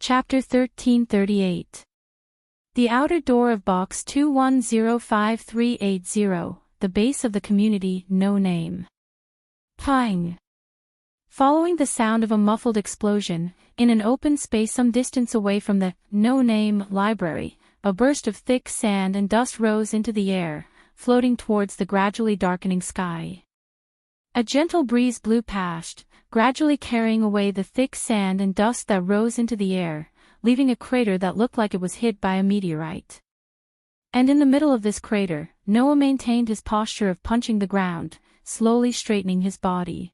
Chapter 1338. The outer door of Box 2105380, the base of the community, no name. Pang. Following the sound of a muffled explosion, in an open space some distance away from the no-name library, a burst of thick sand and dust rose into the air, floating towards the gradually darkening sky. A gentle breeze blew past, gradually carrying away the thick sand and dust that rose into the air, leaving a crater that looked like it was hit by a meteorite. And in the middle of this crater, Noah maintained his posture of punching the ground, slowly straightening his body.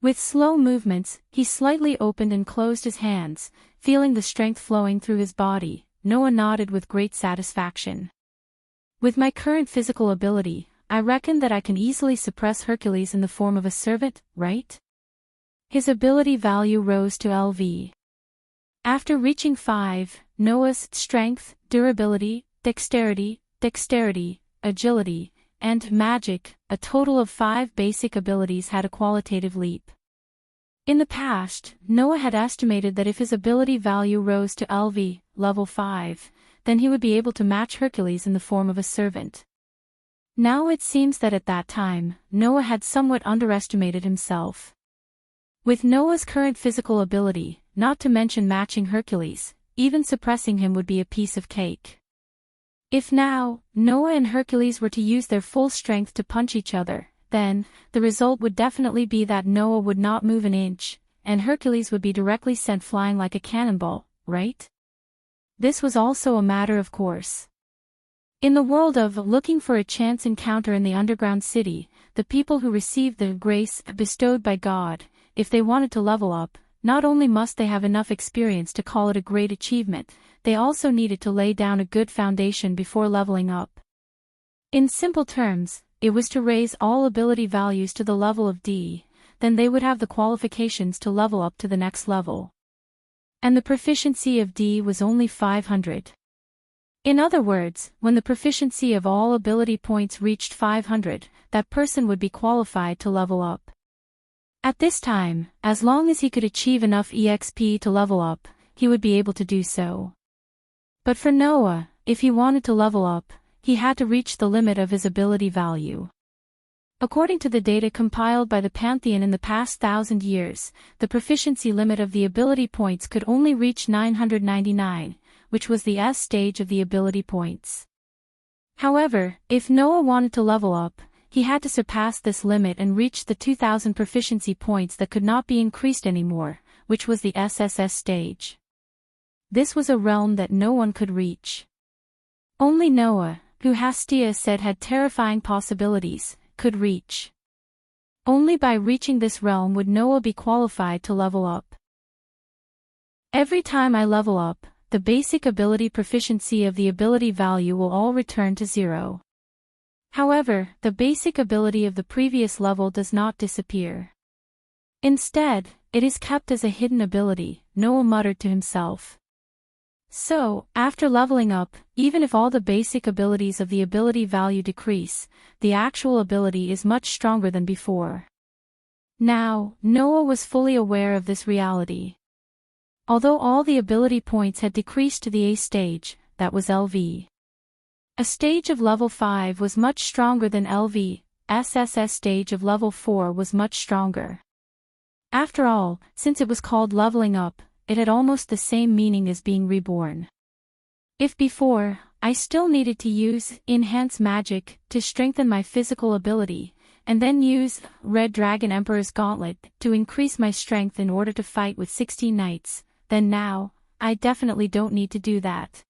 With slow movements, he slightly opened and closed his hands, feeling the strength flowing through his body. Noah nodded with great satisfaction. With my current physical ability, I reckon that I can easily suppress Hercules in the form of a servant, right? His ability value rose to LV. After reaching 5, Noah's strength, durability, dexterity, agility, and magic, a total of 5 basic abilities, had a qualitative leap. In the past, Noah had estimated that if his ability value rose to LV, level 5, then he would be able to match Hercules in the form of a servant. Now it seems that at that time, Noah had somewhat underestimated himself. With Noah's current physical ability, not to mention matching Hercules, even suppressing him would be a piece of cake. If now, Noah and Hercules were to use their full strength to punch each other, then, the result would definitely be that Noah would not move an inch, and Hercules would be directly sent flying like a cannonball, right? This was also a matter of course. In the world of looking for a chance encounter in the underground city, the people who received the grace bestowed by God, if they wanted to level up, not only must they have enough experience to call it a great achievement, they also needed to lay down a good foundation before leveling up. In simple terms, it was to raise all ability values to the level of D, then they would have the qualifications to level up to the next level. And the proficiency of D was only 500. In other words, when the proficiency of all ability points reached 500, that person would be qualified to level up. At this time, as long as he could achieve enough EXP to level up, he would be able to do so. But for Noah, if he wanted to level up, he had to reach the limit of his ability value. According to the data compiled by the Pantheon in the past 1,000 years, the proficiency limit of the ability points could only reach 999, which was the S stage of the ability points. However, if Noah wanted to level up, he had to surpass this limit and reach the 2,000 proficiency points that could not be increased anymore, which was the SSS stage. This was a realm that no one could reach. Only Noah, who Hastia said had terrifying possibilities, could reach. Only by reaching this realm would Noah be qualified to level up. Every time I level up, the basic ability proficiency of the ability value will all return to 0. However, the basic ability of the previous level does not disappear. Instead, it is kept as a hidden ability, Noah muttered to himself. So, after leveling up, even if all the basic abilities of the ability value decrease, the actual ability is much stronger than before. Now, Noah was fully aware of this reality. Although all the ability points had decreased to the A stage, that was LV. A stage of level 5 was much stronger than LV, SSS stage of level 4 was much stronger. After all, since it was called leveling up, it had almost the same meaning as being reborn. If before, I still needed to use Enhance Magic to strengthen my physical ability, and then use Red Dragon Emperor's Gauntlet to increase my strength in order to fight with 16 knights, then now, I definitely don't need to do that.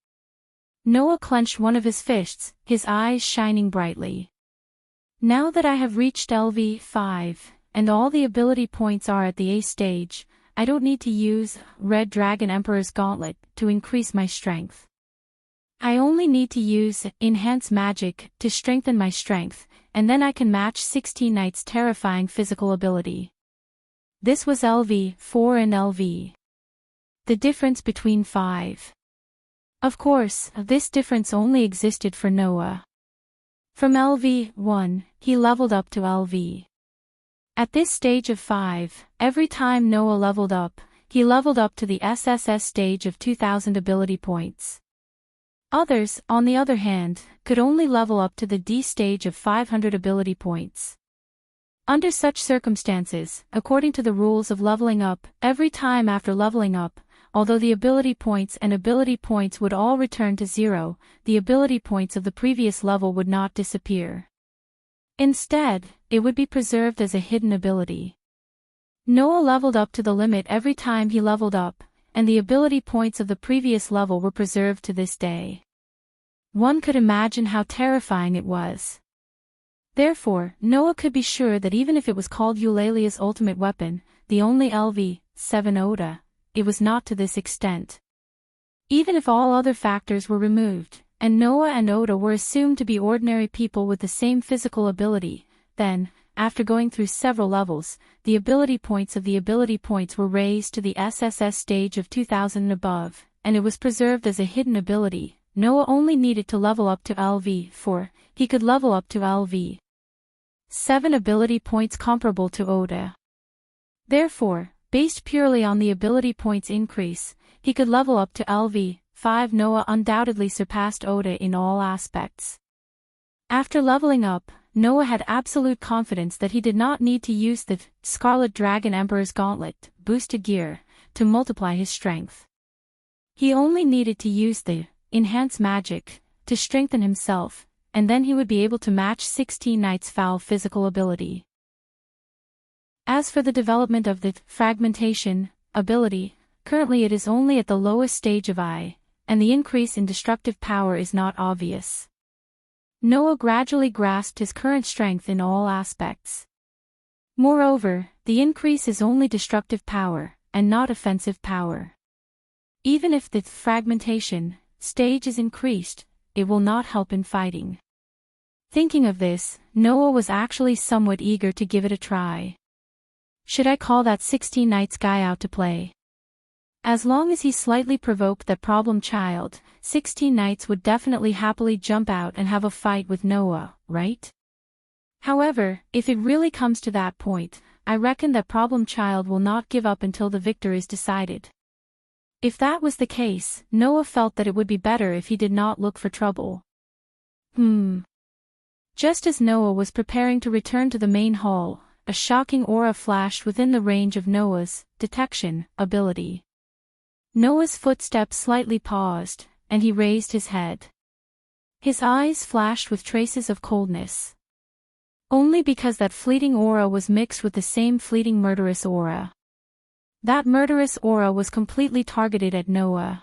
Noah clenched one of his fists, his eyes shining brightly. Now that I have reached LV 5, and all the ability points are at the A stage, I don't need to use Red Dragon Emperor's Gauntlet to increase my strength. I only need to use Enhance Magic to strengthen my strength, and then I can match 16 Knights' terrifying physical ability. This was LV 4 and LV. The difference between 5. Of course, this difference only existed for Noah. From LV 1, he leveled up to LV. At this stage of 5, every time Noah leveled up, he leveled up to the SSS stage of 2000 ability points. Others, on the other hand, could only level up to the D stage of 500 ability points. Under such circumstances, according to the rules of leveling up, every time after leveling up, although the ability points and ability points would all return to 0, the ability points of the previous level would not disappear. Instead, it would be preserved as a hidden ability. Noah leveled up to the limit every time he leveled up, and the ability points of the previous level were preserved to this day. One could imagine how terrifying it was. Therefore, Noah could be sure that even if it was called Eulalia's ultimate weapon, the only LV-7 Oda, it was not to this extent. Even if all other factors were removed, and Noah and Oda were assumed to be ordinary people with the same physical ability, then, after going through several levels, the ability points of the ability points were raised to the SSS stage of 2000 and above, and it was preserved as a hidden ability. Noah only needed to level up to LV-4, he could level up to LV-7 ability points comparable to Oda. Therefore, based purely on the ability points increase, he could level up to LV-5. Noah undoubtedly surpassed Oda in all aspects. After leveling up, Noah had absolute confidence that he did not need to use the Scarlet Dragon Emperor's Gauntlet, boosted gear, to multiply his strength. He only needed to use the Enhance Magic to strengthen himself, and then he would be able to match 16 Knights' foul physical ability. As for the development of the Fragmentation ability, currently it is only at the lowest stage of I, and the increase in destructive power is not obvious. Noah gradually grasped his current strength in all aspects. Moreover, the increase is only destructive power, and not offensive power. Even if the Fragmentation stage is increased, it will not help in fighting. Thinking of this, Noah was actually somewhat eager to give it a try. Should I call that 16 Knights guy out to play? As long as he slightly provoked that problem child, 16 Knights would definitely happily jump out and have a fight with Noah, right? However, if it really comes to that point, I reckon that problem child will not give up until the victor is decided. If that was the case, Noah felt that it would be better if he did not look for trouble. Just as Noah was preparing to return to the main hall, a shocking aura flashed within the range of Noah's detection ability. Noah's footsteps slightly paused, and he raised his head. His eyes flashed with traces of coldness. Only because that fleeting aura was mixed with the same fleeting murderous aura. That murderous aura was completely targeted at Noah.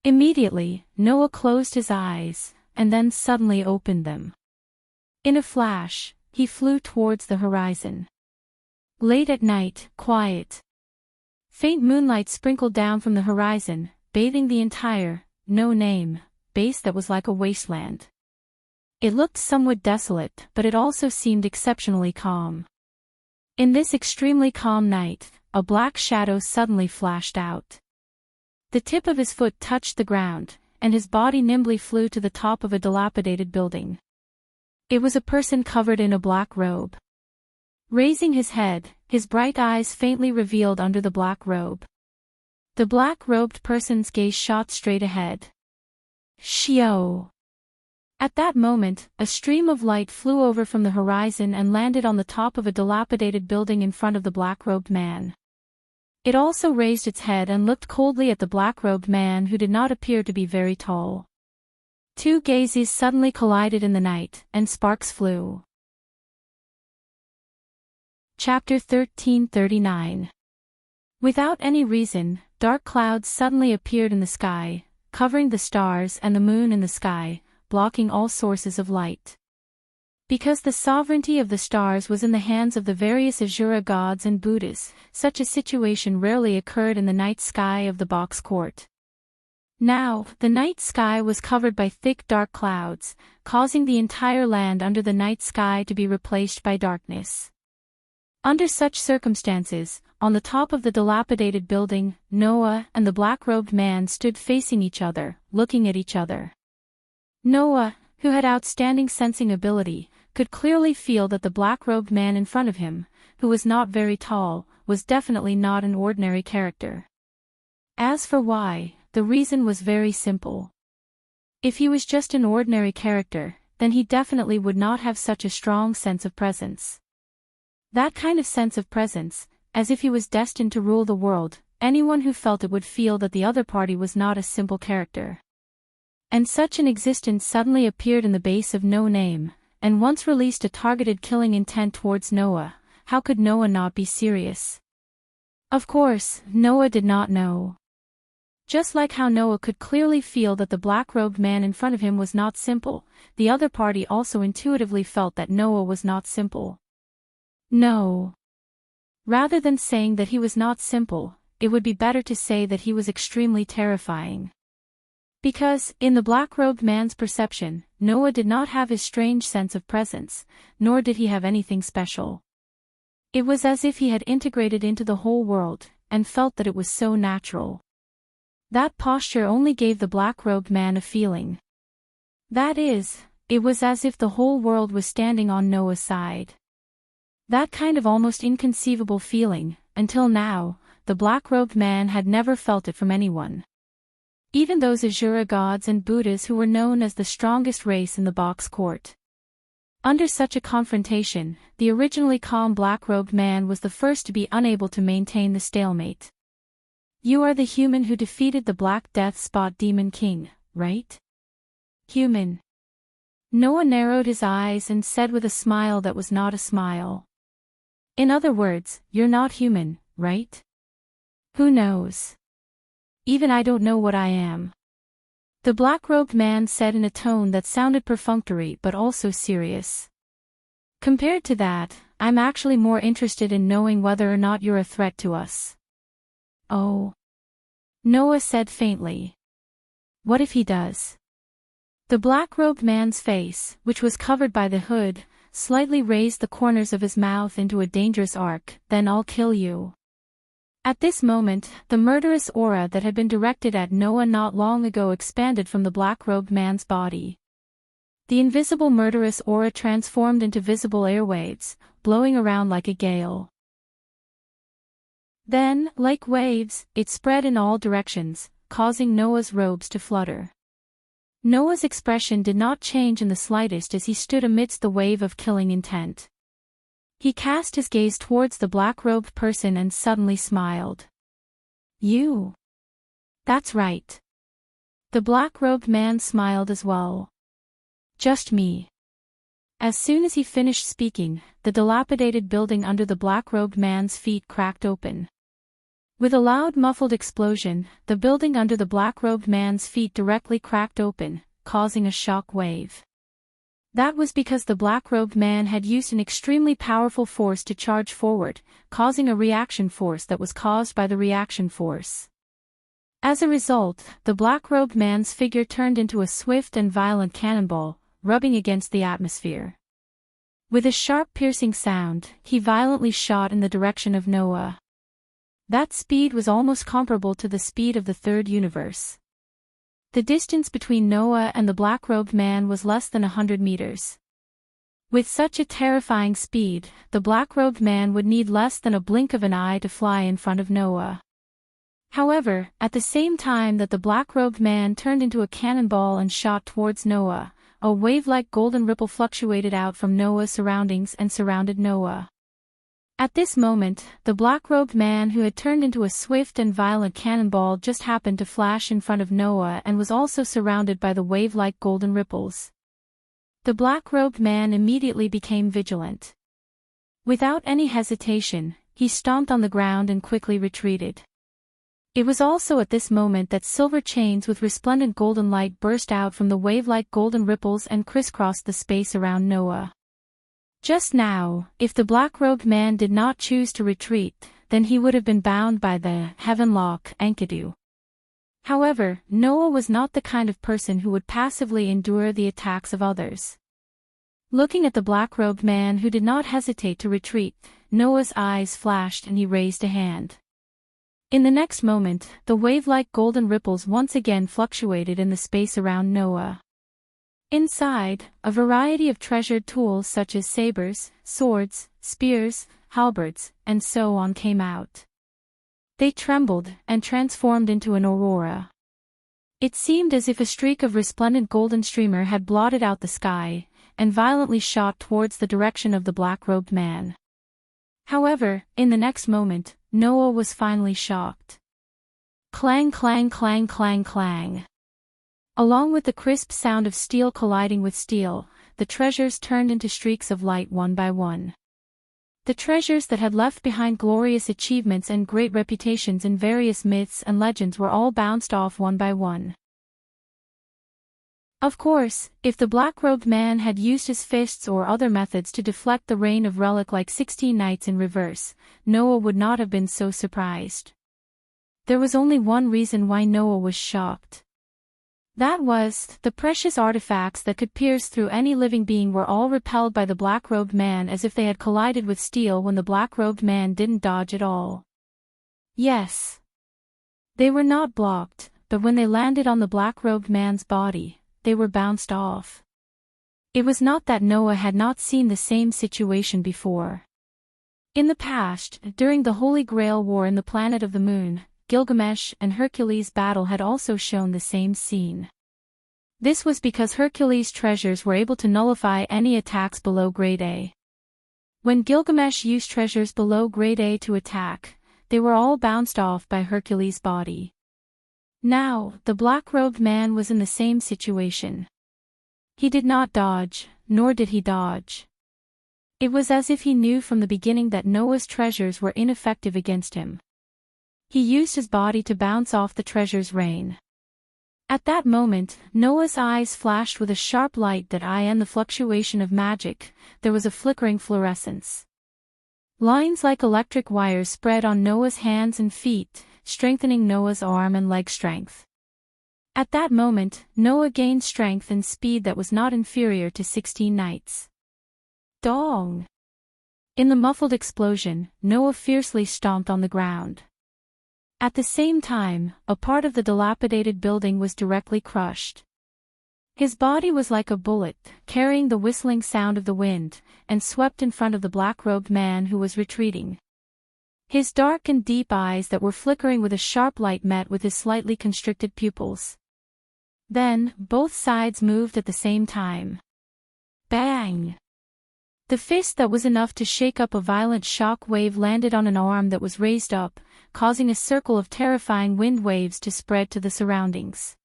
Immediately, Noah closed his eyes, and then suddenly opened them. In a flash, he flew towards the horizon. Late at night, quiet. Faint moonlight sprinkled down from the horizon, bathing the entire, no-name, base that was like a wasteland. It looked somewhat desolate, but it also seemed exceptionally calm. In this extremely calm night, a black shadow suddenly flashed out. The tip of his foot touched the ground, and his body nimbly flew to the top of a dilapidated building. It was a person covered in a black robe. Raising his head, his bright eyes faintly revealed under the black robe. The black-robed person's gaze shot straight ahead. Shio! At that moment, a stream of light flew over from the horizon and landed on the top of a dilapidated building in front of the black-robed man. It also raised its head and looked coldly at the black-robed man who did not appear to be very tall. Two gazes suddenly collided in the night, and sparks flew. Chapter 1339. Without any reason, dark clouds suddenly appeared in the sky, covering the stars and the moon in the sky, blocking all sources of light. Because the sovereignty of the stars was in the hands of the various Asura gods and Buddhas, such a situation rarely occurred in the night sky of the box court. Now, the night sky was covered by thick dark clouds, causing the entire land under the night sky to be replaced by darkness. Under such circumstances, on the top of the dilapidated building, Noah and the black-robed man stood facing each other, looking at each other. Noah, who had outstanding sensing ability, could clearly feel that the black-robed man in front of him, who was not very tall, was definitely not an ordinary character. As for why, the reason was very simple. If he was just an ordinary character, then he definitely would not have such a strong sense of presence. That kind of sense of presence, as if he was destined to rule the world, anyone who felt it would feel that the other party was not a simple character. And such an existence suddenly appeared in the base of No Name, and once released a targeted killing intent towards Noah. How could Noah not be serious? Of course, Noah did not know. Just like how Noah could clearly feel that the black-robed man in front of him was not simple, the other party also intuitively felt that Noah was not simple. No. Rather than saying that he was not simple, it would be better to say that he was extremely terrifying. Because, in the black-robed man's perception, Noah did not have his strange sense of presence, nor did he have anything special. It was as if he had integrated into the whole world, and felt that it was so natural. That posture only gave the black-robed man a feeling. That is, it was as if the whole world was standing on Noah's side. That kind of almost inconceivable feeling, until now, the black-robed man had never felt it from anyone. Even those Asura gods and Buddhas who were known as the strongest race in the box court. Under such a confrontation, the originally calm black-robed man was the first to be unable to maintain the stalemate. You are the human who defeated the Black Death Spot Demon King, right? Human. Noah narrowed his eyes and said with a smile that was not a smile. In other words, you're not human, right? Who knows? Even I don't know what I am. The black-robed man said in a tone that sounded perfunctory but also serious. Compared to that, I'm actually more interested in knowing whether or not you're a threat to us. Oh. Noah said faintly. What if he does? The black-robed man's face, which was covered by the hood, slightly raised the corners of his mouth into a dangerous arc. Then I'll kill you. At this moment, the murderous aura that had been directed at Noah not long ago expanded from the black-robed man's body. The invisible murderous aura transformed into visible airwaves, blowing around like a gale. Then, like waves, it spread in all directions, causing Noah's robes to flutter. Noah's expression did not change in the slightest as he stood amidst the wave of killing intent. He cast his gaze towards the black-robed person and suddenly smiled. You. That's right. The black-robed man smiled as well. Just me. As soon as he finished speaking, the dilapidated building under the black-robed man's feet cracked open. With a loud muffled explosion, the building under the black-robed man's feet directly cracked open, causing a shock wave. That was because the black-robed man had used an extremely powerful force to charge forward, causing a reaction force that was caused by the reaction force. As a result, the black-robed man's figure turned into a swift and violent cannonball, rubbing against the atmosphere. With a sharp piercing sound, he violently shot in the direction of Noah. That speed was almost comparable to the speed of the third universe. The distance between Noah and the black-robed man was less than 100 meters. With such a terrifying speed, the black-robed man would need less than a blink of an eye to fly in front of Noah. However, at the same time that the black-robed man turned into a cannonball and shot towards Noah, a wave-like golden ripple fluctuated out from Noah's surroundings and surrounded Noah. At this moment, the black-robed man who had turned into a swift and violent cannonball just happened to flash in front of Noah and was also surrounded by the wave-like golden ripples. The black-robed man immediately became vigilant. Without any hesitation, he stomped on the ground and quickly retreated. It was also at this moment that silver chains with resplendent golden light burst out from the wave-like golden ripples and crisscrossed the space around Noah. Just now, if the black-robed man did not choose to retreat, then he would have been bound by the heaven lock, Enkidu. However, Noah was not the kind of person who would passively endure the attacks of others. Looking at the black-robed man who did not hesitate to retreat, Noah's eyes flashed and he raised a hand. In the next moment, the wave-like golden ripples once again fluctuated in the space around Noah. Inside, a variety of treasured tools such as sabers, swords, spears, halberds, and so on came out. They trembled and transformed into an aurora. It seemed as if a streak of resplendent golden streamer had blotted out the sky, and violently shot towards the direction of the black-robed man. However, in the next moment, Noah was finally shocked. Clang, clang, clang, clang, clang. Along with the crisp sound of steel colliding with steel, the treasures turned into streaks of light one by one. The treasures that had left behind glorious achievements and great reputations in various myths and legends were all bounced off one by one. Of course, if the black-robed man had used his fists or other methods to deflect the rain of relic like 16 nights in reverse, Noah would not have been so surprised. There was only one reason why Noah was shocked. That was, the precious artifacts that could pierce through any living being were all repelled by the black-robed man as if they had collided with steel when the black-robed man didn't dodge at all. Yes. They were not blocked, but when they landed on the black-robed man's body, they were bounced off. It was not that Noah had not seen the same situation before. In the past, during the Holy Grail War in the Planet of the Moon, Gilgamesh and Hercules' battle had also shown the same scene. This was because Hercules' treasures were able to nullify any attacks below grade A. When Gilgamesh used treasures below grade A to attack, they were all bounced off by Hercules' body. Now, the black-robed man was in the same situation. He did not dodge, nor did he dodge. It was as if he knew from the beginning that Noah's treasures were ineffective against him. He used his body to bounce off the treasure's rain. At that moment, Noah's eyes flashed with a sharp light that and the fluctuation of magic, there was a flickering fluorescence. Lines like electric wires spread on Noah's hands and feet, strengthening Noah's arm and leg strength. At that moment, Noah gained strength and speed that was not inferior to 16 knights. Dong! In the muffled explosion, Noah fiercely stomped on the ground. At the same time, a part of the dilapidated building was directly crushed. His body was like a bullet, carrying the whistling sound of the wind, and swept in front of the black-robed man who was retreating. His dark and deep eyes that were flickering with a sharp light met with his slightly constricted pupils. Then, both sides moved at the same time. Bang! The fist that was enough to shake up a violent shock wave landed on an arm that was raised up, causing a circle of terrifying wind waves to spread to the surroundings.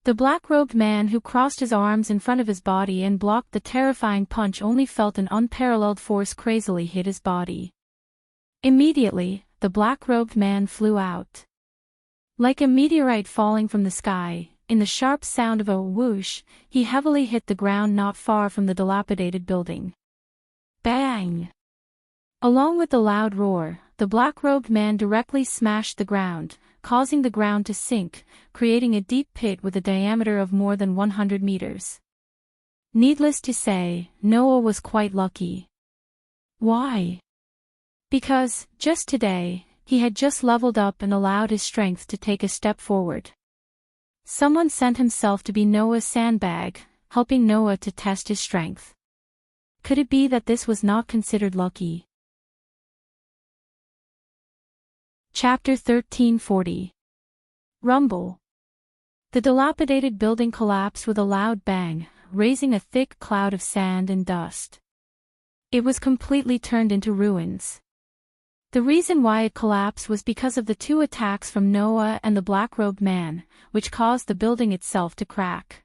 The black-robed man who crossed his arms in front of his body and blocked the terrifying punch only felt an unparalleled force crazily hit his body. Immediately, the black-robed man flew out. Like a meteorite falling from the sky, in the sharp sound of a whoosh, he heavily hit the ground not far from the dilapidated building. Bang! Along with the loud roar, the black-robed man directly smashed the ground, causing the ground to sink, creating a deep pit with a diameter of more than 100 meters. Needless to say, Noah was quite lucky. Why? Because, just today, he had just leveled up and allowed his strength to take a step forward. Someone sent himself to be Noah's sandbag, helping Noah to test his strength. Could it be that this was not considered lucky? Chapter 1340. Rumble. The dilapidated building collapsed with a loud bang, raising a thick cloud of sand and dust. It was completely turned into ruins. The reason why it collapsed was because of the two attacks from Noah and the black-robed man, which caused the building itself to crack.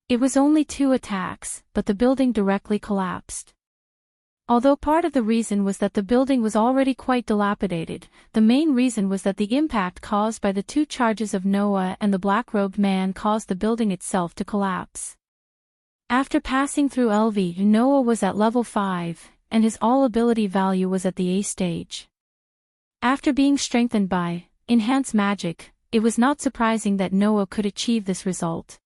It was only 2 attacks, but the building directly collapsed. Although part of the reason was that the building was already quite dilapidated, the main reason was that the impact caused by the 2 charges of Noah and the black-robed man caused the building itself to collapse. After passing through LV, Noah was at level 5, and his all-ability value was at the A stage. After being strengthened by enhanced magic, it was not surprising that Noah could achieve this result.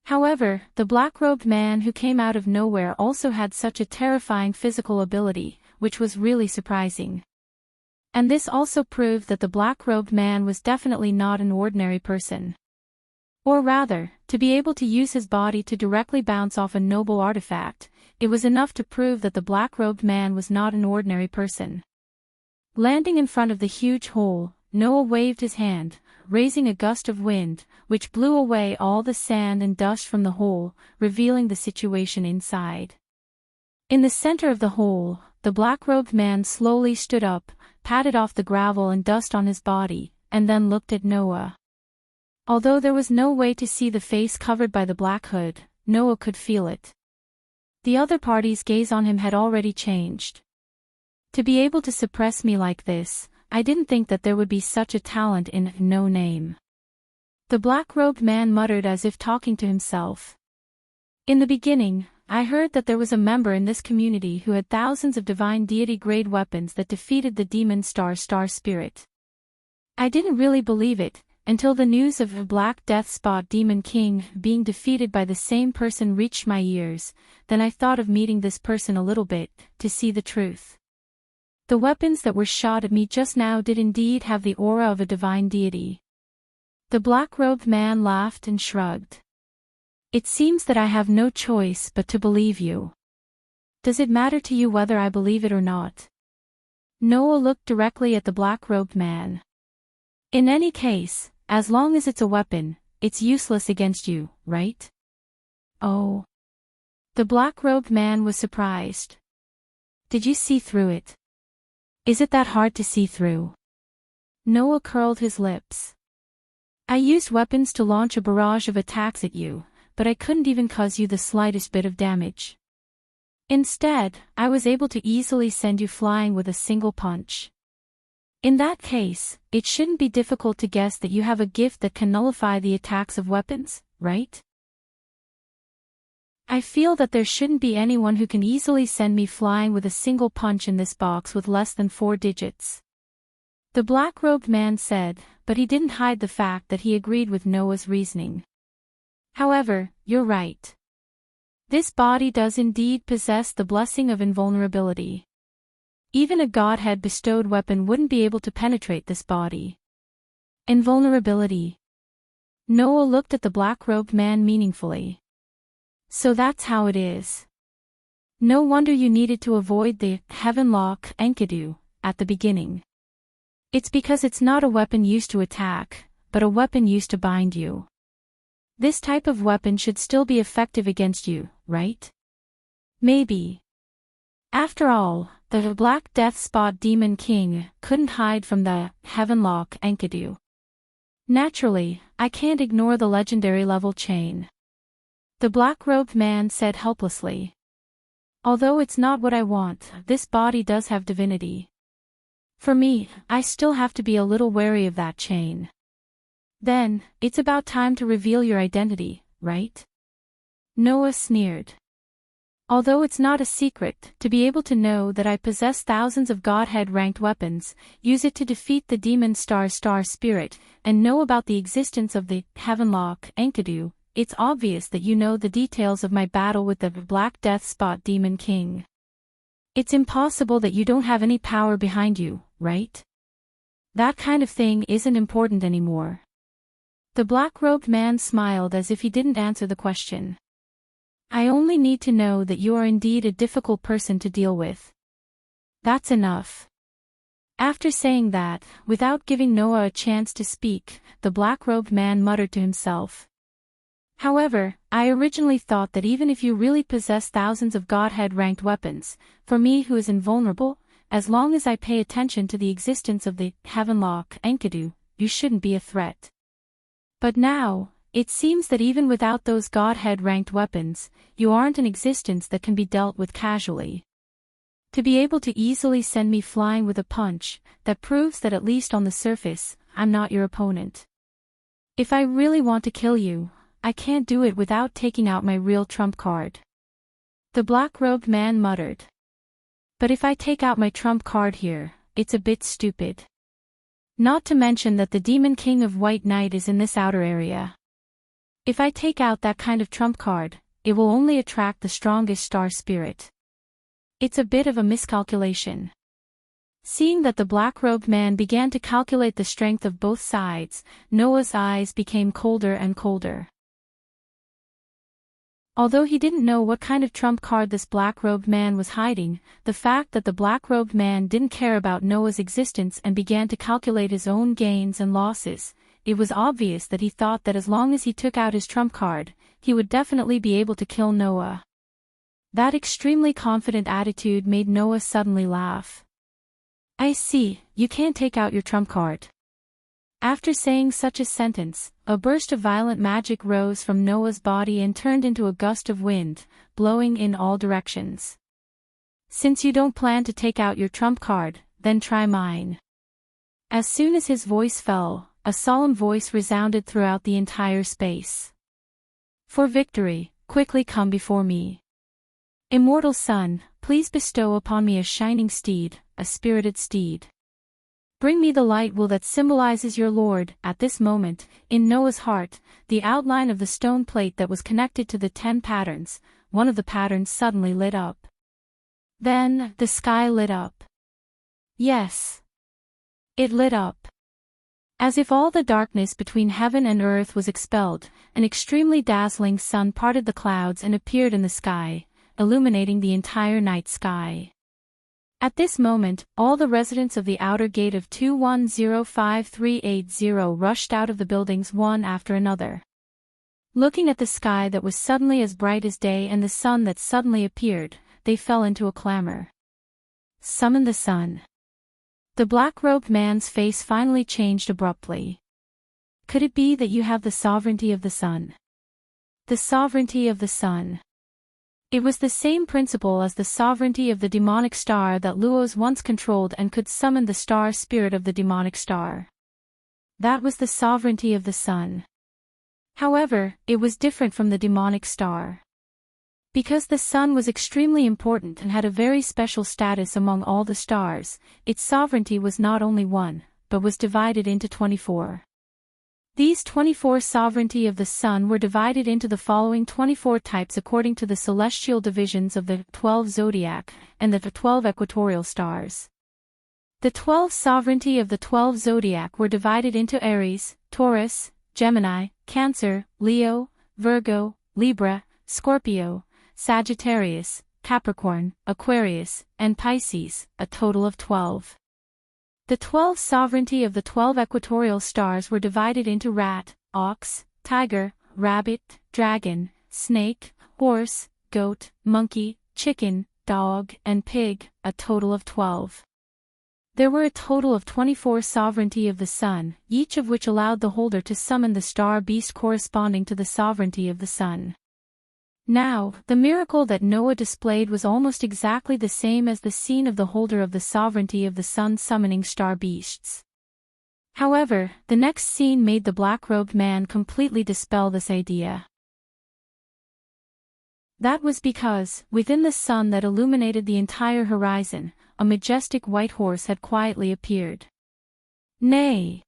However, the black-robed man who came out of nowhere also had such a terrifying physical ability, which was really surprising. And this also proved that the black-robed man was definitely not an ordinary person. Or rather, to be able to use his body to directly bounce off a noble artifact, it was enough to prove that the black-robed man was not an ordinary person. Landing in front of the huge hole, Noah waved his hand, raising a gust of wind, which blew away all the sand and dust from the hole, revealing the situation inside. In the center of the hole, the black-robed man slowly stood up, patted off the gravel and dust on his body, and then looked at Noah. Although there was no way to see the face covered by the black hood, Noah could feel it. The other party's gaze on him had already changed. To be able to suppress me like this, I didn't think that there would be such a talent in no name. The black-robed man muttered as if talking to himself. In the beginning, I heard that there was a member in this community who had thousands of divine deity-grade weapons that defeated the demon star spirit. I didn't really believe it, until the news of a Black Death Spot Demon King being defeated by the same person reached my ears. Then I thought of meeting this person a little bit, to see the truth. The weapons that were shot at me just now did indeed have the aura of a divine deity. The black-robed man laughed and shrugged. It seems that I have no choice but to believe you. Does it matter to you whether I believe it or not? Noah looked directly at the black-robed man. In any case, as long as it's a weapon, it's useless against you, right? Oh. The black-robed man was surprised. Did you see through it? Is it that hard to see through? Noah curled his lips. I used weapons to launch a barrage of attacks at you, but I couldn't even cause you the slightest bit of damage. Instead, I was able to easily send you flying with a single punch. In that case, it shouldn't be difficult to guess that you have a gift that can nullify the attacks of weapons, right? I feel that there shouldn't be anyone who can easily send me flying with a single punch in this box with less than 4 digits. The black-robed man said, but he didn't hide the fact that he agreed with Noah's reasoning. However, you're right. This body does indeed possess the blessing of invulnerability. Even a Godhead-bestowed weapon wouldn't be able to penetrate this body. Invulnerability. Noah looked at the black-robed man meaningfully. So that's how it is. No wonder you needed to avoid the Heavenlock Enkidu at the beginning. It's because it's not a weapon used to attack, but a weapon used to bind you. This type of weapon should still be effective against you, right? Maybe. After all, the Black Death Spot Demon King couldn't hide from the Heavenlock Enkidu. Naturally, I can't ignore the legendary level chain. The black-robed man said helplessly. Although it's not what I want, this body does have divinity. For me, I still have to be a little wary of that chain. Then, it's about time to reveal your identity, right? Noah sneered. Although it's not a secret, to be able to know that I possess thousands of Godhead-ranked weapons, use it to defeat the demon star spirit, and know about the existence of the Heavenlock Enkidu, it's obvious that you know the details of my battle with the Black Death Spot Demon King. It's impossible that you don't have any power behind you, right? That kind of thing isn't important anymore. The black-robed man smiled as if he didn't answer the question. I only need to know that you are indeed a difficult person to deal with. That's enough. After saying that, without giving Noah a chance to speak, the black-robed man muttered to himself. However, I originally thought that even if you really possess thousands of Godhead-ranked weapons, for me who is invulnerable, as long as I pay attention to the existence of the Heavenlock Enkidu, you shouldn't be a threat. But now, it seems that even without those Godhead-ranked weapons, you aren't an existence that can be dealt with casually. To be able to easily send me flying with a punch, that proves that at least on the surface, I'm not your opponent. If I really want to kill you, I can't do it without taking out my real trump card. The black-robed man muttered. But if I take out my trump card here, it's a bit stupid. Not to mention that the Demon King of White Knight is in this outer area. If I take out that kind of trump card, it will only attract the strongest star spirit. It's a bit of a miscalculation. Seeing that the black-robed man began to calculate the strength of both sides, Noah's eyes became colder and colder. Although he didn't know what kind of trump card this black-robed man was hiding, the fact that the black-robed man didn't care about Noah's existence and began to calculate his own gains and losses, it was obvious that he thought that as long as he took out his trump card, he would definitely be able to kill Noah. That extremely confident attitude made Noah suddenly laugh. "I see, you can't take out your trump card." After saying such a sentence, a burst of violent magic rose from Noah's body and turned into a gust of wind, blowing in all directions. "Since you don't plan to take out your trump card, then try mine." As soon as his voice fell, a solemn voice resounded throughout the entire space. "For victory, quickly come before me. Immortal Sun, please bestow upon me a shining steed, a spirited steed. Bring me the light will that symbolizes your Lord." At this moment, in Noah's heart, the outline of the stone plate that was connected to the 10 patterns, one of the patterns suddenly lit up. Then, the sky lit up. Yes. It lit up. As if all the darkness between heaven and earth was expelled, an extremely dazzling sun parted the clouds and appeared in the sky, illuminating the entire night sky. At this moment, all the residents of the outer gate of 2105380 rushed out of the buildings one after another. Looking at the sky that was suddenly as bright as day and the sun that suddenly appeared, they fell into a clamor. "Summon the sun." The black-robed man's face finally changed abruptly. "Could it be that you have the sovereignty of the sun?" The sovereignty of the sun. It was the same principle as the sovereignty of the demonic star that Luos once controlled and could summon the star spirit of the demonic star. That was the sovereignty of the sun. However, it was different from the demonic star. Because the sun was extremely important and had a very special status among all the stars, its sovereignty was not only one, but was divided into 24. These 24 sovereignty of the sun were divided into the following 24 types according to the celestial divisions of the 12 zodiac and the 12 equatorial stars. The 12 sovereignty of the 12 zodiac were divided into Aries, Taurus, Gemini, Cancer, Leo, Virgo, Libra, Scorpio, Sagittarius, Capricorn, Aquarius, and Pisces, a total of 12. The 12 sovereignty of the 12 equatorial stars were divided into rat, ox, tiger, rabbit, dragon, snake, horse, goat, monkey, chicken, dog, and pig, a total of 12. There were a total of 24 sovereignty of the sun, each of which allowed the holder to summon the star beast corresponding to the sovereignty of the sun. Now, the miracle that Noah displayed was almost exactly the same as the scene of the holder of the sovereignty of the sun summoning star beasts. However, the next scene made the black-robed man completely dispel this idea. That was because, within the sun that illuminated the entire horizon, a majestic white horse had quietly appeared. Neigh!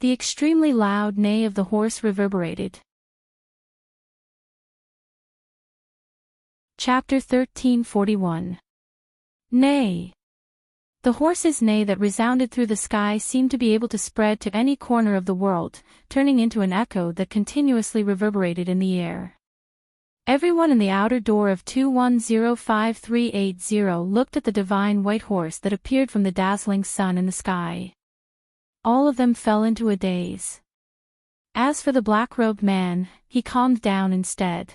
The extremely loud neigh of the horse reverberated. Chapter 1341. Neigh. The horse's neigh that resounded through the sky seemed to be able to spread to any corner of the world, turning into an echo that continuously reverberated in the air. Everyone in the outer door of 2105380 looked at the divine white horse that appeared from the dazzling sun in the sky. All of them fell into a daze. As for the black-robed man, he calmed down instead.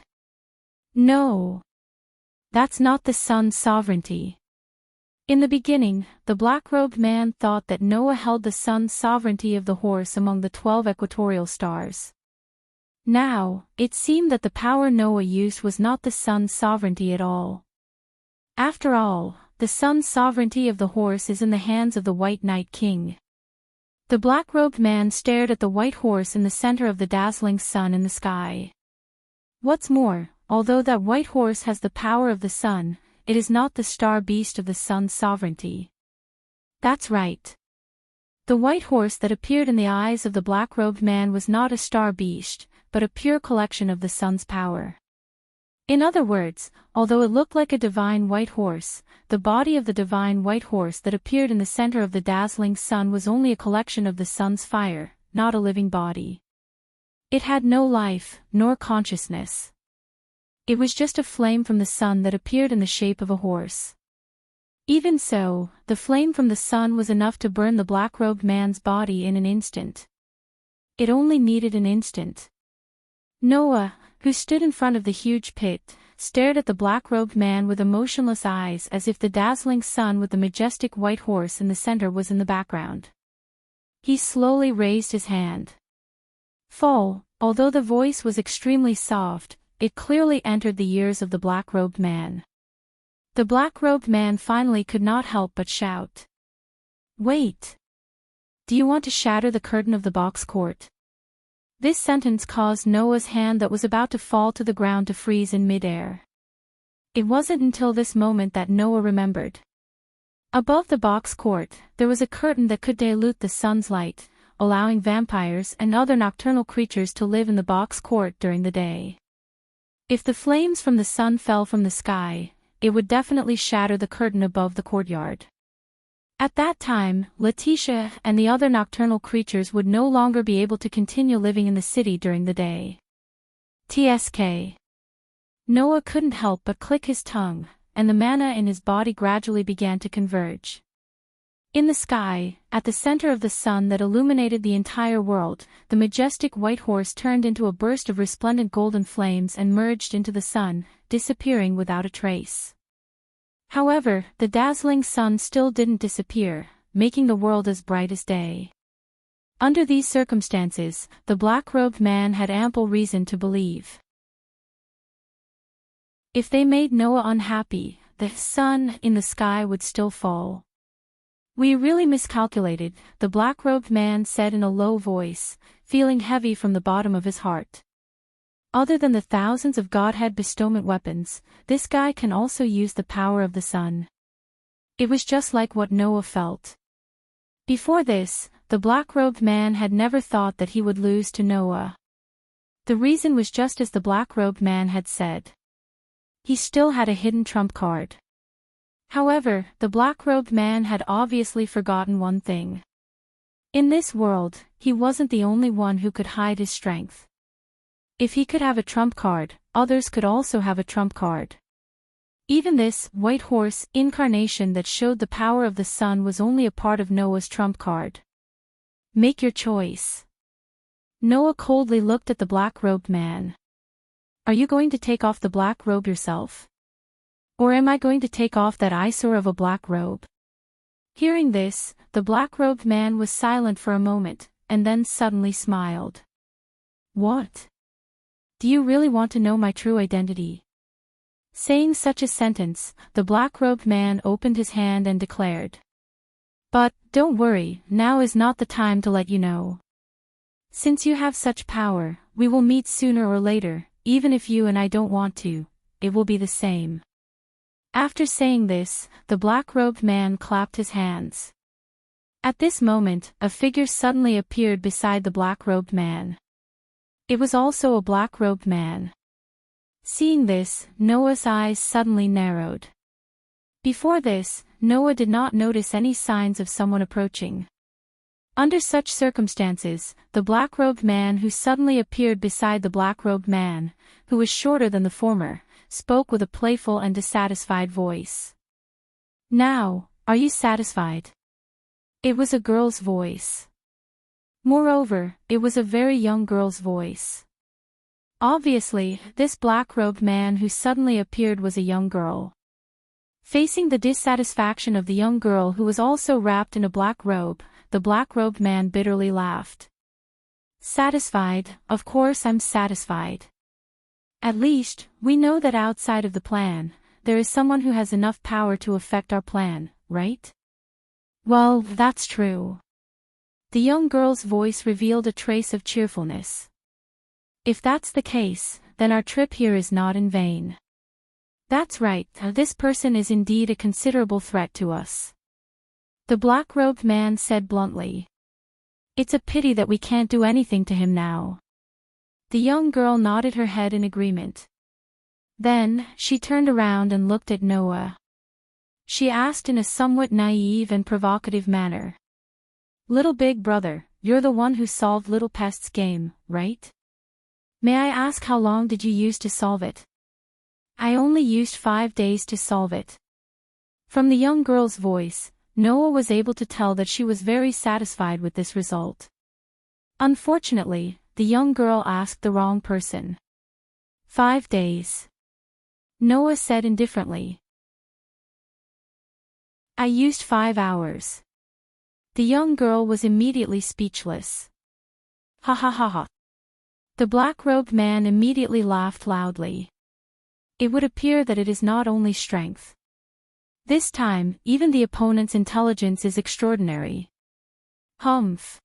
No. That's not the sun's sovereignty. In the beginning, the black-robed man thought that Noah held the sun's sovereignty of the horse among the 12 equatorial stars. Now, it seemed that the power Noah used was not the sun's sovereignty at all. After all, the sun's sovereignty of the horse is in the hands of the White Night King. The black-robed man stared at the white horse in the center of the dazzling sun in the sky. What's more, although that white horse has the power of the sun, it is not the star beast of the sun's sovereignty. That's right. The white horse that appeared in the eyes of the black-robed man was not a star beast, but a pure collection of the sun's power. In other words, although it looked like a divine white horse, the body of the divine white horse that appeared in the center of the dazzling sun was only a collection of the sun's fire, not a living body. It had no life, nor consciousness. It was just a flame from the sun that appeared in the shape of a horse. Even so, the flame from the sun was enough to burn the black-robed man's body in an instant. It only needed an instant. Noah, who stood in front of the huge pit, stared at the black-robed man with emotionless eyes as if the dazzling sun with the majestic white horse in the center was in the background. He slowly raised his hand. Fall, although the voice was extremely soft, it clearly entered the ears of the black-robed man. The black-robed man finally could not help but shout. Wait! Do you want to shatter the curtain of the box court? This sentence caused Noah's hand that was about to fall to the ground to freeze in mid-air. It wasn't until this moment that Noah remembered. Above the box court, there was a curtain that could dilute the sun's light, allowing vampires and other nocturnal creatures to live in the box court during the day. If the flames from the sun fell from the sky, it would definitely shatter the curtain above the courtyard. At that time, Letitia and the other nocturnal creatures would no longer be able to continue living in the city during the day. TSK. Noah couldn't help but click his tongue, and the mana in his body gradually began to converge. In the sky, at the center of the sun that illuminated the entire world, the majestic white horse turned into a burst of resplendent golden flames and merged into the sun, disappearing without a trace. However, the dazzling sun still didn't disappear, making the world as bright as day. Under these circumstances, the black-robed man had ample reason to believe. If they made Noah unhappy, the sun in the sky would still fall. We really miscalculated, the black-robed man said in a low voice, feeling heavy from the bottom of his heart. Other than the thousands of Godhead bestowment weapons, this guy can also use the power of the sun. It was just like what Noah felt. Before this, the black-robed man had never thought that he would lose to Noah. The reason was just as the black-robed man had said. He still had a hidden trump card. However, the black-robed man had obviously forgotten one thing. In this world, he wasn't the only one who could hide his strength. If he could have a trump card, others could also have a trump card. Even this white horse incarnation that showed the power of the sun was only a part of Noah's trump card. Make your choice. Noah coldly looked at the black-robed man. Are you going to take off the black robe yourself? Or am I going to take off that eyesore of a black robe? Hearing this, the black-robed man was silent for a moment, and then suddenly smiled. What? Do you really want to know my true identity? Saying such a sentence, the black-robed man opened his hand and declared. But, don't worry, now is not the time to let you know. Since you have such power, we will meet sooner or later, even if you and I don't want to, it will be the same. After saying this, the black-robed man clapped his hands. At this moment, a figure suddenly appeared beside the black-robed man. It was also a black-robed man. Seeing this, Noah's eyes suddenly narrowed. Before this, Noah did not notice any signs of someone approaching. Under such circumstances, the black-robed man who suddenly appeared beside the black-robed man, who was shorter than the former, spoke with a playful and dissatisfied voice. Now, are you satisfied? It was a girl's voice. Moreover, it was a very young girl's voice. Obviously, this black-robed man who suddenly appeared was a young girl. Facing the dissatisfaction of the young girl who was also wrapped in a black robe, the black-robed man bitterly laughed. Satisfied, of course I'm satisfied. At least, we know that outside of the plan, there is someone who has enough power to affect our plan, right? Well, that's true. The young girl's voice revealed a trace of cheerfulness. If that's the case, then our trip here is not in vain. That's right, this person is indeed a considerable threat to us. The black-robed man said bluntly. It's a pity that we can't do anything to him now. The young girl nodded her head in agreement. Then, she turned around and looked at Noah. She asked in a somewhat naive and provocative manner. "Little big brother, you're the one who solved Little Pest's game, right? May I ask how long did you use to solve it?" "I only used 5 days to solve it." From the young girl's voice, Noah was able to tell that she was very satisfied with this result. Unfortunately, the young girl asked the wrong person. 5 days. Noah said indifferently. "I used 5 hours. The young girl was immediately speechless. "Ha ha ha ha." The black-robed man immediately laughed loudly. "It would appear that it is not only strength. This time, even the opponent's intelligence is extraordinary." "Humph."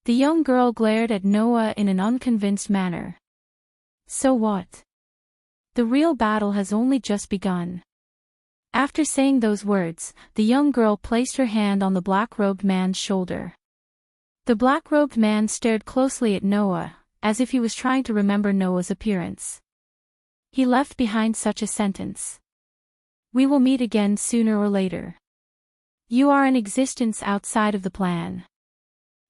The young girl glared at Noah in an unconvinced manner. "So what? The real battle has only just begun." After saying those words, the young girl placed her hand on the black-robed man's shoulder. The black-robed man stared closely at Noah, as if he was trying to remember Noah's appearance. He left behind such a sentence. "We will meet again sooner or later. You are an existence outside of the plan."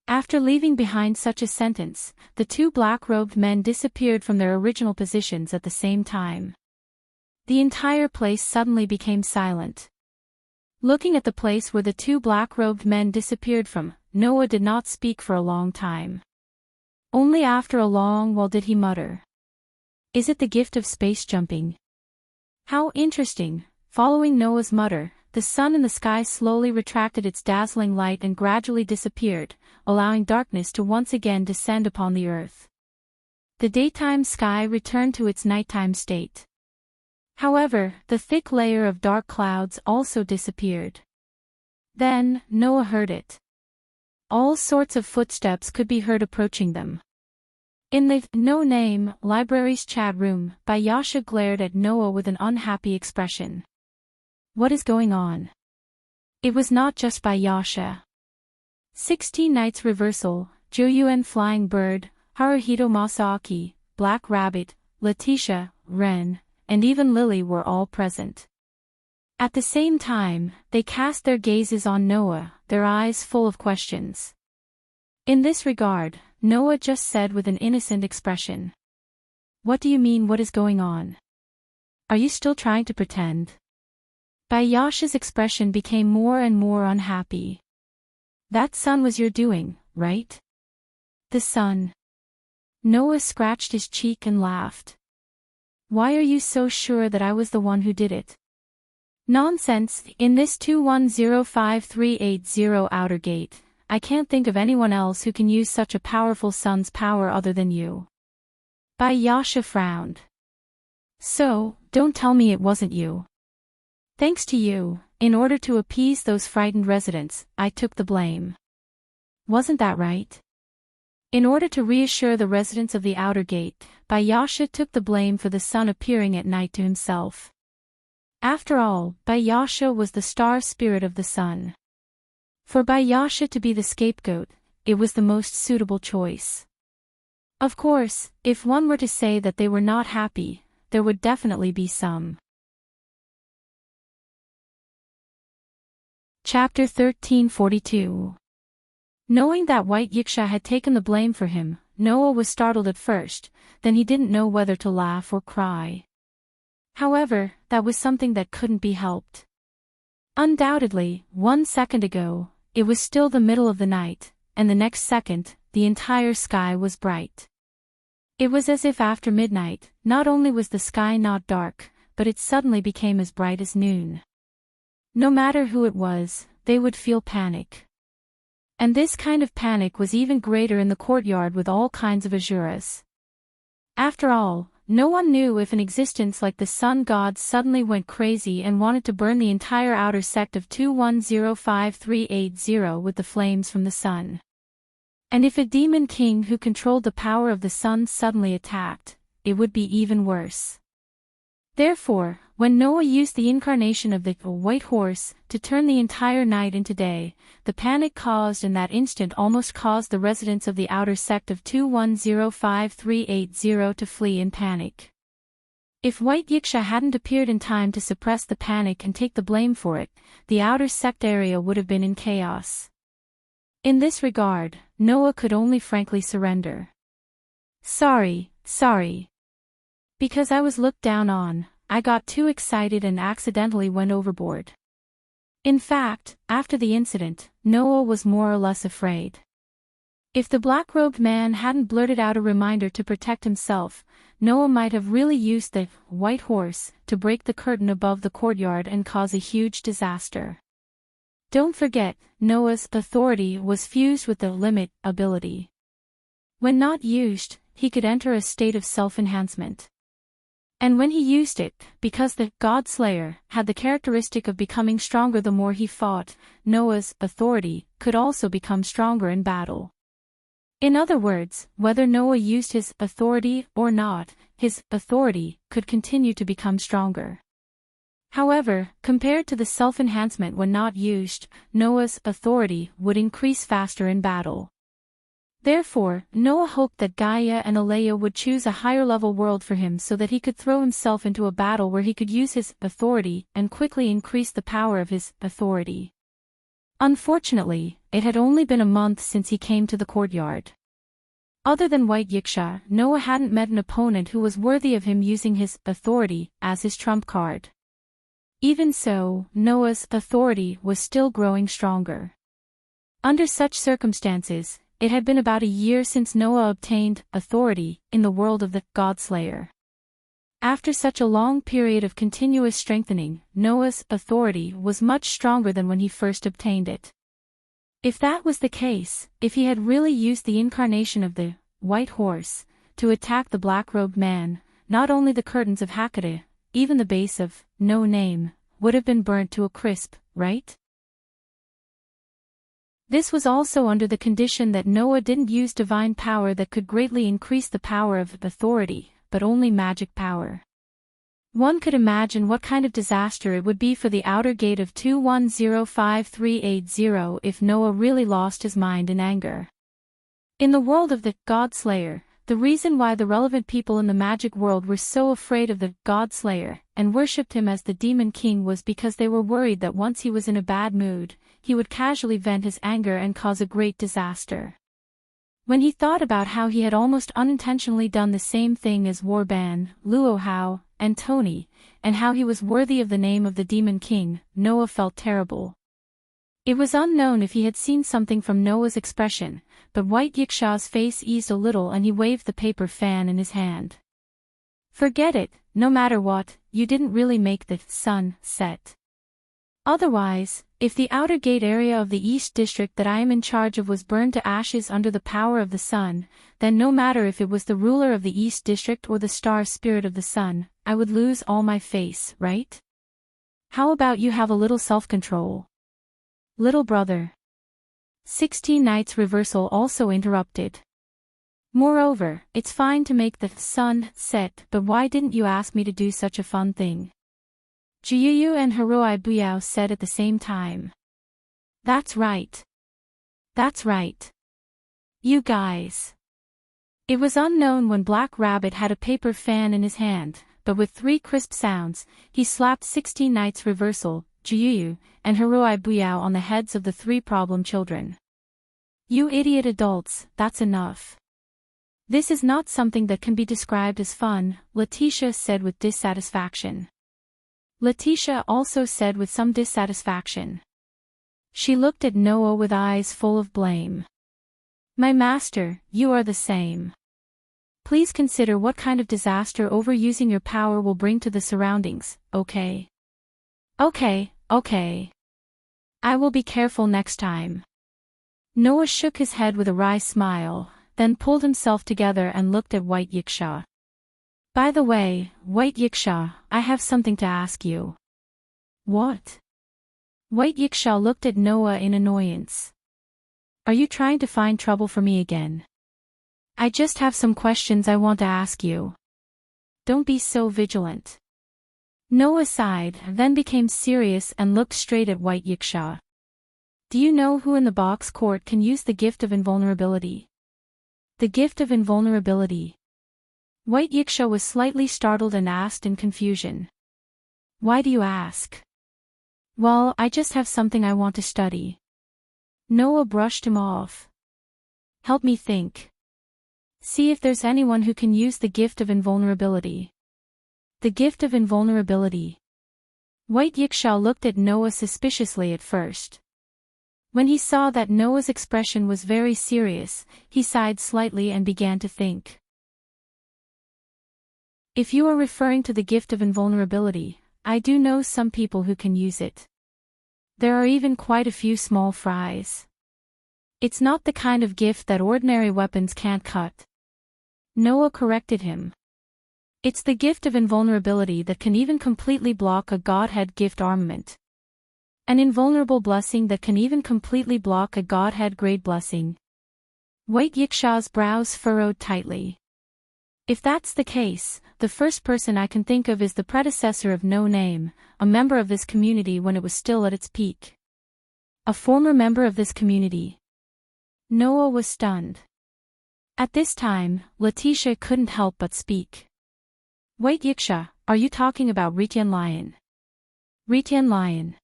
After leaving behind such a sentence, the two black-robed men disappeared from their original positions at the same time. The entire place suddenly became silent. Looking at the place where the two black-robed men disappeared from, Noah did not speak for a long time. Only after a long while did he mutter. "Is it the gift of space jumping? How interesting." Following Noah's mutter, the sun in the sky slowly retracted its dazzling light and gradually disappeared, allowing darkness to once again descend upon the earth. The daytime sky returned to its nighttime state. However, the thick layer of dark clouds also disappeared. Then, Noah heard it. All sorts of footsteps could be heard approaching them. In the No Name Library's chat room, Bayasha glared at Noah with an unhappy expression. "What is going on?" It was not just Bayasha. 16 Nights Reversal, Joyuen Flying Bird, Haruhito Masaaki, Black Rabbit, Letitia, Ren, and even Lily were all present. At the same time, they cast their gazes on Noah, their eyes full of questions. In this regard, Noah just said with an innocent expression. "What do you mean, what is going on? Are you still trying to pretend?" Bayasha's expression became more and more unhappy. "That sun was your doing, right?" "The sun?" Noah scratched his cheek and laughed. "Why are you so sure that I was the one who did it?" "Nonsense, in this 2105380 outer gate, I can't think of anyone else who can use such a powerful sun's power other than you." Bayasha frowned. "So, don't tell me it wasn't you." "Thanks to you, in order to appease those frightened residents, I took the blame. Wasn't that right?" In order to reassure the residents of the outer gate, Bayasha took the blame for the sun appearing at night to himself. After all, Bayasha was the star spirit of the sun. For Bayasha to be the scapegoat, it was the most suitable choice. Of course, if one were to say that they were not happy, there would definitely be some. Chapter 1342. Knowing that White Yiksha had taken the blame for him, Noah was startled at first, then he didn't know whether to laugh or cry. However, that was something that couldn't be helped. Undoubtedly, 1 second ago, it was still the middle of the night, and the next second, the entire sky was bright. It was as if after midnight, not only was the sky not dark, but it suddenly became as bright as noon. No matter who it was, they would feel panic. And this kind of panic was even greater in the courtyard with all kinds of asuras. After all, no one knew if an existence like the sun god suddenly went crazy and wanted to burn the entire outer sect of 2105380 with the flames from the sun. And if a demon king who controlled the power of the sun suddenly attacked, it would be even worse. Therefore, when Noah used the incarnation of the white horse to turn the entire night into day, the panic caused in that instant almost caused the residents of the outer sect of 2105380 to flee in panic. If White Yiksha hadn't appeared in time to suppress the panic and take the blame for it, the outer sect area would have been in chaos. In this regard, Noah could only frankly surrender. Sorry. Because I was looked down on, I got too excited and accidentally went overboard. In fact, after the incident, Noah was more or less afraid. If the black-robed man hadn't blurted out a reminder to protect himself, Noah might have really used the white horse to break the curtain above the courtyard and cause a huge disaster. Don't forget, Noah's authority was fused with the limit ability. When not used, he could enter a state of self-enhancement. And when he used it, because the God Slayer had the characteristic of becoming stronger the more he fought, Noah's authority could also become stronger in battle. In other words, whether Noah used his authority or not, his authority could continue to become stronger. However, compared to the self-enhancement when not used, Noah's authority would increase faster in battle. Therefore, Noah hoped that Gaia and Alea would choose a higher-level world for him so that he could throw himself into a battle where he could use his authority and quickly increase the power of his authority. Unfortunately, it had only been a month since he came to the courtyard. Other than White Yiksha, Noah hadn't met an opponent who was worthy of him using his authority as his trump card. Even so, Noah's authority was still growing stronger. Under such circumstances, it had been about a year since Noah obtained authority in the world of the God Slayer. After such a long period of continuous strengthening, Noah's authority was much stronger than when he first obtained it. If that was the case, if he had really used the incarnation of the white horse to attack the black-robed man, not only the curtains of Hecate, even the base of No Name would have been burnt to a crisp, right? This was also under the condition that Noah didn't use divine power that could greatly increase the power of authority, but only magic power. One could imagine what kind of disaster it would be for the outer gate of 2105380 if Noah really lost his mind in anger. In the world of the God Slayer, the reason why the relevant people in the magic world were so afraid of the God Slayer and worshipped him as the Demon King was because they were worried that once he was in a bad mood, he would casually vent his anger and cause a great disaster. When he thought about how he had almost unintentionally done the same thing as Warban, Luohao, and Tony, and how he was worthy of the name of the Demon King, Noah felt terrible. It was unknown if he had seen something from Noah's expression, but White Yiksha's face eased a little and he waved the paper fan in his hand. Forget it, no matter what, you didn't really make the sun set. Otherwise, if the outer gate area of the East District that I am in charge of was burned to ashes under the power of the sun, then no matter if it was the ruler of the East District or the star spirit of the sun, I would lose all my face, right? How about you have a little self-control? Little brother. 16 Nights Reversal also interrupted. Moreover, it's fine to make the sun set, but why didn't you ask me to do such a fun thing? Jiyuyu and Hiroi Buyao said at the same time. That's right. That's right. You guys. It was unknown when Black Rabbit had a paper fan in his hand, but with 3 crisp sounds, he slapped 16 Nights Reversal, Jiyuyu, and Hiroi Buyao on the heads of the 3 problem children. You idiot adults, that's enough. This is not something that can be described as fun, Letitia said with dissatisfaction. Letitia also said with some dissatisfaction. She looked at Noah with eyes full of blame. My master, you are the same. Please consider what kind of disaster overusing your power will bring to the surroundings, okay? Okay. I will be careful next time. Noah shook his head with a wry smile, then pulled himself together and looked at White Yiksha. By the way, White Yiksha, I have something to ask you. What? White Yiksha looked at Noah in annoyance. Are you trying to find trouble for me again? I just have some questions I want to ask you. Don't be so vigilant. Noah sighed, then became serious and looked straight at White Yiksha. Do you know who in the box court can use the gift of invulnerability? The gift of invulnerability. White Yiksha was slightly startled and asked in confusion. Why do you ask? Well, I just have something I want to study. Noah brushed him off. Help me think. See if there's anyone who can use the gift of invulnerability. The gift of invulnerability. White Yiksha looked at Noah suspiciously at first. When he saw that Noah's expression was very serious, he sighed slightly and began to think. If you are referring to the gift of invulnerability, I do know some people who can use it. There are even quite a few small fries. It's not the kind of gift that ordinary weapons can't cut. Noah corrected him. It's the gift of invulnerability that can even completely block a Godhead gift armament. An invulnerable blessing that can even completely block a Godhead grade blessing. White Yiksha's brows furrowed tightly. If that's the case, the first person I can think of is the predecessor of No Name, a member of this community when it was still at its peak. A former member of this community. Noah was stunned. At this time, Letitia couldn't help but speak. White Yiksha, are you talking about Retian Lion? Retian Lion.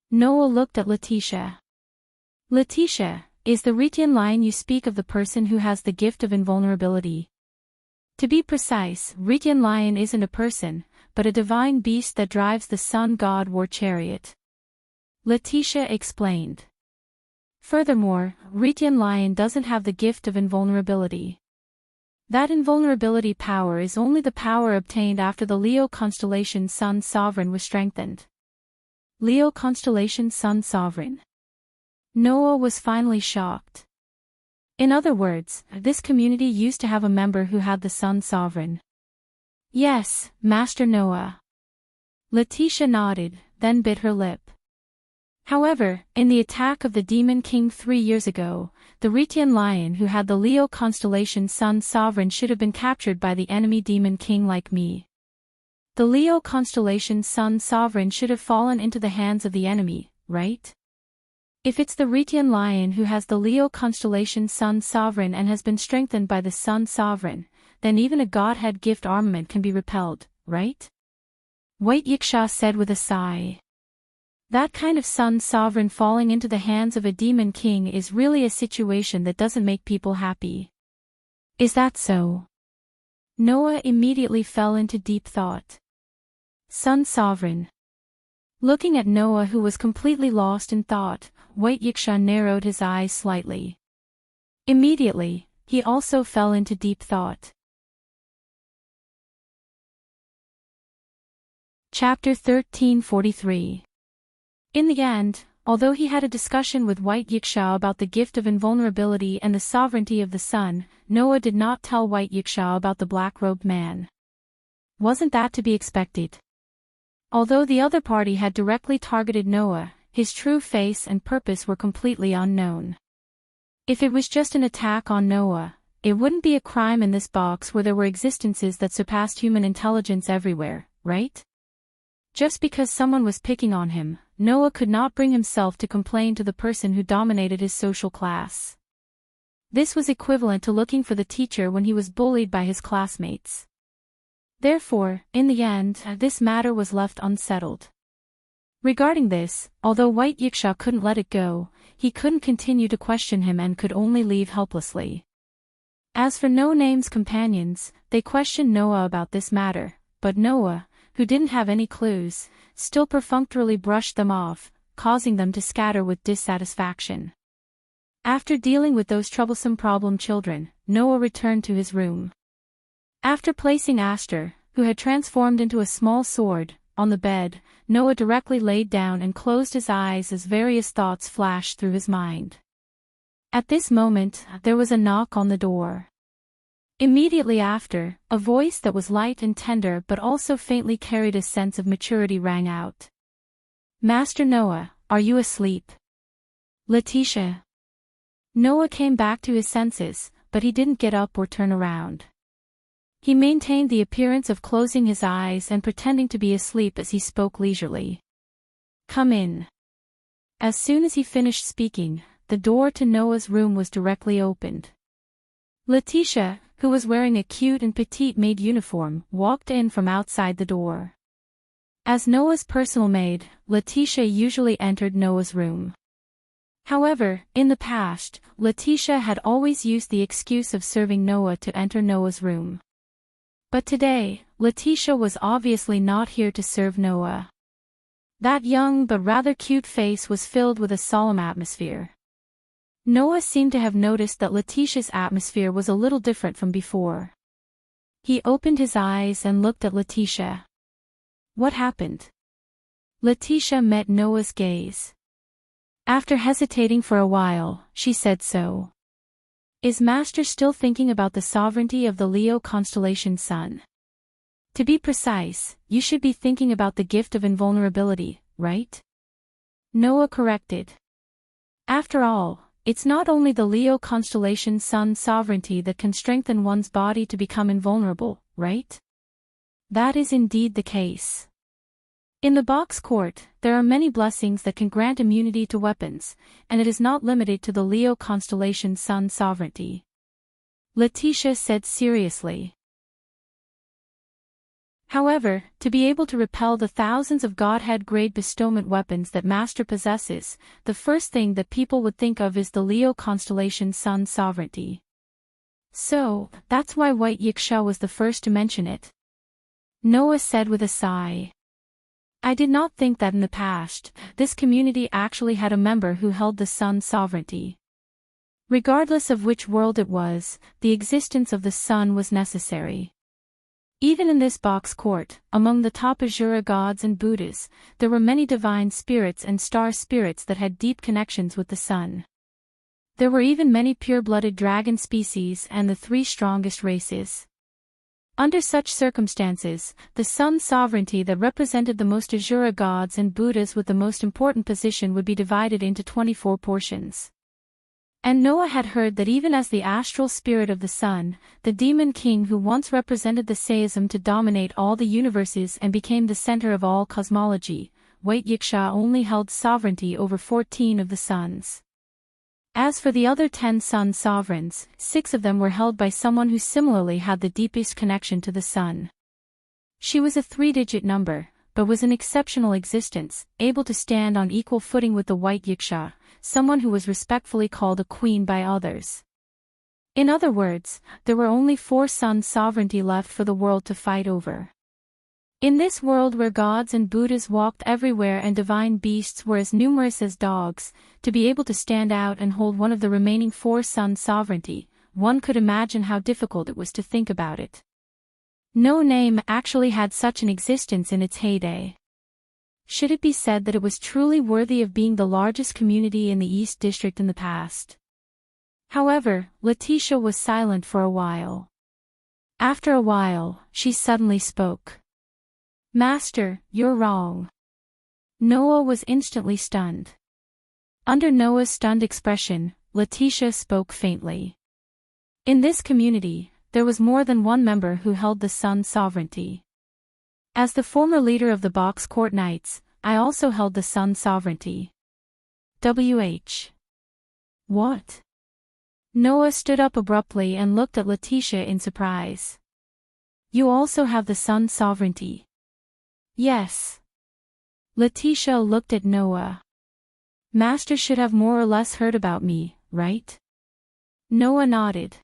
Noah looked at Letitia. Letitia, is the Retian Lion you speak of the person who has the gift of invulnerability? To be precise, Retian Lion isn't a person, but a divine beast that drives the sun god war chariot. Letitia explained. Furthermore, Retian Lion doesn't have the gift of invulnerability. That invulnerability power is only the power obtained after the Leo constellation Sun Sovereign was strengthened. Leo constellation Sun Sovereign. Noah was finally shocked. In other words, this community used to have a member who had the Sun Sovereign. Yes, Master Noah. Letitia nodded, then bit her lip. However, in the attack of the Demon King 3 years ago, the Retian Lion who had the Leo constellation Sun Sovereign should have been captured by the enemy Demon King like me. The Leo constellation Sun Sovereign should have fallen into the hands of the enemy, right? If it's the Retian Lion who has the Leo constellation Sun Sovereign and has been strengthened by the Sun Sovereign, then even a Godhead gift armament can be repelled, right? White Yiksha said with a sigh. That kind of Sun Sovereign falling into the hands of a Demon King is really a situation that doesn't make people happy. Is that so? Noah immediately fell into deep thought. Sun Sovereign. Looking at Noah who was completely lost in thought, White Yiksha narrowed his eyes slightly. Immediately, he also fell into deep thought. Chapter 1343. In the end, although he had a discussion with White Yiksha about the gift of invulnerability and the sovereignty of the sun, Noah did not tell White Yiksha about the black-robed man. Wasn't that to be expected? Although the other party had directly targeted Noah, his true face and purpose were completely unknown. If it was just an attack on Noah, it wouldn't be a crime in this box where there were existences that surpassed human intelligence everywhere, right? Just because someone was picking on him, Noah could not bring himself to complain to the person who dominated his social class. This was equivalent to looking for the teacher when he was bullied by his classmates. Therefore, in the end, this matter was left unsettled. Regarding this, although White Yiksha couldn't let it go, he couldn't continue to question him and could only leave helplessly. As for No Name's companions, they questioned Noah about this matter, but Noah, who didn't have any clues, still perfunctorily brushed them off, causing them to scatter with dissatisfaction. After dealing with those troublesome problem children, Noah returned to his room. After placing Aster, who had transformed into a small sword, on the bed, Noah directly laid down and closed his eyes as various thoughts flashed through his mind. At this moment, there was a knock on the door. Immediately after, a voice that was light and tender but also faintly carried a sense of maturity rang out. Master Noah, are you asleep? Letitia. Noah came back to his senses, but he didn't get up or turn around. He maintained the appearance of closing his eyes and pretending to be asleep as he spoke leisurely. Come in. As soon as he finished speaking, the door to Noah's room was directly opened. Letitia, who was wearing a cute and petite maid uniform, walked in from outside the door. As Noah's personal maid, Letitia usually entered Noah's room. However, in the past, Letitia had always used the excuse of serving Noah to enter Noah's room. But today, Letitia was obviously not here to serve Noah. That young but rather cute face was filled with a solemn atmosphere. Noah seemed to have noticed that Letitia's atmosphere was a little different from before. He opened his eyes and looked at Letitia. What happened? Letitia met Noah's gaze. After hesitating for a while, she said so. Is Master still thinking about the sovereignty of the Leo constellation sun? To be precise, you should be thinking about the gift of invulnerability, right? Noah corrected. After all, it's not only the Leo constellation sun sovereignty that can strengthen one's body to become invulnerable, right? That is indeed the case. In the box court, there are many blessings that can grant immunity to weapons, and it is not limited to the Leo constellation sun sovereignty. Letitia said seriously. However, to be able to repel the thousands of Godhead-grade bestowment weapons that Master possesses, the first thing that people would think of is the Leo constellation sun sovereignty. So, that's why White Yiksha was the first to mention it. Noah said with a sigh. I did not think that in the past, this community actually had a member who held the sun sovereignty. Regardless of which world it was, the existence of the sun was necessary. Even in this box court, among the top Asura gods and Buddhas, there were many divine spirits and star spirits that had deep connections with the sun. There were even many pure-blooded dragon species and the 3 strongest races. Under such circumstances, the sun sovereignty that represented the most Asura gods and Buddhas with the most important position would be divided into 24 portions. And Noah had heard that even as the astral spirit of the sun, the demon king who once represented the Seism to dominate all the universes and became the center of all cosmology, White Yiksha only held sovereignty over 14 of the suns. As for the other 10 sun sovereigns, 6 of them were held by someone who similarly had the deepest connection to the sun. She was a 3-digit number, but was an exceptional existence, able to stand on equal footing with the White Yiksha, someone who was respectfully called a queen by others. In other words, there were only 4 sun sovereignty left for the world to fight over. In this world where gods and Buddhas walked everywhere and divine beasts were as numerous as dogs, to be able to stand out and hold one of the remaining 4 sun sovereignty, one could imagine how difficult it was to think about it. No name actually had such an existence in its heyday. Should it be said that it was truly worthy of being the largest community in the East District in the past? However, Letitia was silent for a while. After a while, she suddenly spoke. Master, you're wrong. Noah was instantly stunned. Under Noah's stunned expression, Letitia spoke faintly. In this community, there was more than one member who held the sun sovereignty. As the former leader of the Box Court Knights, I also held the sun sovereignty. W.H. What? Noah stood up abruptly and looked at Letitia in surprise. You also have the sun sovereignty? Yes. Letitia looked at Noah. Master should have more or less heard about me, right? Noah nodded.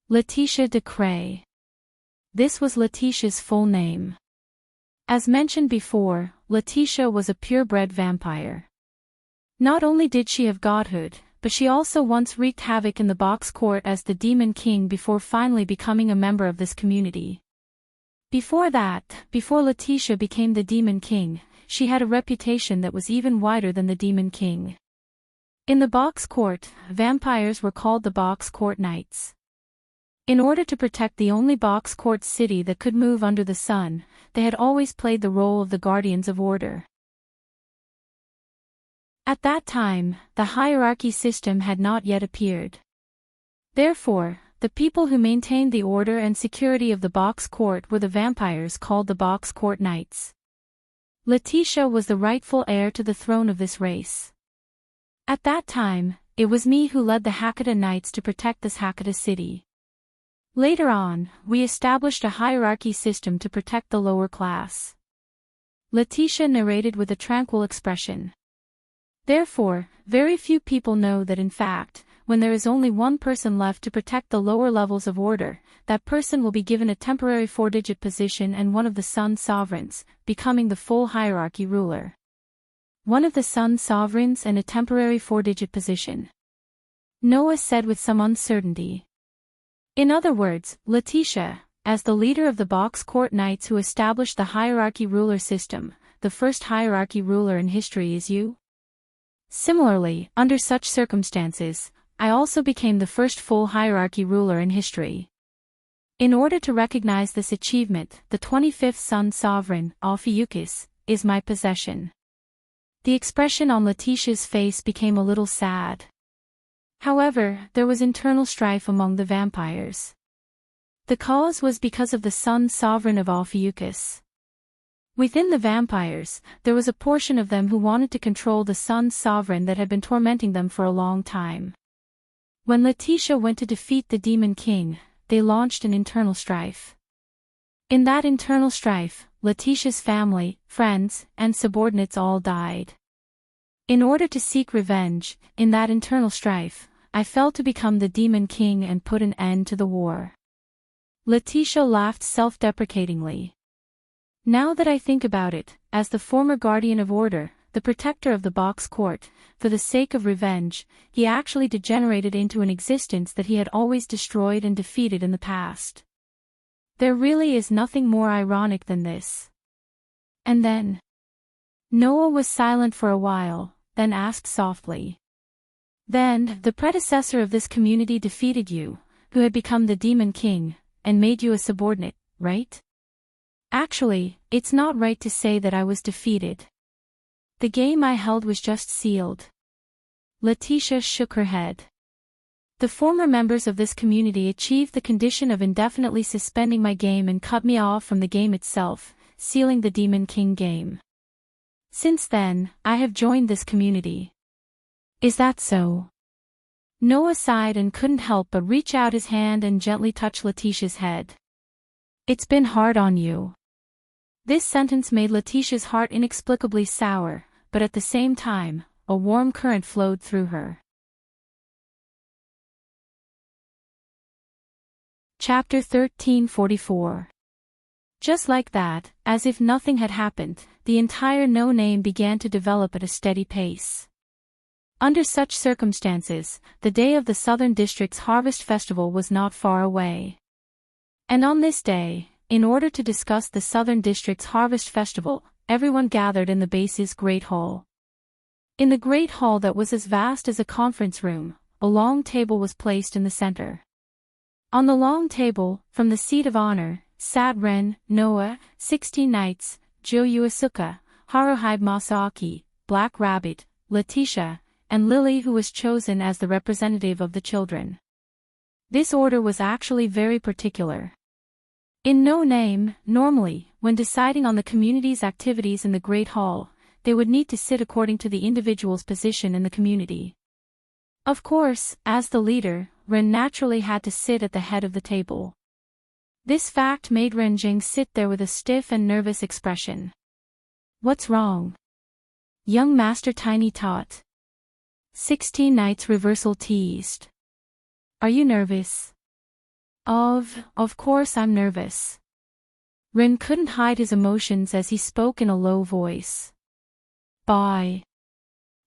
Letitia de Cray. This was Letitia's full name. As mentioned before, Letitia was a purebred vampire. Not only did she have godhood, but she also once wreaked havoc in the Box Court as the Demon King before finally becoming a member of this community. Before Letitia became the Demon King, she had a reputation that was even wider than the Demon King. In the Box Court, vampires were called the Box Court Knights. In order to protect the only Box Court city that could move under the sun, they had always played the role of the guardians of order. At that time, the hierarchy system had not yet appeared. Therefore, the people who maintained the order and security of the Box Court were the vampires called the Box Court Knights. Letitia was the rightful heir to the throne of this race. At that time, it was me who led the Hakata Knights to protect this Hakata city. Later on, we established a hierarchy system to protect the lower class. Letitia narrated with a tranquil expression. Therefore, very few people know that in fact, when there is only one person left to protect the lower levels of order, that person will be given a temporary 4-digit position and one of the Sun Sovereigns, becoming the full hierarchy ruler. One of the Sun Sovereigns and a temporary 4-digit position. Noah said with some uncertainty. In other words, Letitia, as the leader of the Box Court Knights who established the hierarchy ruler system, the first hierarchy ruler in history is you? Similarly, under such circumstances, I also became the first full hierarchy ruler in history. In order to recognize this achievement, the 25th Sun Sovereign, Ophiuchus, is my possession. The expression on Letitia's face became a little sad. However, there was internal strife among the vampires. The cause was because of the Sun Sovereign of Ophiuchus. Within the vampires, there was a portion of them who wanted to control the Sun Sovereign that had been tormenting them for a long time. When Letitia went to defeat the Demon King, they launched an internal strife. In that internal strife, Letitia's family, friends, and subordinates all died. In order to seek revenge, in that internal strife, I fell to become the Demon King and put an end to the war. Letitia laughed self-deprecatingly. Now that I think about it, as the former guardian of order, the protector of the Box Court, for the sake of revenge, he actually degenerated into an existence that he had always destroyed and defeated in the past. There really is nothing more ironic than this. And then? Noah was silent for a while, then asked softly. Then, the predecessor of this community defeated you, who had become the Demon King, and made you a subordinate, right? Actually, it's not right to say that I was defeated. The game I held was just sealed. Letitia shook her head. The former members of this community achieved the condition of indefinitely suspending my game and cut me off from the game itself, sealing the Demon King game. Since then, I have joined this community. Is that so? Noah sighed and couldn't help but reach out his hand and gently touch Letitia's head. It's been hard on you. This sentence made Letitia's heart inexplicably sour, but at the same time, a warm current flowed through her. Chapter 1344. Just like that, as if nothing had happened, the entire No Name began to develop at a steady pace. Under such circumstances, the day of the Southern District's Harvest Festival was not far away. And on this day, in order to discuss the Southern District's Harvest Festival, everyone gathered in the base's Great Hall. In the Great Hall that was as vast as a conference room, a long table was placed in the center. On the long table, from the seat of honor, sat Ren, Noah, 16 Knights, Jo Yuasuka, Haruhide Masaaki, Black Rabbit, Letitia, and Lily, who was chosen as the representative of the children. This order was actually very particular. In No Name, normally, when deciding on the community's activities in the Great Hall, they would need to sit according to the individual's position in the community. Of course, as the leader, Ren naturally had to sit at the head of the table. This fact made Renjing sit there with a stiff and nervous expression. What's wrong? Young Master Tiny taught. 16 Knights Reversal teased. Are you nervous? Of course I'm nervous. Ren couldn't hide his emotions as he spoke in a low voice. Bye.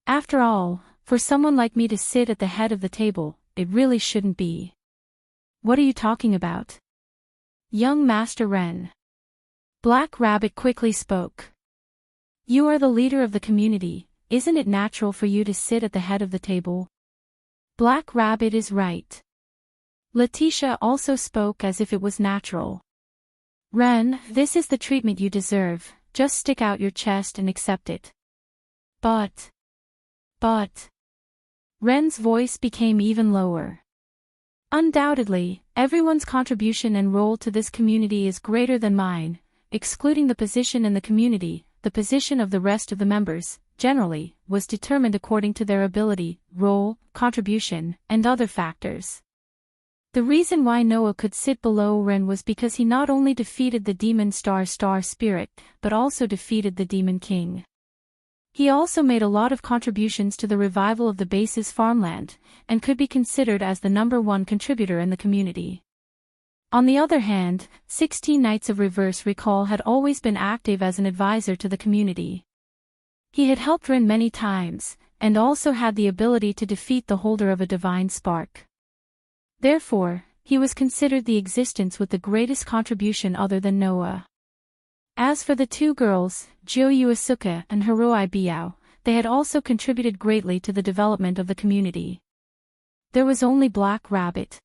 After all, for someone like me to sit at the head of the table, it really shouldn't be. What are you talking about? Young Master Ren. Black Rabbit quickly spoke. You are the leader of the community, isn't it natural for you to sit at the head of the table? Black Rabbit is right. Letitia also spoke as if it was natural. Ren, this is the treatment you deserve, just stick out your chest and accept it. But. Ren's voice became even lower. Undoubtedly, everyone's contribution and role to this community is greater than mine, excluding the position in the community, the position of the rest of the members, generally, was determined according to their ability, role, contribution, and other factors. The reason why Noah could sit below Ren was because he not only defeated the demon star spirit, but also defeated the demon king. He also made a lot of contributions to the revival of the base's farmland, and could be considered as the #1 contributor in the community. On the other hand, 16 Knights of Reverse Recall had always been active as an advisor to the community. He had helped Ren many times, and also had the ability to defeat the holder of a divine spark. Therefore, he was considered the existence with the greatest contribution other than Noah. As for the two girls, Jo Yuasuke and Hiroi Biao, they had also contributed greatly to the development of the community. There was only Black Rabbit.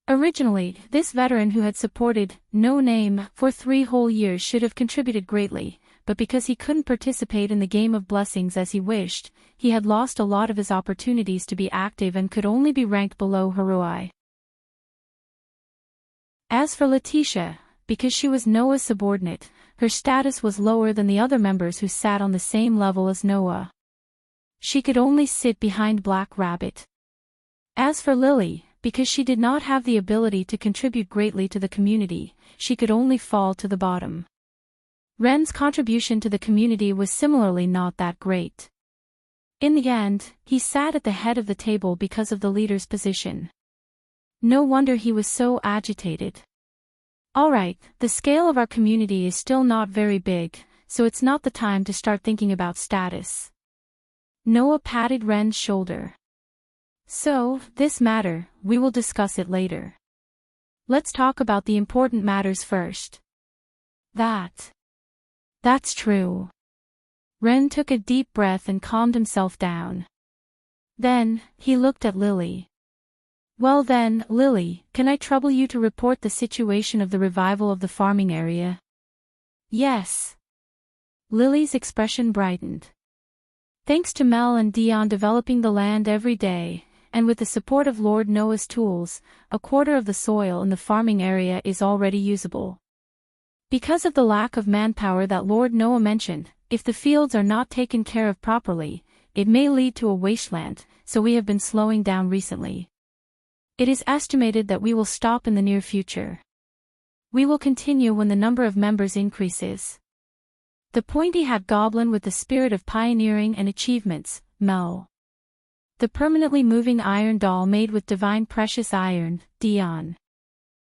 Originally, this veteran who had supported No Name for 3 whole years should have contributed greatly, but because he couldn't participate in the Game of Blessings as he wished, he had lost a lot of his opportunities to be active and could only be ranked below Hiroi. As for Letitia, because she was Noah's subordinate, her status was lower than the other members who sat on the same level as Noah. She could only sit behind Black Rabbit. As for Lily, because she did not have the ability to contribute greatly to the community, she could only fall to the bottom. Ren's contribution to the community was similarly not that great. In the end, he sat at the head of the table because of the leader's position. No wonder he was so agitated. Alright, the scale of our community is still not very big, so it's not the time to start thinking about status. Noah patted Ren's shoulder. So, this matter, we will discuss it later. Let's talk about the important matters first. That's true. Ren took a deep breath and calmed himself down. Then, he looked at Lily. Well then, Lily, can I trouble you to report the situation of the revival of the farming area? Yes. Lily's expression brightened. Thanks to Mel and Dion developing the land every day, and with the support of Lord Noah's tools, 1/4 of the soil in the farming area is already usable. Because of the lack of manpower that Lord Noah mentioned, if the fields are not taken care of properly, it may lead to a wasteland, so we have been slowing down recently. It is estimated that we will stop in the near future. We will continue when the number of members increases. The pointy-hat goblin with the spirit of pioneering and achievements, Mel. The permanently moving iron doll made with divine precious iron, Dion.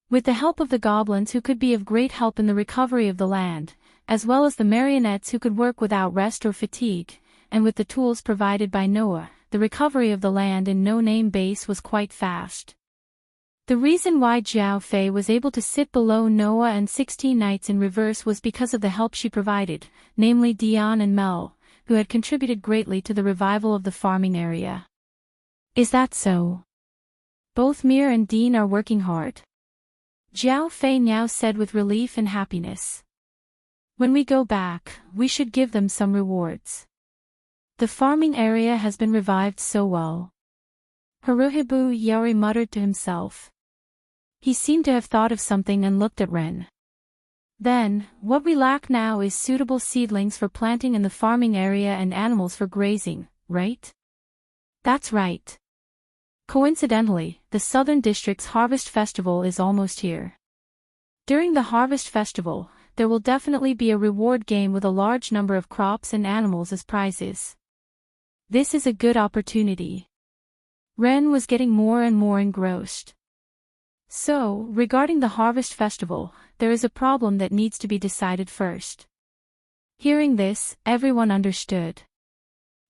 With the help of the goblins who could be of great help in the recovery of the land, as well as the marionettes who could work without rest or fatigue, and with the tools provided by Noah, the recovery of the land in No Name base was quite fast. The reason why Jiao Fei was able to sit below Noah and 16 Knights in Reverse was because of the help she provided, namely Dion and Mel, who had contributed greatly to the revival of the farming area. Is that so? Both Mir and Dean are working hard. Jiao Fei now said with relief and happiness. When we go back, we should give them some rewards. The farming area has been revived so well. Haruhibu Yori muttered to himself. He seemed to have thought of something and looked at Ren. Then, what we lack now is suitable seedlings for planting in the farming area and animals for grazing, right? That's right. Coincidentally, the Southern District's Harvest Festival is almost here. During the Harvest Festival, there will definitely be a reward game with a large number of crops and animals as prizes. This is a good opportunity. Ren was getting more and more engrossed. So, regarding the Harvest Festival, there is a problem that needs to be decided first. Hearing this, everyone understood.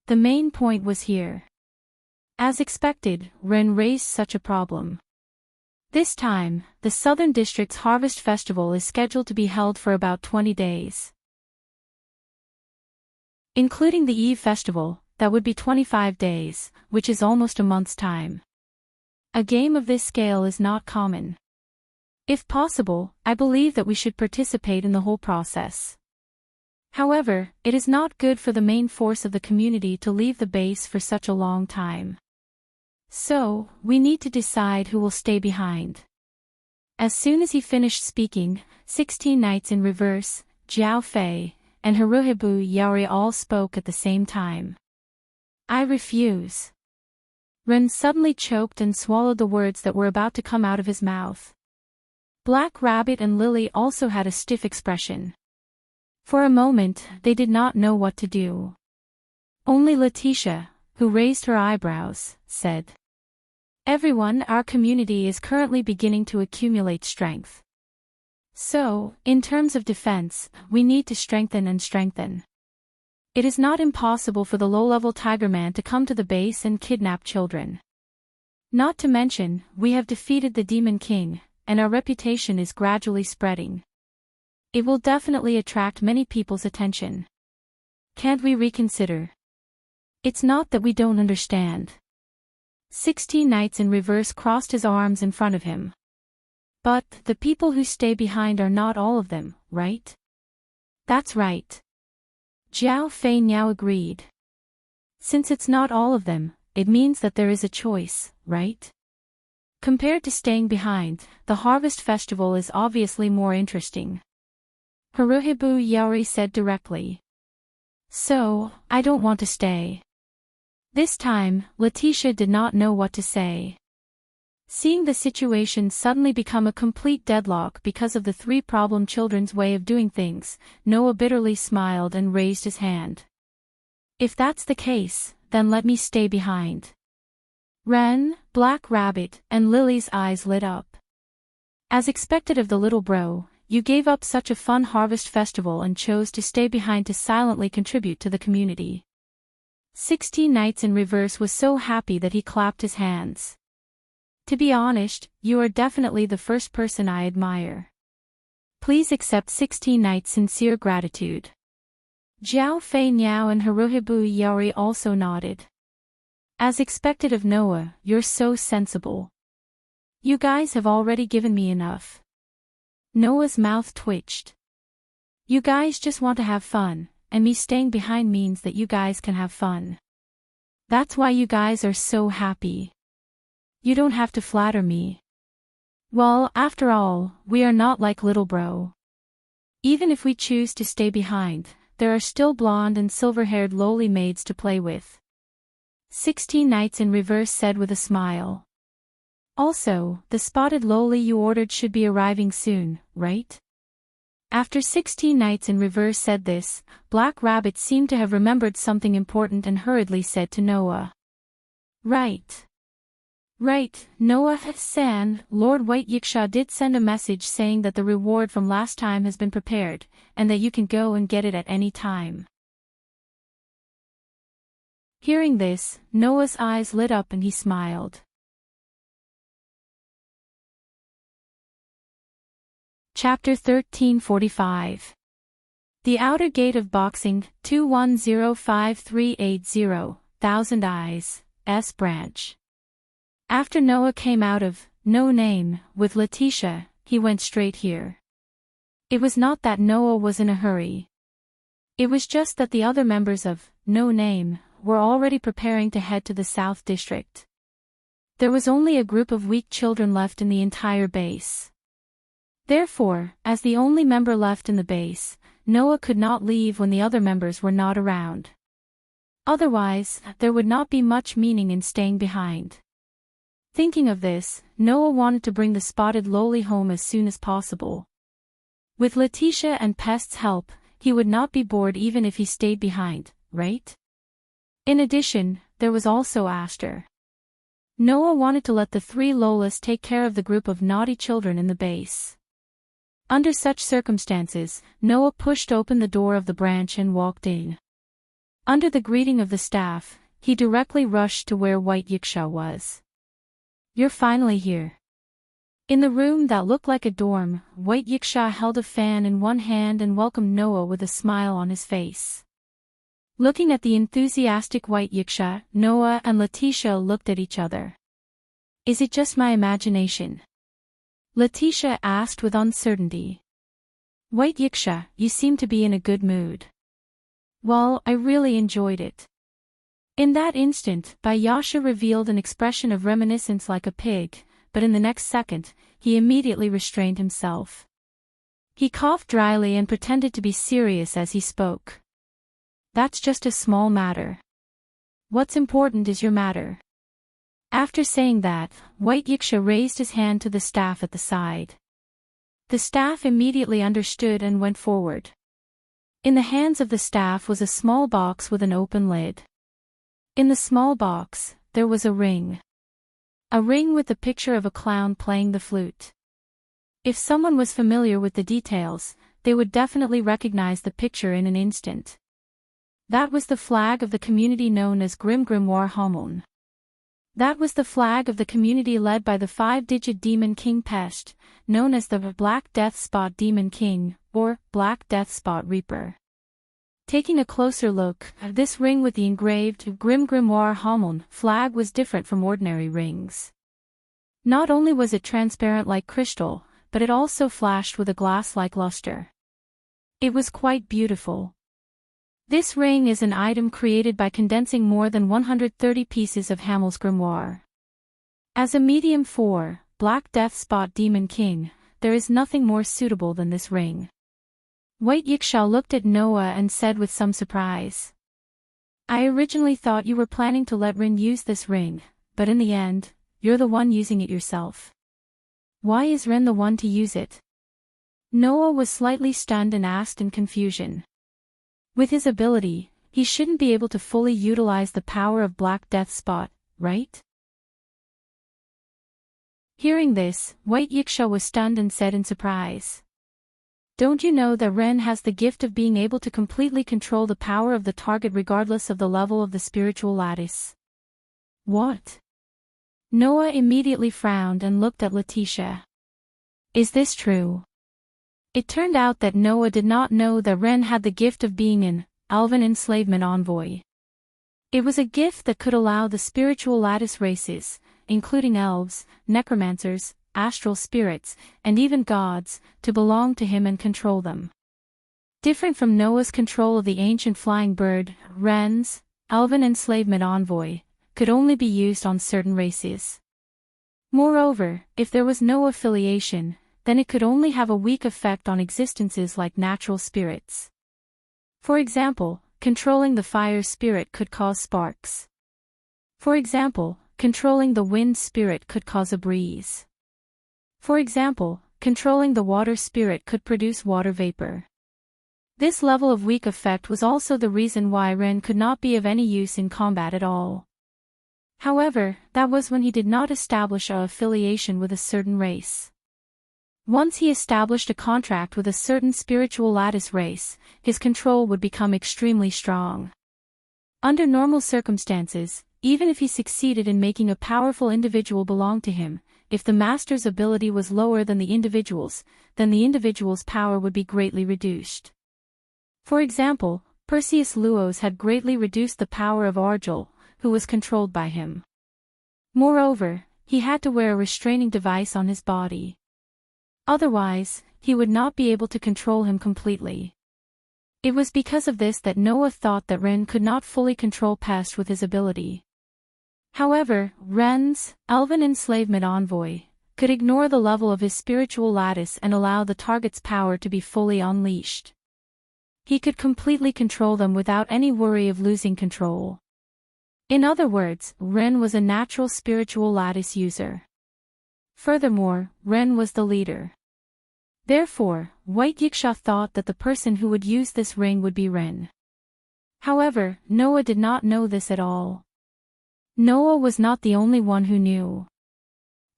The main point was here. As expected, Ren raised such a problem. This time, the Southern District's Harvest Festival is scheduled to be held for about 20 days. Including the Eve Festival, that would be 25 days, which is almost a month's time. A game of this scale is not common. If possible, I believe that we should participate in the whole process. However, it is not good for the main force of the community to leave the base for such a long time. So, we need to decide who will stay behind. As soon as he finished speaking, 16 Knights in Reverse, Jiao Fei, and Haruhibu Yori all spoke at the same time. I refuse. Ren suddenly choked and swallowed the words that were about to come out of his mouth. Black Rabbit and Lily also had a stiff expression. For a moment, they did not know what to do. Only Letitia, who raised her eyebrows, said, "Everyone, our community is currently beginning to accumulate strength. So, in terms of defense, we need to strengthen and strengthen. It is not impossible for the low-level Tiger Man to come to the base and kidnap children. Not to mention, we have defeated the Demon King, and our reputation is gradually spreading. It will definitely attract many people's attention. Can't we reconsider? It's not that we don't understand." 16 Knights in Reverse crossed his arms in front of him. "But, the people who stay behind are not all of them, right?" "That's right." Jiao Fei Niao agreed. "Since it's not all of them, it means that there is a choice, right? Compared to staying behind, the Harvest Festival is obviously more interesting." Haruhibu Yaori said directly. "So, I don't want to stay." This time, Letitia did not know what to say. Seeing the situation suddenly become a complete deadlock because of the three problem children's way of doing things, Noah bitterly smiled and raised his hand. "If that's the case, then let me stay behind." Ren, Black Rabbit, and Lily's eyes lit up. As expected of the little bro, you gave up such a fun harvest festival and chose to stay behind to silently contribute to the community. 16 Knights in Reverse was so happy that he clapped his hands. "To be honest, you are definitely the first person I admire. Please accept 16 Knights' sincere gratitude." Jiao Fei Niao and Haruhibu Yaori also nodded. "As expected of Noah, you're so sensible. You guys have already given me enough." Noah's mouth twitched. "You guys just want to have fun, and me staying behind means that you guys can have fun. That's why you guys are so happy. You don't have to flatter me. Well, after all, we are not like little bro. Even if we choose to stay behind, there are still blonde and silver-haired lowly maids to play with." 16 Knights in Reverse said with a smile. "Also, the spotted lowly you ordered should be arriving soon, right?" After 16 Knights in Reverse said this, Black Rabbit seemed to have remembered something important and hurriedly said to Noah. "Right. Right, Noah-san, Lord White Yiksha did send a message saying that the reward from last time has been prepared, and that you can go and get it at any time." Hearing this, Noah's eyes lit up and he smiled. Chapter 1345. The Outer Gate of Boxing, 2105380, Thousand Eyes, S Branch. After Noah came out of No Name with Letitia, he went straight here. It was not that Noah was in a hurry. It was just that the other members of No Name were already preparing to head to the South District. There was only a group of weak children left in the entire base. Therefore, as the only member left in the base, Noah could not leave when the other members were not around. Otherwise, there would not be much meaning in staying behind. Thinking of this, Noah wanted to bring the spotted lowly home as soon as possible. With Letitia and Pest's help, he would not be bored even if he stayed behind, right? In addition, there was also Aster. Noah wanted to let the three Lolas take care of the group of naughty children in the base. Under such circumstances, Noah pushed open the door of the branch and walked in. Under the greeting of the staff, he directly rushed to where White Yiksha was. "You're finally here." In the room that looked like a dorm, White Yiksha held a fan in one hand and welcomed Noah with a smile on his face. Looking at the enthusiastic White Yiksha, Noah and Letitia looked at each other. "Is it just my imagination?" Letitia asked with uncertainty. "White Yiksha, you seem to be in a good mood." "Well, I really enjoyed it." In that instant, Bayasha revealed an expression of reminiscence like a pig, but in the next second, he immediately restrained himself. He coughed dryly and pretended to be serious as he spoke. "That's just a small matter. What's important is your matter." After saying that, White Yiksha raised his hand to the staff at the side. The staff immediately understood and went forward. In the hands of the staff was a small box with an open lid. In the small box, there was a ring. A ring with the picture of a clown playing the flute. If someone was familiar with the details, they would definitely recognize the picture in an instant. That was the flag of the community known as Grim Grimoire Hamon. That was the flag of the community led by the 5-digit Demon King Pest, known as the Black Death Spot Demon King, or Black Death Spot Reaper. Taking a closer look, this ring with the engraved Grim Grimoire Hamon flag was different from ordinary rings. Not only was it transparent like crystal, but it also flashed with a glass-like luster. It was quite beautiful. This ring is an item created by condensing more than 130 pieces of Hamel's grimoire. As a medium for Black Death Spot Demon King, there is nothing more suitable than this ring. White Yiksha looked at Noah and said with some surprise. I originally thought you were planning to let Rin use this ring, but in the end, you're the one using it yourself. Why is Rin the one to use it? Noah was slightly stunned and asked in confusion. With his ability, he shouldn't be able to fully utilize the power of Black Death Spot, right? Hearing this, White Yiksha was stunned and said in surprise. Don't you know that Ren has the gift of being able to completely control the power of the target regardless of the level of the spiritual lattice? What? Noah immediately frowned and looked at Letitia. Is this true? It turned out that Noah did not know that Ren had the gift of being an elven enslavement envoy. It was a gift that could allow the spiritual lattice races, including elves, necromancers, astral spirits, and even gods, to belong to him and control them. Different from Noah's control of the ancient flying bird, Ren's elven enslavement envoy could only be used on certain races. Moreover, if there was no affiliation, then it could only have a weak effect on existences like natural spirits. For example, controlling the fire spirit could cause sparks. For example, controlling the wind spirit could cause a breeze. For example, controlling the water spirit could produce water vapor. This level of weak effect was also the reason why Ren could not be of any use in combat at all. However, that was when he did not establish an affiliation with a certain race. Once he established a contract with a certain spiritual lattice race, his control would become extremely strong. Under normal circumstances, even if he succeeded in making a powerful individual belong to him, if the master's ability was lower than the individual's, then the individual's power would be greatly reduced. For example, Perseus Luos had greatly reduced the power of Argel, who was controlled by him. Moreover, he had to wear a restraining device on his body. Otherwise, he would not be able to control him completely. It was because of this that Noah thought that Ren could not fully control Pest with his ability. However, Ren's elven enslavement envoy could ignore the level of his spiritual lattice and allow the target's power to be fully unleashed. He could completely control them without any worry of losing control. In other words, Ren was a natural spiritual lattice user. Furthermore, Ren was the leader. Therefore, White Yiksha thought that the person who would use this ring would be Ren. However, Noah did not know this at all. Noah was not the only one who knew.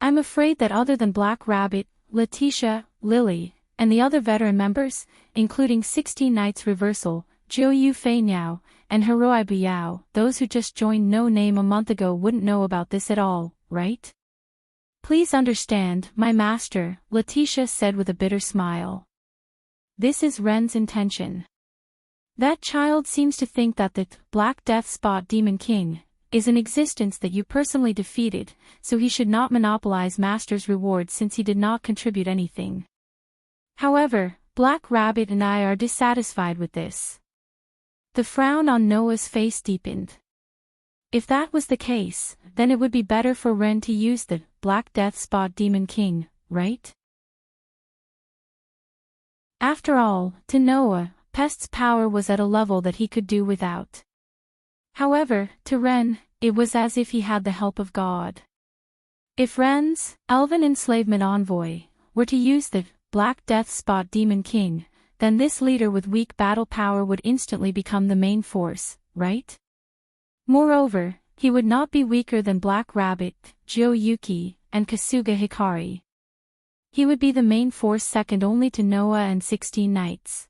I'm afraid that other than Black Rabbit, Letitia, Lily, and the other veteran members, including 16 Knights Reversal, Jiu Yu Fei Niao, and Hiroi Buyao, those who just joined No Name a month ago wouldn't know about this at all, right? Please understand, my master, Letitia said with a bitter smile. This is Ren's intention. That child seems to think that the Black Death Spot Demon King is an existence that you personally defeated, so he should not monopolize master's reward since he did not contribute anything. However, Black Rabbit and I are dissatisfied with this. The frown on Noah's face deepened. If that was the case, then it would be better for Ren to use the Black Death Spot Demon King, right? After all, to Noah, Pest's power was at a level that he could do without. However, to Ren, it was as if he had the help of God. If Ren's, elven enslavement envoy, were to use the Black Death Spot Demon King, then this leader with weak battle power would instantly become the main force, right? Moreover, he would not be weaker than Black Rabbit, Jiuyuki, and Kasuga Hikari. He would be the main force second only to Noah and 16 Knights.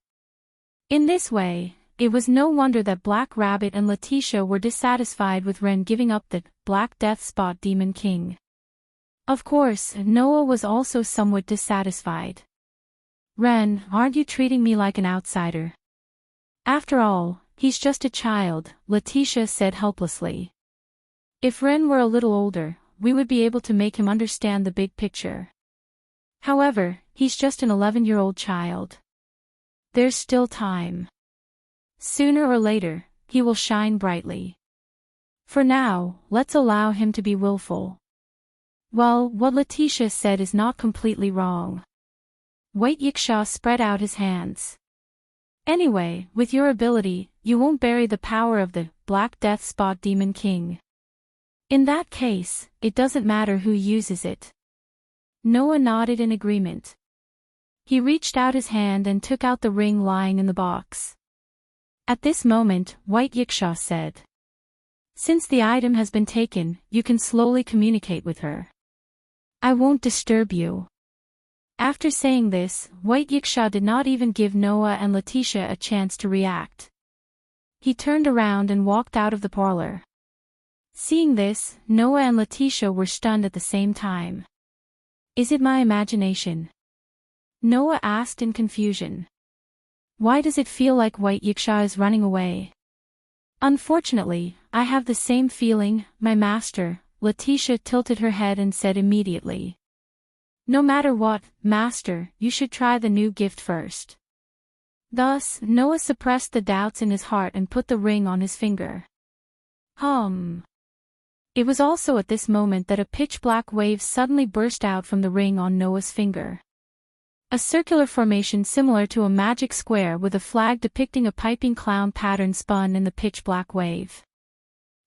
In this way, it was no wonder that Black Rabbit and Letitia were dissatisfied with Ren giving up the Black Death Spot Demon King. Of course, Noah was also somewhat dissatisfied. Ren, aren't you treating me like an outsider? After all, he's just a child, Letitia said helplessly. If Ren were a little older, we would be able to make him understand the big picture. However, he's just an 11-year-old child. There's still time. Sooner or later, he will shine brightly. For now, let's allow him to be willful. Well, what Letitia said is not completely wrong. White Yiksha spread out his hands. Anyway, with your ability, you won't bury the power of the Black Death Spot Demon King. In that case, it doesn't matter who uses it. Noah nodded in agreement. He reached out his hand and took out the ring lying in the box. At this moment, White Yiksha said, "Since the item has been taken, you can slowly communicate with her. I won't disturb you." After saying this, White Yiksha did not even give Noah and Letitia a chance to react. He turned around and walked out of the parlor. Seeing this, Noah and Letitia were stunned at the same time. Is it my imagination? Noah asked in confusion. Why does it feel like White Yiksha is running away? Unfortunately, I have the same feeling, my master, Letitia tilted her head and said immediately. No matter what, master, you should try the new gift first. Thus, Noah suppressed the doubts in his heart and put the ring on his finger. It was also at this moment that a pitch-black wave suddenly burst out from the ring on Noah's finger. A circular formation similar to a magic square with a flag depicting a piping clown pattern spun in the pitch-black wave.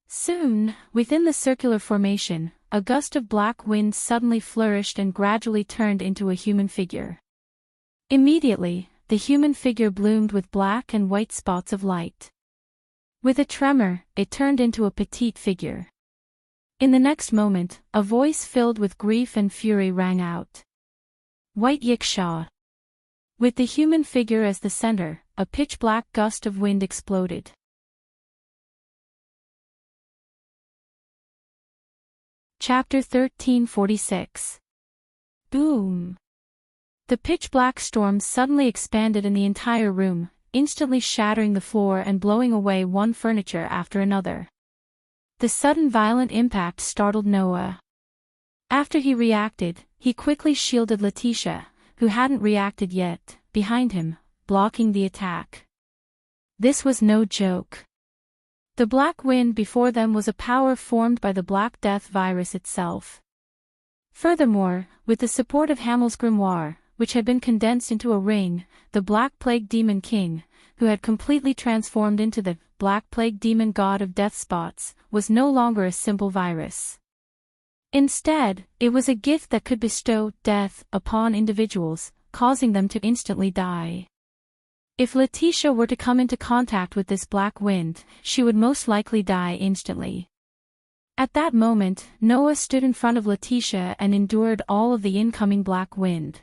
Soon, within the circular formation, a gust of black wind suddenly flourished and gradually turned into a human figure. Immediately, the human figure bloomed with black and white spots of light. With a tremor, it turned into a petite figure. In the next moment, a voice filled with grief and fury rang out. White Yiksha. With the human figure as the center, a pitch-black gust of wind exploded. Chapter 1346. Boom! The pitch-black storm suddenly expanded in the entire room, instantly shattering the floor and blowing away one furniture after another. The sudden violent impact startled Noah. After he reacted, he quickly shielded Letitia, who hadn't reacted yet, behind him, blocking the attack. This was no joke. The black wind before them was a power formed by the Black Death virus itself. Furthermore, with the support of Hamel's grimoire, which had been condensed into a ring, the Black Plague Demon King, who had completely transformed into the Black Plague Demon God of Death Spots, was no longer a simple virus. Instead, it was a gift that could bestow death upon individuals, causing them to instantly die. If Letitia were to come into contact with this black wind, she would most likely die instantly. At that moment, Noah stood in front of Letitia and endured all of the incoming black wind.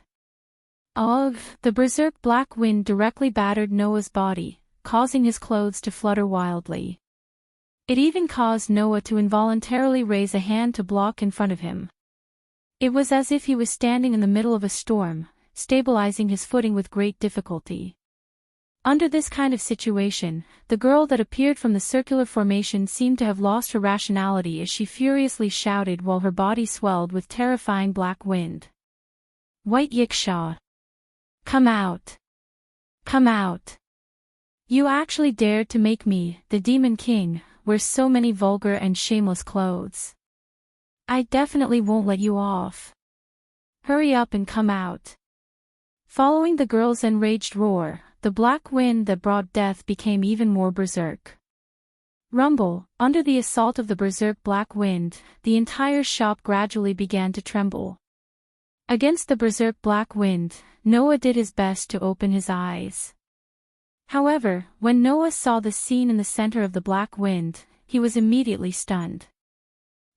Ugh! The berserk black wind directly battered Noah's body, causing his clothes to flutter wildly. It even caused Noah to involuntarily raise a hand to block in front of him. It was as if he was standing in the middle of a storm, stabilizing his footing with great difficulty. Under this kind of situation, the girl that appeared from the circular formation seemed to have lost her rationality as she furiously shouted while her body swelled with terrifying black wind. White Yiksha! Come out! Come out! You actually dared to make me, the Demon King, wear so many vulgar and shameless clothes. I definitely won't let you off. Hurry up and come out. Following the girl's enraged roar, the black wind that brought death became even more berserk. Rumble, under the assault of the berserk black wind, the entire shop gradually began to tremble. Against the berserk black wind, Noah did his best to open his eyes. However, when Noah saw the scene in the center of the black wind, he was immediately stunned.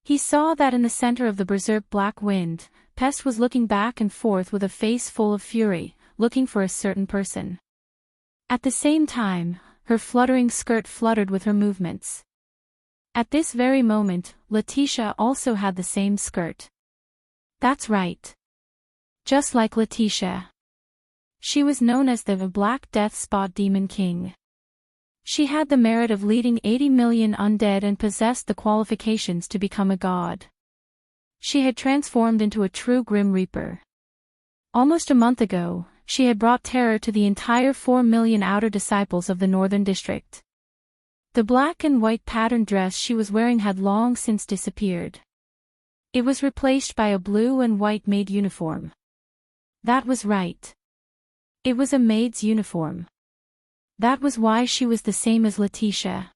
He saw that in the center of the berserk black wind, Pest was looking back and forth with a face full of fury, looking for a certain person. At the same time, her fluttering skirt fluttered with her movements. At this very moment, Letitia also had the same skirt. That's right. Just like Letitia. She was known as the Black Death Spot Demon King. She had the merit of leading 80 million undead and possessed the qualifications to become a god. She had transformed into a true Grim Reaper. Almost a month ago, she had brought terror to the entire 4 million outer disciples of the Northern District. The black and white patterned dress she was wearing had long since disappeared. It was replaced by a blue and white maid uniform. That was right. It was a maid's uniform. That was why she was the same as Letitia.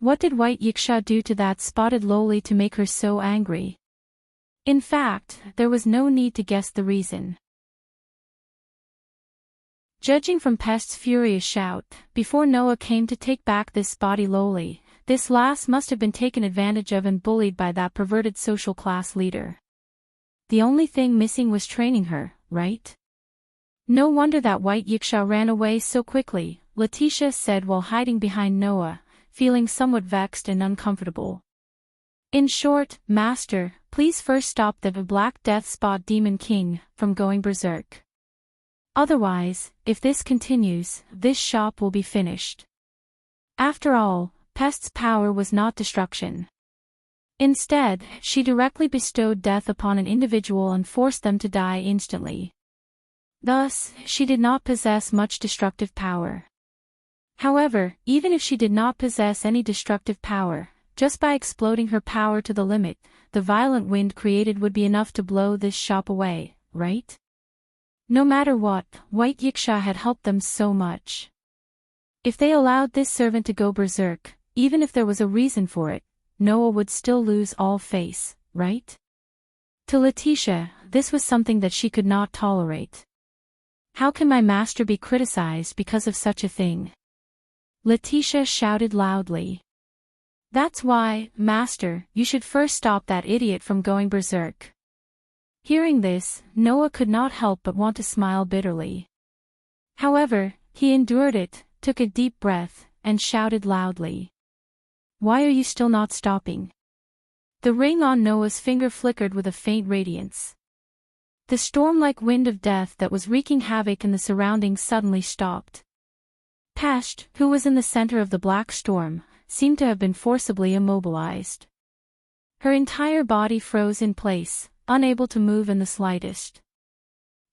What did White Yiksha do to that spotted lowly to make her so angry? In fact, there was no need to guess the reason. Judging from Pest's furious shout, before Noah came to take back this spotty lowly, this lass must have been taken advantage of and bullied by that perverted social class leader. The only thing missing was training her, right? No wonder that White Yiksha ran away so quickly, Letitia said while hiding behind Noah, feeling somewhat vexed and uncomfortable. In short, Master, please first stop the Black Death Spot Demon King from going berserk. Otherwise, if this continues, this shop will be finished. After all, Pest's power was not destruction. Instead, she directly bestowed death upon an individual and forced them to die instantly. Thus, she did not possess much destructive power. However, even if she did not possess any destructive power, just by exploding her power to the limit, the violent wind created would be enough to blow this shop away, right? No matter what, White Yiksha had helped them so much. If they allowed this servant to go berserk, even if there was a reason for it, Noah would still lose all face, right? To Letitia, this was something that she could not tolerate. How can my master be criticized because of such a thing? Letitia shouted loudly. That's why, Master, you should first stop that idiot from going berserk. Hearing this, Noah could not help but want to smile bitterly. However, he endured it, took a deep breath, and shouted loudly. Why are you still not stopping? The ring on Noah's finger flickered with a faint radiance. The storm-like wind of death that was wreaking havoc in the surroundings suddenly stopped. Pest, who was in the center of the black storm, seemed to have been forcibly immobilized. Her entire body froze in place, unable to move in the slightest.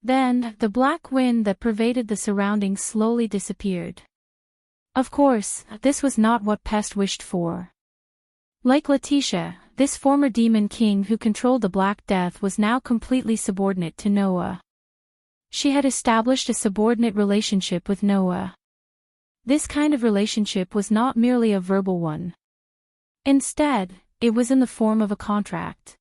Then, the black wind that pervaded the surroundings slowly disappeared. Of course, this was not what Pest wished for. Like Letitia, this former demon king who controlled the Black Death was now completely subordinate to Noah. She had established a subordinate relationship with Noah. This kind of relationship was not merely a verbal one. Instead, it was in the form of a contract.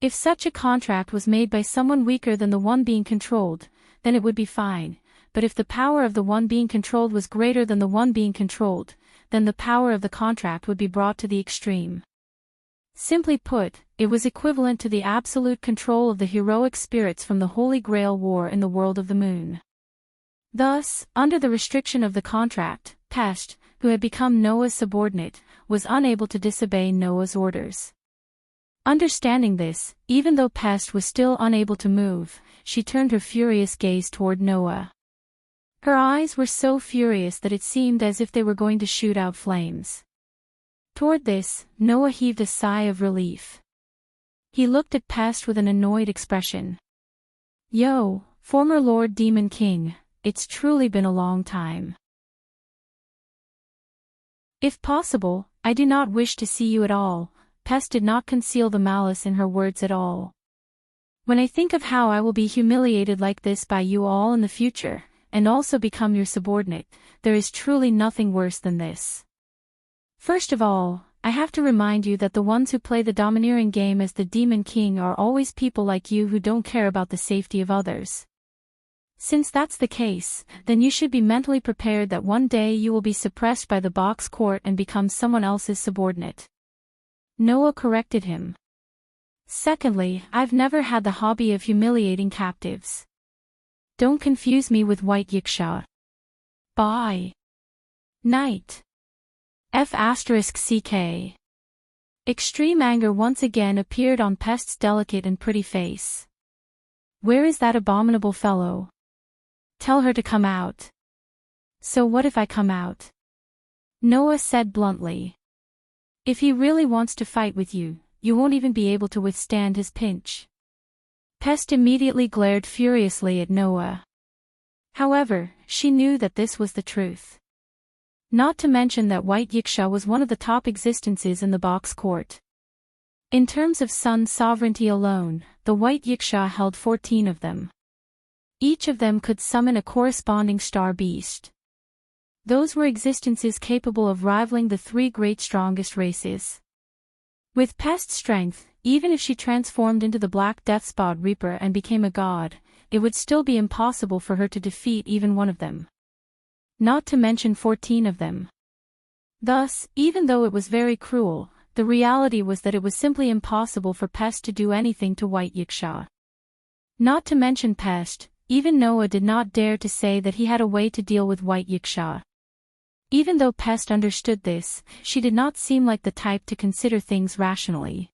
If such a contract was made by someone weaker than the one being controlled, then it would be fine, but if the power of the one being controlled was greater than the one being controlled, then the power of the contract would be brought to the extreme. Simply put, it was equivalent to the absolute control of the heroic spirits from the Holy Grail War in the world of the moon. Thus, under the restriction of the contract, Pest, who had become Noah's subordinate, was unable to disobey Noah's orders. Understanding this, even though Pest was still unable to move, she turned her furious gaze toward Noah. Her eyes were so furious that it seemed as if they were going to shoot out flames. Toward this, Noah heaved a sigh of relief. He looked at Pest with an annoyed expression. Yo, former Lord Demon King, it's truly been a long time. If possible, I do not wish to see you at all. Pest did not conceal the malice in her words at all. When I think of how I will be humiliated like this by you all in the future, and also become your subordinate, there is truly nothing worse than this. First of all, I have to remind you that the ones who play the domineering game as the Demon King are always people like you who don't care about the safety of others. Since that's the case, then you should be mentally prepared that one day you will be suppressed by the box court and become someone else's subordinate. Noah corrected him. Secondly, I've never had the hobby of humiliating captives. Don't confuse me with white yiksha. Bye. Night. F***ck. Extreme anger once again appeared on Pest's delicate and pretty face. Where is that abominable fellow? Tell her to come out. So what if I come out? Noah said bluntly. If he really wants to fight with you, you won't even be able to withstand his pinch. Pest immediately glared furiously at Noah. However, she knew that this was the truth. Not to mention that White Yiksha was one of the top existences in the box court. In terms of sun sovereignty alone, the White Yiksha held 14 of them. Each of them could summon a corresponding star beast. Those were existences capable of rivaling the 3 great strongest races. With Pest's strength, even if she transformed into the Black Deathspot Reaper and became a god, it would still be impossible for her to defeat even one of them. Not to mention 14 of them. Thus, even though it was very cruel, the reality was that it was simply impossible for Pest to do anything to White Yiksha. Not to mention Pest, even Noah did not dare to say that he had a way to deal with White Yiksha. Even though Pest understood this, she did not seem like the type to consider things rationally.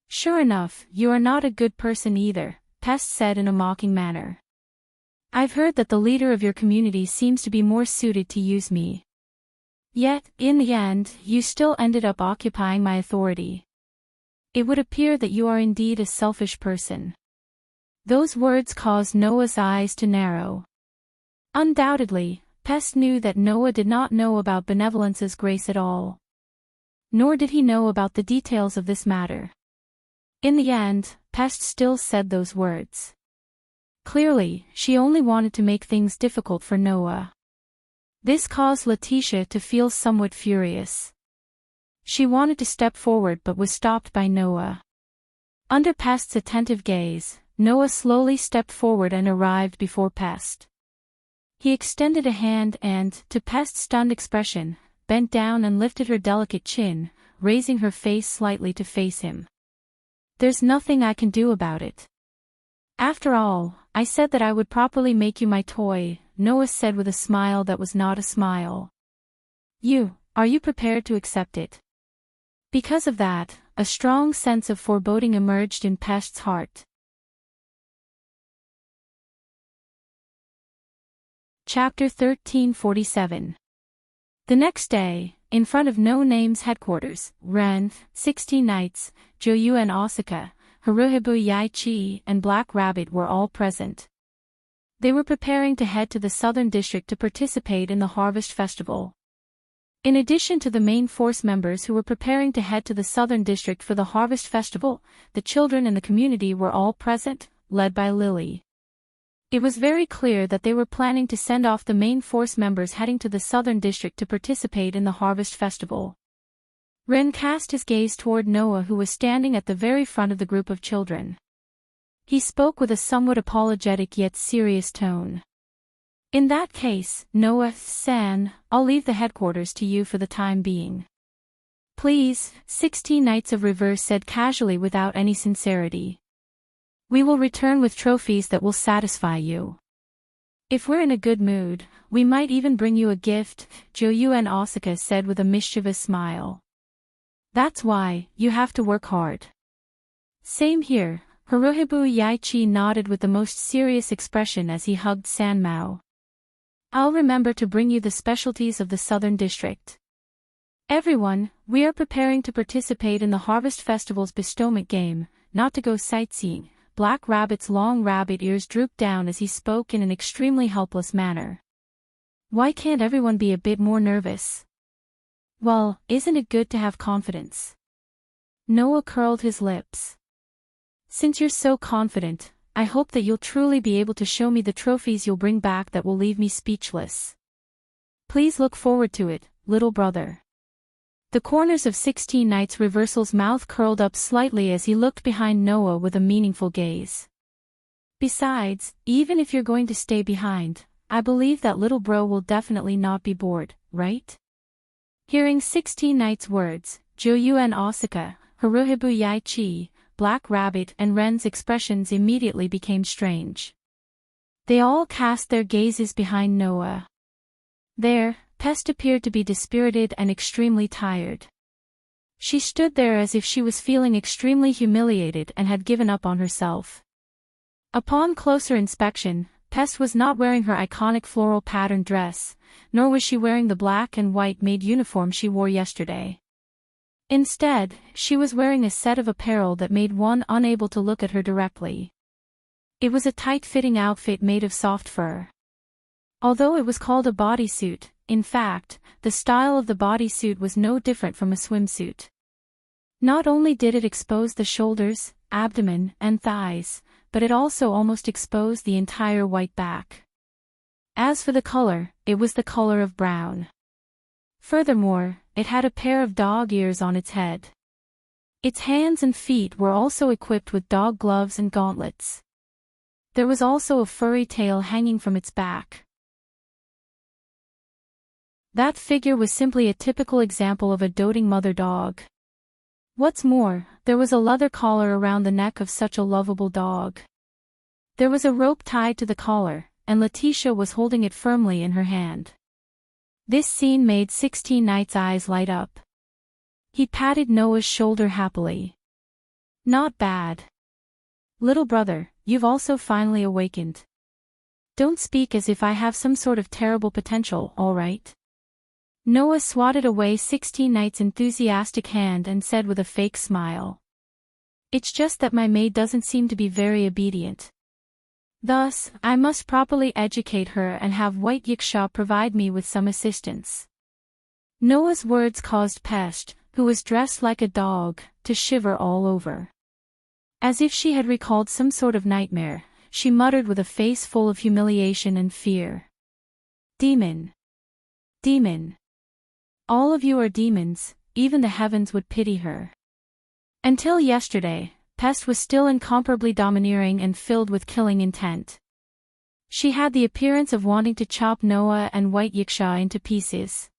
Sure enough, you are not a good person either, Pest said in a mocking manner. I've heard that the leader of your community seems to be more suited to use me. Yet, in the end, you still ended up occupying my authority. It would appear that you are indeed a selfish person. Those words caused Noah's eyes to narrow. Undoubtedly, Pest knew that Noah did not know about Benevolence's grace at all. Nor did he know about the details of this matter. In the end, Pest still said those words. Clearly, she only wanted to make things difficult for Noah. This caused Letitia to feel somewhat furious. She wanted to step forward but was stopped by Noah. Under Pest's attentive gaze, Noah slowly stepped forward and arrived before Pest. He extended a hand and, to Pest's stunned expression, bent down and lifted her delicate chin, raising her face slightly to face him. There's nothing I can do about it. After all, I said that I would properly make you my toy, Noah said with a smile that was not a smile. Are you prepared to accept it? Because of that, a strong sense of foreboding emerged in Pest's heart. Chapter 1347. The next day, in front of No Name's headquarters, Ren, 16 Knights, Joyu and Osaka, Haruhibu Yaichi and Black Rabbit were all present. They were preparing to head to the Southern District to participate in the Harvest Festival. In addition to the main force members who were preparing to head to the Southern District for the Harvest Festival, the children in the community were all present, led by Lily. It was very clear that they were planning to send off the main force members heading to the Southern District to participate in the Harvest Festival. Ren cast his gaze toward Noah, who was standing at the very front of the group of children. He spoke with a somewhat apologetic yet serious tone. In that case, Noah-san, I'll leave the headquarters to you for the time being. Please, 16 Knights of Reverse said casually without any sincerity. We will return with trophies that will satisfy you. If we're in a good mood, we might even bring you a gift, Joyu and Osaka said with a mischievous smile. That's why, you have to work hard. Same here, Haruhibu Yaichi nodded with the most serious expression as he hugged Sanmao. I'll remember to bring you the specialties of the Southern District. Everyone, we are preparing to participate in the Harvest Festival's bestowment game, not to go sightseeing. Black Rabbit's long rabbit ears drooped down as he spoke in an extremely helpless manner. Why can't everyone be a bit more nervous? Well, isn't it good to have confidence? Noah curled his lips. Since you're so confident, I hope that you'll truly be able to show me the trophies you'll bring back that will leave me speechless. Please look forward to it, little brother. The corners of 16 Nights Reversal's mouth curled up slightly as he looked behind Noah with a meaningful gaze. Besides, even if you're going to stay behind, I believe that little bro will definitely not be bored, right? Hearing 16 Nights' words, Joyu and Osaka, Haruhibu Yaichi, Black Rabbit and Ren's expressions immediately became strange. They all cast their gazes behind Noah. There, Pest appeared to be dispirited and extremely tired. She stood there as if she was feeling extremely humiliated and had given up on herself. Upon closer inspection, Pest was not wearing her iconic floral pattern dress, nor was she wearing the black and white maid uniform she wore yesterday. Instead, she was wearing a set of apparel that made one unable to look at her directly. It was a tight-fitting outfit made of soft fur. Although it was called a bodysuit, in fact, the style of the bodysuit was no different from a swimsuit. Not only did it expose the shoulders, abdomen, and thighs, but it also almost exposed the entire white back. As for the color, it was the color of brown. Furthermore, it had a pair of dog ears on its head. Its hands and feet were also equipped with dog gloves and gauntlets. There was also a furry tail hanging from its back. That figure was simply a typical example of a doting mother dog. What's more, there was a leather collar around the neck of such a lovable dog. There was a rope tied to the collar, and Letitia was holding it firmly in her hand. This scene made 16 Nights' eyes light up. He patted Noah's shoulder happily. Not bad. Little brother, you've also finally awakened. Don't speak as if I have some sort of terrible potential, all right? Noah swatted away 16 Nights' enthusiastic hand and said with a fake smile. It's just that my maid doesn't seem to be very obedient. Thus, I must properly educate her and have White Yiksha provide me with some assistance. Noah's words caused Pest, who was dressed like a dog, to shiver all over. As if she had recalled some sort of nightmare, she muttered with a face full of humiliation and fear. Demon. Demon. All of you are demons, even the heavens would pity her. Until yesterday, Pest was still incomparably domineering and filled with killing intent. She had the appearance of wanting to chop Noah and White Yiksha into pieces.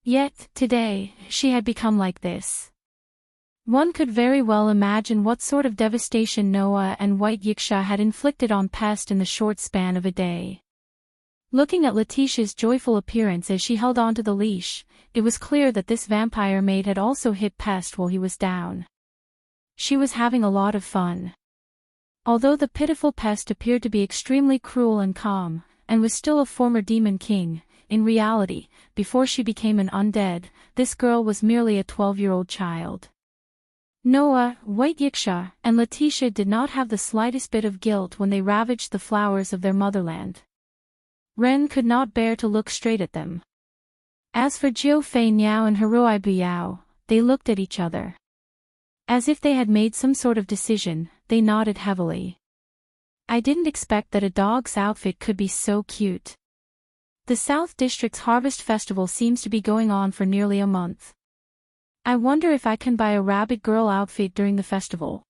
Yet, today, she had become like this. One could very well imagine what sort of devastation Noah and White Yiksha had inflicted on Pest in the short span of a day. Looking at Letitia's joyful appearance as she held onto the leash, it was clear that this vampire maid had also hit Pest while he was down. She was having a lot of fun. Although the pitiful Pest appeared to be extremely cruel and calm, and was still a former demon king, in reality, before she became an undead, this girl was merely a 12-year-old child. Noah, White Yiksha, and Letitia did not have the slightest bit of guilt when they ravaged the flowers of their motherland. Ren could not bear to look straight at them. As for Jiu Fei Niao and Hiroi Buyao, they looked at each other. As if they had made some sort of decision, they nodded heavily. I didn't expect that a dog's outfit could be so cute. The South District's Harvest Festival seems to be going on for nearly a month. I wonder if I can buy a rabbit girl outfit during the festival.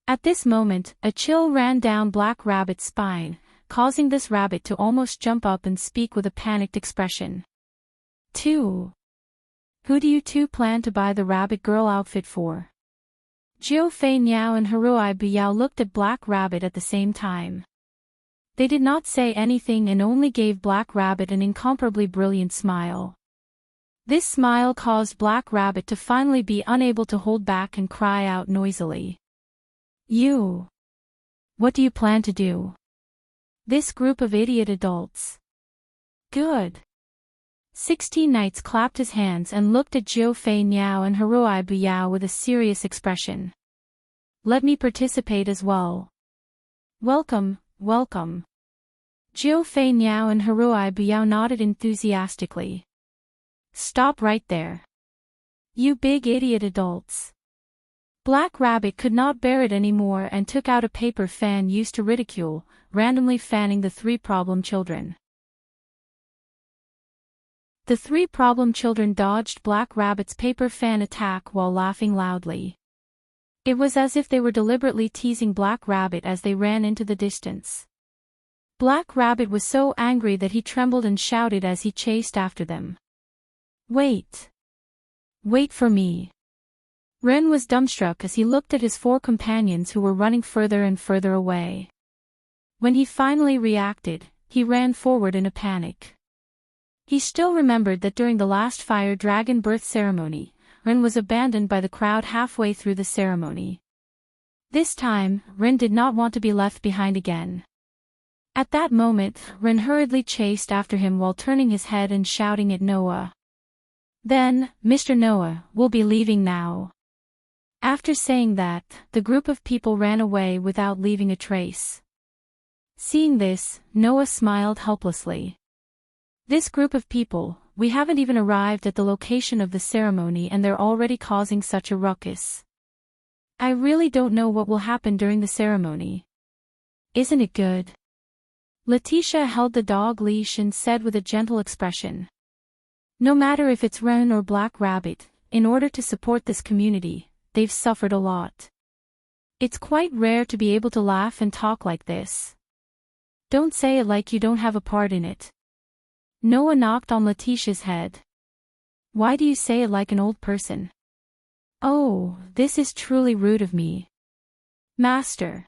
At this moment, a chill ran down Black Rabbit's spine, causing this rabbit to almost jump up and speak with a panicked expression. Who do you two plan to buy the rabbit girl outfit for? Jiu Fei Niao and Hiroi Buyao looked at Black Rabbit at the same time. They did not say anything and only gave Black Rabbit an incomparably brilliant smile. This smile caused Black Rabbit to finally be unable to hold back and cry out noisily. You! What do you plan to do? This group of idiot adults. Good. 16 Nights clapped his hands and looked at Jiu Fei Niao and Hiroi Buyao with a serious expression. Let me participate as well. Welcome, welcome. Jiu Fei Niao and Hiroi Buyao nodded enthusiastically. Stop right there. You big idiot adults. Black Rabbit could not bear it anymore and took out a paper fan used to ridicule, randomly fanning the three problem children. The three problem children dodged Black Rabbit's paper fan attack while laughing loudly. It was as if they were deliberately teasing Black Rabbit as they ran into the distance. Black Rabbit was so angry that he trembled and shouted as he chased after them. "Wait! Wait for me!" Ren was dumbstruck as he looked at his four companions who were running further and further away. When he finally reacted, he ran forward in a panic. He still remembered that during the last fire dragon birth ceremony, Ren was abandoned by the crowd halfway through the ceremony. This time, Ren did not want to be left behind again. At that moment, Ren hurriedly chased after him while turning his head and shouting at Noah. "Then, Mr. Noah, we'll be leaving now." After saying that, the group of people ran away without leaving a trace. Seeing this, Noah smiled helplessly. "This group of people, we haven't even arrived at the location of the ceremony and they're already causing such a ruckus. I really don't know what will happen during the ceremony. Isn't it good?" Letitia held the dog leash and said with a gentle expression. "No matter if it's Ren or Black Rabbit, in order to support this community, they've suffered a lot. It's quite rare to be able to laugh and talk like this. Don't say it like you don't have a part in it." Noah knocked on Letitia's head. "Why do you say it like an old person?" "Oh, this is truly rude of me. Master."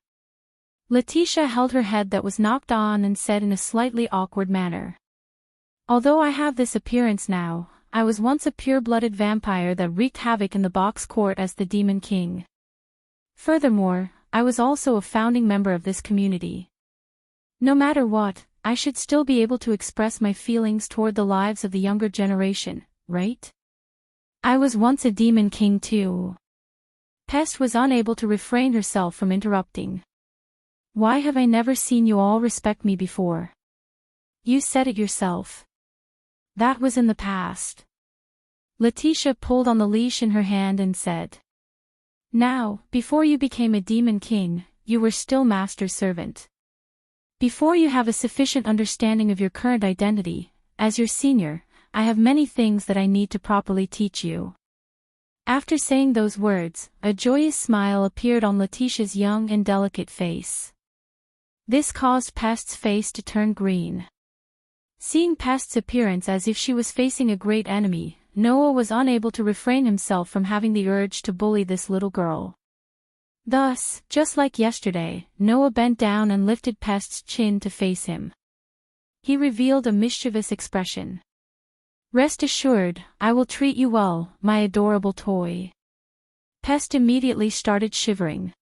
Letitia held her head that was knocked on and said in a slightly awkward manner. "Although I have this appearance now, I was once a pure-blooded vampire that wreaked havoc in the box court as the Demon King. Furthermore, I was also a founding member of this community. No matter what, I should still be able to express my feelings toward the lives of the younger generation, right? I was once a Demon King too." Pest was unable to refrain herself from interrupting. "Why have I never seen you all respect me before? You said it yourself. That was in the past." Letitia pulled on the leash in her hand and said. "Now, before you became a Demon King, you were still Master's servant. Before you have a sufficient understanding of your current identity, as your senior, I have many things that I need to properly teach you." After saying those words, a joyous smile appeared on Letitia's young and delicate face. This caused Pest's face to turn green. Seeing Pest's appearance as if she was facing a great enemy, Noah was unable to refrain himself from having the urge to bully this little girl. Thus, just like yesterday, Noah bent down and lifted Pest's chin to face him. He revealed a mischievous expression. "Rest assured, I will treat you well, my adorable toy." Pest immediately started shivering.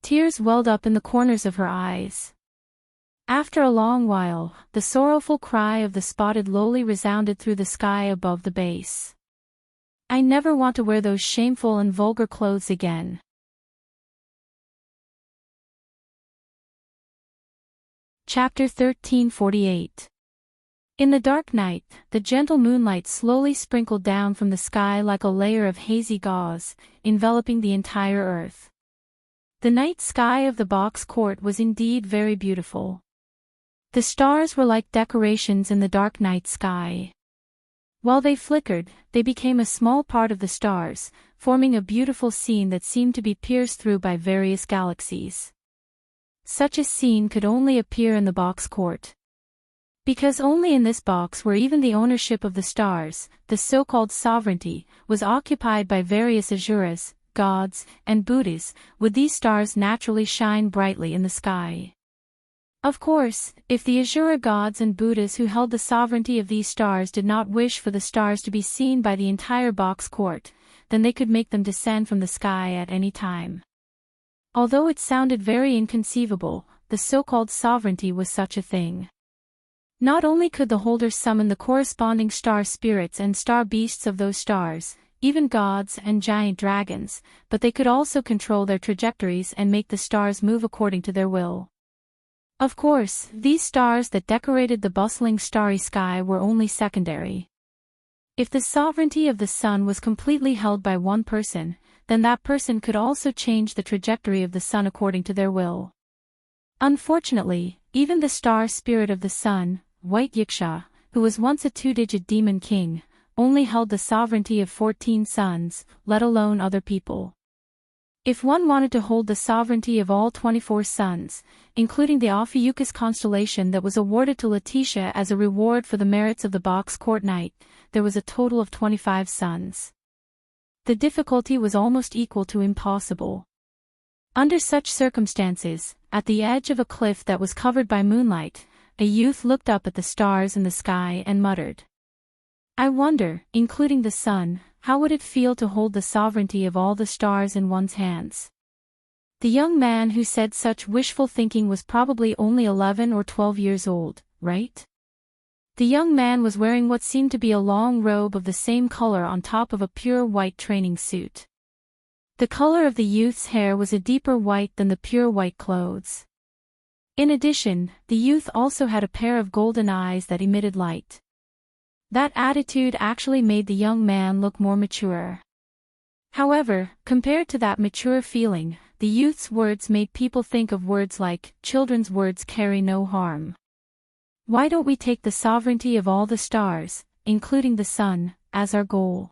Tears welled up in the corners of her eyes. After a long while, the sorrowful cry of the spotted lowly resounded through the sky above the base. "I never want to wear those shameful and vulgar clothes again." Chapter 1348. In the dark night, the gentle moonlight slowly sprinkled down from the sky like a layer of hazy gauze, enveloping the entire earth. The night sky of the box court was indeed very beautiful. The stars were like decorations in the dark night sky. While they flickered, they became a small part of the stars, forming a beautiful scene that seemed to be pierced through by various galaxies. Such a scene could only appear in the box court. Because only in this box where even the ownership of the stars, the so-called sovereignty, was occupied by various Asuras, gods, and Buddhas, would these stars naturally shine brightly in the sky. Of course, if the Asura gods and Buddhas who held the sovereignty of these stars did not wish for the stars to be seen by the entire box court, then they could make them descend from the sky at any time. Although it sounded very inconceivable, the so-called sovereignty was such a thing. Not only could the holder summon the corresponding star spirits and star beasts of those stars, even gods and giant dragons, but they could also control their trajectories and make the stars move according to their will. Of course, these stars that decorated the bustling starry sky were only secondary. If the sovereignty of the sun was completely held by one person, then that person could also change the trajectory of the sun according to their will. Unfortunately, even the star spirit of the sun, White Yiksha, who was once a two-digit demon king, only held the sovereignty of 14 sons, let alone other people. If one wanted to hold the sovereignty of all 24 sons, including the Ophiuchus constellation that was awarded to Letitia as a reward for the merits of the box court knight, there was a total of 25 sons. The difficulty was almost equal to impossible. Under such circumstances, at the edge of a cliff that was covered by moonlight, a youth looked up at the stars in the sky and muttered, "I wonder, including the sun, how would it feel to hold the sovereignty of all the stars in one's hands?" The young man who said such wishful thinking was probably only 11 or 12 years old, right? The young man was wearing what seemed to be a long robe of the same color on top of a pure white training suit. The color of the youth's hair was a deeper white than the pure white clothes. In addition, the youth also had a pair of golden eyes that emitted light. That attitude actually made the young man look more mature. However, compared to that mature feeling, the youth's words made people think of words like, "Children's words carry no harm." Why don't we take the sovereignty of all the stars, including the sun, as our goal?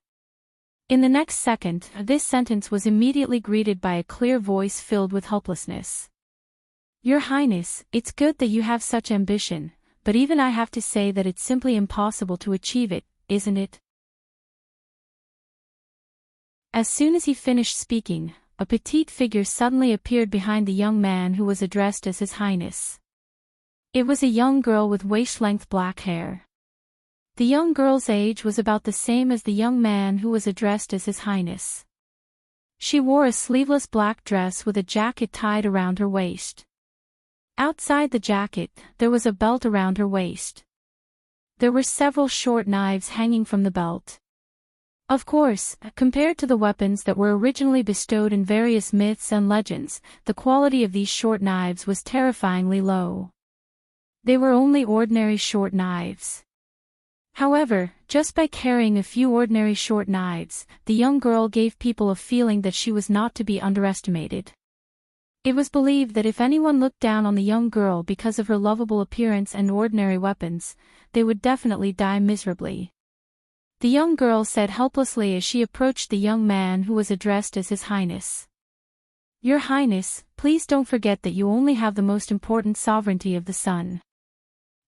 In the next second, this sentence was immediately greeted by a clear voice filled with helplessness. "Your Highness, it's good that you have such ambition, but even I have to say that it's simply impossible to achieve it, isn't it?" As soon as he finished speaking, a petite figure suddenly appeared behind the young man who was addressed as His Highness. It was a young girl with waist-length black hair. The young girl's age was about the same as the young man who was addressed as His Highness. She wore a sleeveless black dress with a jacket tied around her waist. Outside the jacket, there was a belt around her waist. There were several short knives hanging from the belt. Of course, compared to the weapons that were originally bestowed in various myths and legends, the quality of these short knives was terrifyingly low. They were only ordinary short knives. However, just by carrying a few ordinary short knives, the young girl gave people a feeling that she was not to be underestimated. It was believed that if anyone looked down on the young girl because of her lovable appearance and ordinary weapons, they would definitely die miserably. The young girl said helplessly as she approached the young man who was addressed as His Highness. "Your Highness, please don't forget that you only have the most important sovereignty of the sun.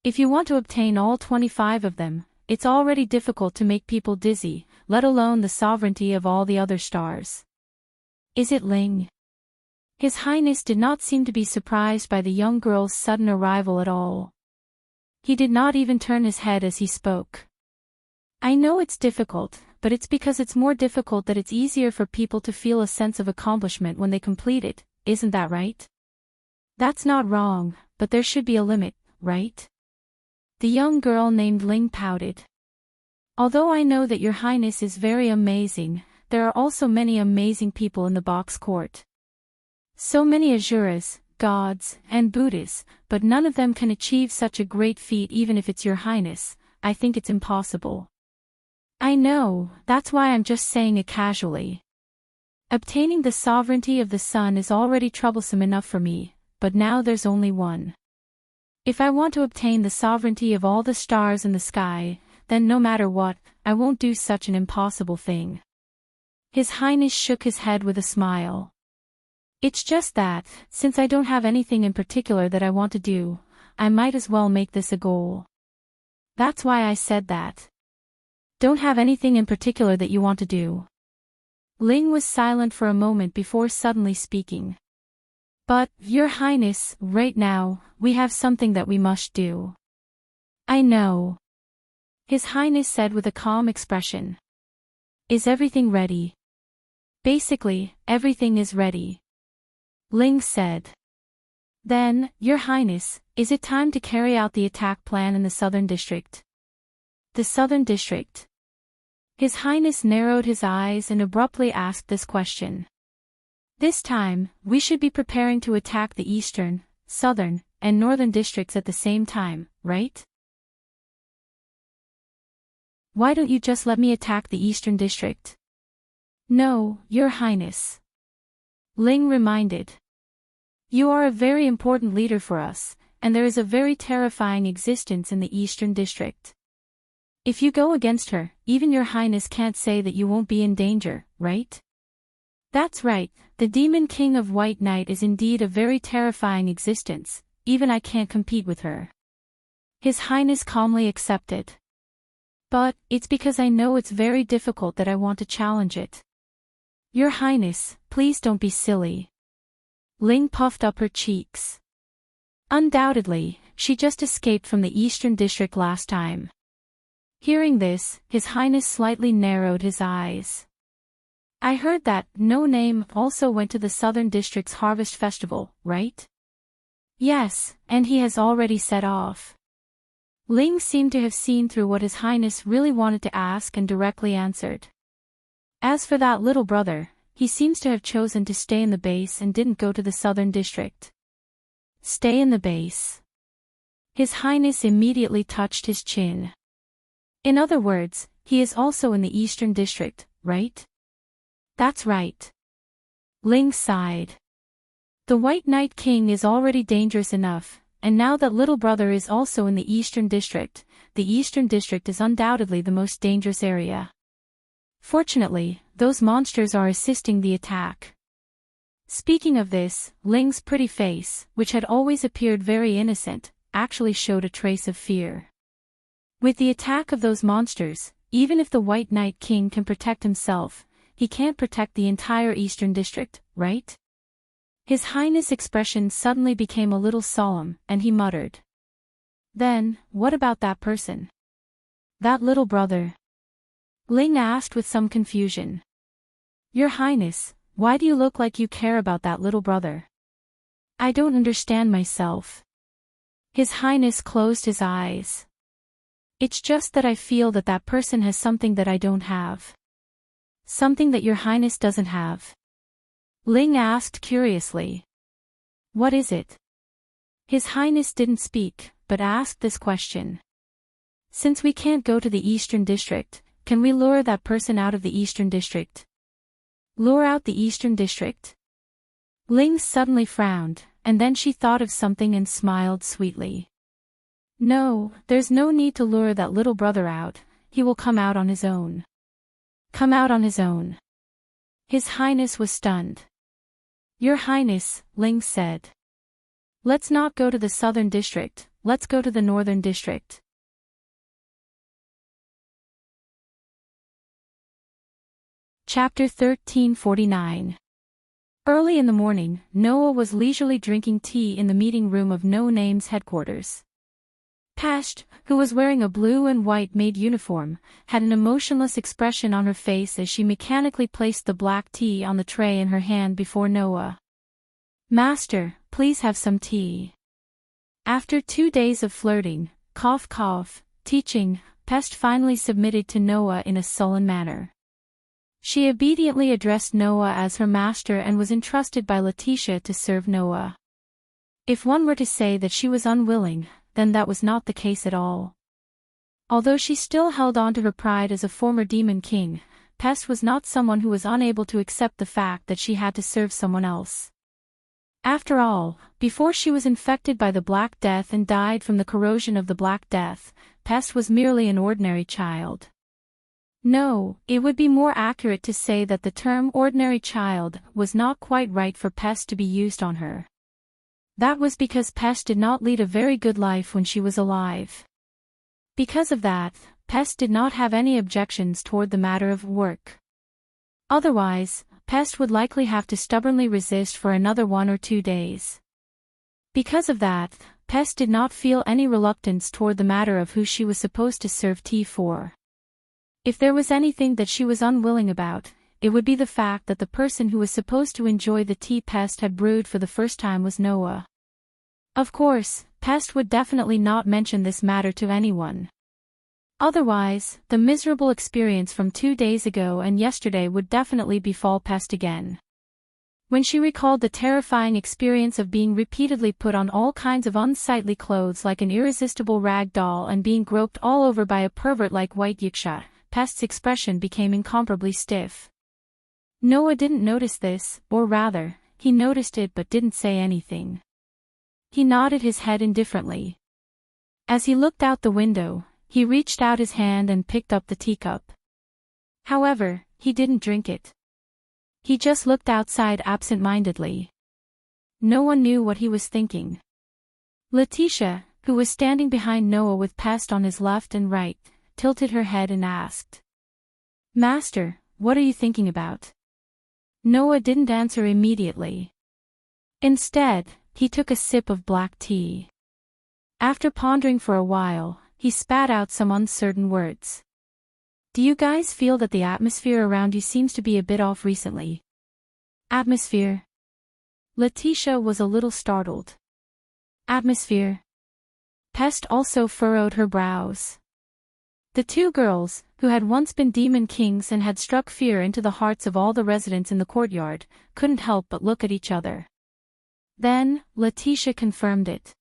If you want to obtain all 25 of them, it's already difficult to make people dizzy, let alone the sovereignty of all the other stars. Is it Ling?" His Highness did not seem to be surprised by the young girl's sudden arrival at all. He did not even turn his head as he spoke. "I know it's difficult, but it's because it's more difficult that it's easier for people to feel a sense of accomplishment when they complete it, isn't that right?" "That's not wrong, but there should be a limit, right?" The young girl named Ling pouted. "Although I know that Your Highness is very amazing, there are also many amazing people in the box court. So many Asuras, gods, and Buddhas, but none of them can achieve such a great feat even if it's Your Highness. I think it's impossible." "I know, that's why I'm just saying it casually. Obtaining the sovereignty of the sun is already troublesome enough for me, but now there's only one. If I want to obtain the sovereignty of all the stars in the sky, then no matter what, I won't do such an impossible thing." His Highness shook his head with a smile. "It's just that, since I don't have anything in particular that I want to do, I might as well make this a goal. That's why I said that." "Don't have anything in particular that you want to do?" Ling was silent for a moment before suddenly speaking. "But, Your Highness, right now, we have something that we must do." "I know," His Highness said with a calm expression. "Is everything ready?" "Basically, everything is ready," Ling said. "Then, Your Highness, is it time to carry out the attack plan in the Southern District?" "The Southern District?" His Highness narrowed his eyes and abruptly asked this question. "This time, we should be preparing to attack the Eastern, Southern, and Northern districts at the same time, right?" "Why don't you just let me attack the Eastern District?" "No, Your Highness," Ling reminded. "You are a very important leader for us, and there is a very terrifying existence in the Eastern District. If you go against her, even your highness can't say that you won't be in danger, right? That's right, the Demon King of White Night is indeed a very terrifying existence, even I can't compete with her. His Highness calmly accepted. But, it's because I know it's very difficult that I want to challenge it. Your Highness, please don't be silly. Ling puffed up her cheeks. Undoubtedly, she just escaped from the Eastern District last time. Hearing this, His Highness slightly narrowed his eyes. I heard that No Name also went to the Southern District's Harvest Festival, right? Yes, and he has already set off. Ling seemed to have seen through what His Highness really wanted to ask and directly answered. As for that little brother, he seems to have chosen to stay in the base and didn't go to the Southern District. Stay in the base. His Highness immediately touched his chin. In other words, he is also in the Eastern District, right? That's right. Ling sighed. The White Night King is already dangerous enough, and now that little brother is also in the Eastern District is undoubtedly the most dangerous area. Fortunately, those monsters are assisting the attack. Speaking of this, Ling's pretty face, which had always appeared very innocent, actually showed a trace of fear. With the attack of those monsters, even if the White Night King can protect himself, he can't protect the entire Eastern District, right? His Highness' expression suddenly became a little solemn, and he muttered. Then, what about that person? That little brother? Ling asked with some confusion. Your Highness, why do you look like you care about that little brother? I don't understand myself. His Highness closed his eyes. It's just that I feel that that person has something that I don't have. Something that your Highness doesn't have. Ling asked curiously. What is it? His Highness didn't speak, but asked this question. Since we can't go to the Eastern District, can we lure that person out of the Eastern District? Lure out the Eastern District? Ling suddenly frowned, and then she thought of something and smiled sweetly. No, there's no need to lure that little brother out, he will come out on his own. Come out on his own. His Highness was stunned. Your Highness, Ling said. Let's not go to the Southern District, let's go to the Northern District. Chapter 1349. Early in the morning, Noah was leisurely drinking tea in the meeting room of No Name's headquarters. Pest, who was wearing a blue and white maid uniform, had an emotionless expression on her face as she mechanically placed the black tea on the tray in her hand before Noah. Master, please have some tea. After 2 days of flirting, teaching, Pest finally submitted to Noah in a sullen manner. She obediently addressed Noah as her master and was entrusted by Letitia to serve Noah. If one were to say that she was unwilling, then that was not the case at all. Although she still held on to her pride as a former Demon King, Pest was not someone who was unable to accept the fact that she had to serve someone else. After all, before she was infected by the Black Death and died from the corrosion of the Black Death, Pest was merely an ordinary child. No, it would be more accurate to say that the term ordinary child was not quite right for Pest to be used on her. That was because Pest did not lead a very good life when she was alive. Because of that, Pest did not have any objections toward the matter of work. Otherwise, Pest would likely have to stubbornly resist for another 1 or 2 days. Because of that, Pest did not feel any reluctance toward the matter of who she was supposed to serve tea for. If there was anything that she was unwilling about, it would be the fact that the person who was supposed to enjoy the tea Pest had brewed for the first time was Noah. Of course, Pest would definitely not mention this matter to anyone. Otherwise, the miserable experience from 2 days ago and yesterday would definitely befall Pest again. When she recalled the terrifying experience of being repeatedly put on all kinds of unsightly clothes like an irresistible rag doll and being groped all over by a pervert like White Yiksha, Pest's expression became incomparably stiff. Noah didn't notice this, or rather, he noticed it but didn't say anything. He nodded his head indifferently. As he looked out the window, he reached out his hand and picked up the teacup. However, he didn't drink it. He just looked outside absent-mindedly. No one knew what he was thinking. Letitia, who was standing behind Noah with Pest on his left and right, tilted her head and asked, "Master, what are you thinking about?" Noah didn't answer immediately. Instead, he took a sip of black tea. After pondering for a while, he spat out some uncertain words. "Do you guys feel that the atmosphere around you seems to be a bit off recently?" "Atmosphere?" Letitia was a little startled. "Atmosphere?" Pest also furrowed her brows. The two girls, who had once been demon kings and had struck fear into the hearts of all the residents in the courtyard, couldn't help but look at each other. Then, Letitia confirmed it.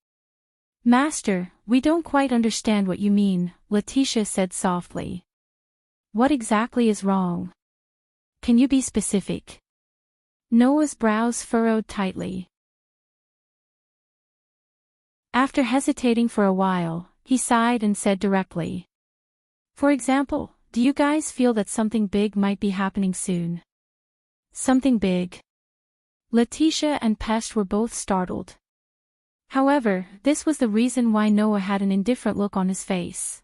"Master, we don't quite understand what you mean," Letitia said softly. "What exactly is wrong? Can you be specific?" Noah's brows furrowed tightly. After hesitating for a while, he sighed and said directly, "For example, do you guys feel that something big might be happening soon?" "Something big?" Letitia and Pest were both startled. However, this was the reason why Noah had an indifferent look on his face.